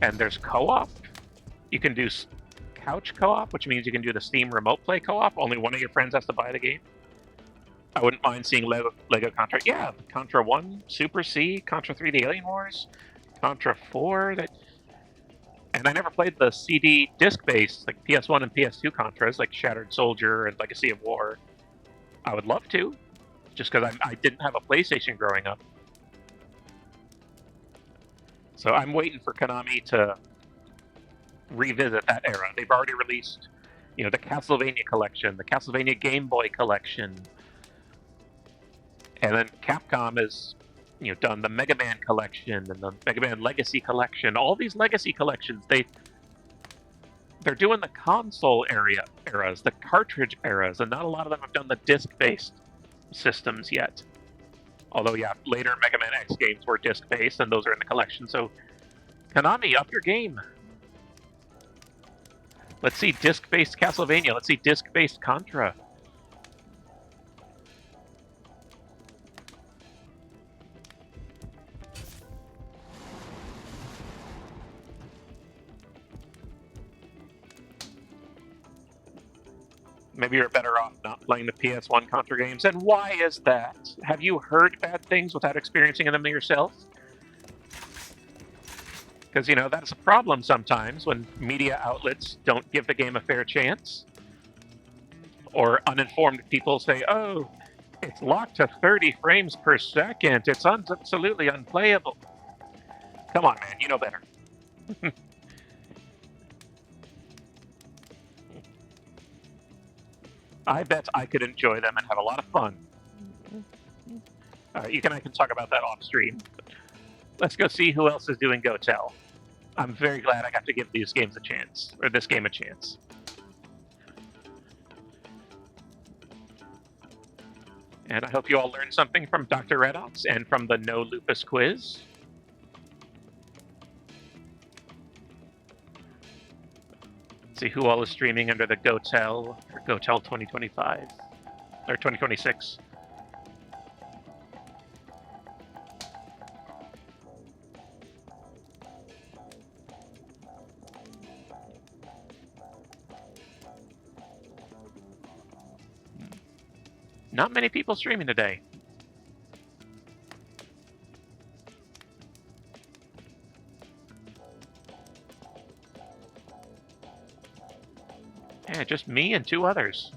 And there's co-op. You can do couch co-op, which means you can do the Steam Remote Play co-op. Only one of your friends has to buy the game. I wouldn't mind seeing Lego Contra. Yeah, Contra 1, Super C, Contra 3, The Alien Wars, Contra 4. And I never played the CD disc-based, like PS1 and PS2 Contras, like Shattered Soldier and Legacy of War. I would love to, just because I didn't have a PlayStation growing up. So I'm waiting for Konami to revisit that era. They've already released, the Castlevania collection, the Castlevania Game Boy collection, and then Capcom has, done the Mega Man collection and the Mega Man Legacy collection. All these Legacy collections, they're doing the console eras, the cartridge eras, and not a lot of them have done the disc-based systems yet. Although, yeah, later Mega Man X games were disc-based, and those are in the collection. So, Konami, up your game. Let's see disc-based Castlevania. Let's see disc-based Contra. Maybe you're better off not playing the PS1 Contra games. And why is that? Have you heard bad things without experiencing them yourself? Because, that's a problem sometimes when media outlets don't give the game a fair chance. Or uninformed people say, oh, it's locked to 30 frames per second. It's absolutely unplayable. Come on, man, you know better. I bet I could enjoy them and have a lot of fun. All right, you and I can talk about that off stream. Let's go see who else is doing GOTEL. I'm very glad I got to give these games a chance, or this game a chance. And I hope you all learned something from Dr. Redox and from the No Lupus quiz. Let's see who all is streaming under the GOTEL, or GOTEL 2025, or 2026. Not many people streaming today. Yeah, just me and 2 others.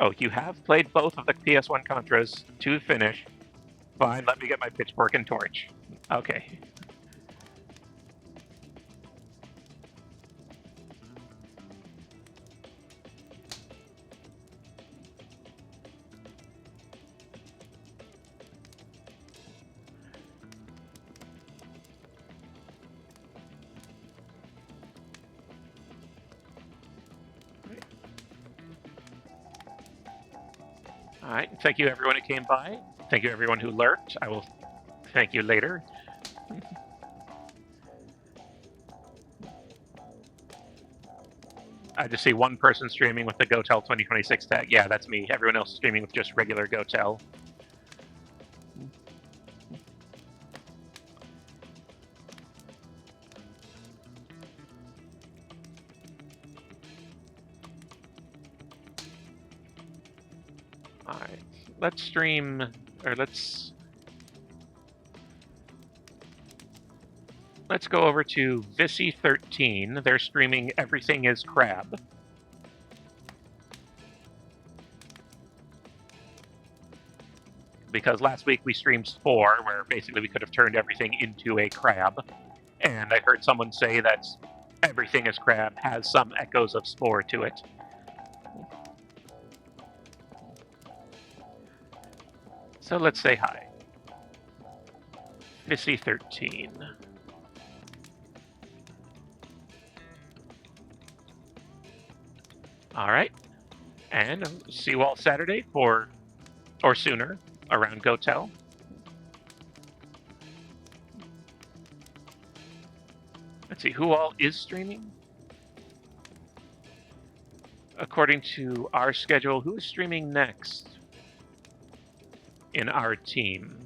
Oh, you have played both of the PS1 Contras to finish. Fine, let me get my pitchfork and torch. Okay. All right, thank you everyone who came by. Thank you everyone who lurked. I will thank you later. I just see one person streaming with the GOTEL 2026 tag. Yeah, that's me. Everyone else streaming with just regular GOTEL. All right, let's stream, or let's go over to Vissy13. They're streaming Everything is Crab. Because last week we streamed Spore, where basically we could have turned everything into a crab. And I heard someone say that Everything is Crab has some echoes of Spore to it. So let's say hi. Vissy13. All right. And see you all Saturday or sooner around GOTEL. Let's see, who all is streaming? According to our schedule, who is streaming next in our team?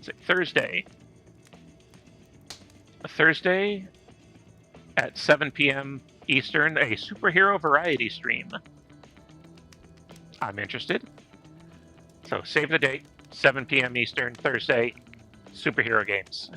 Is it Thursday? Thursday at 7 p.m. Eastern, a superhero variety stream. I'm interested. So save the date, 7 p.m. Eastern, Thursday, superhero games.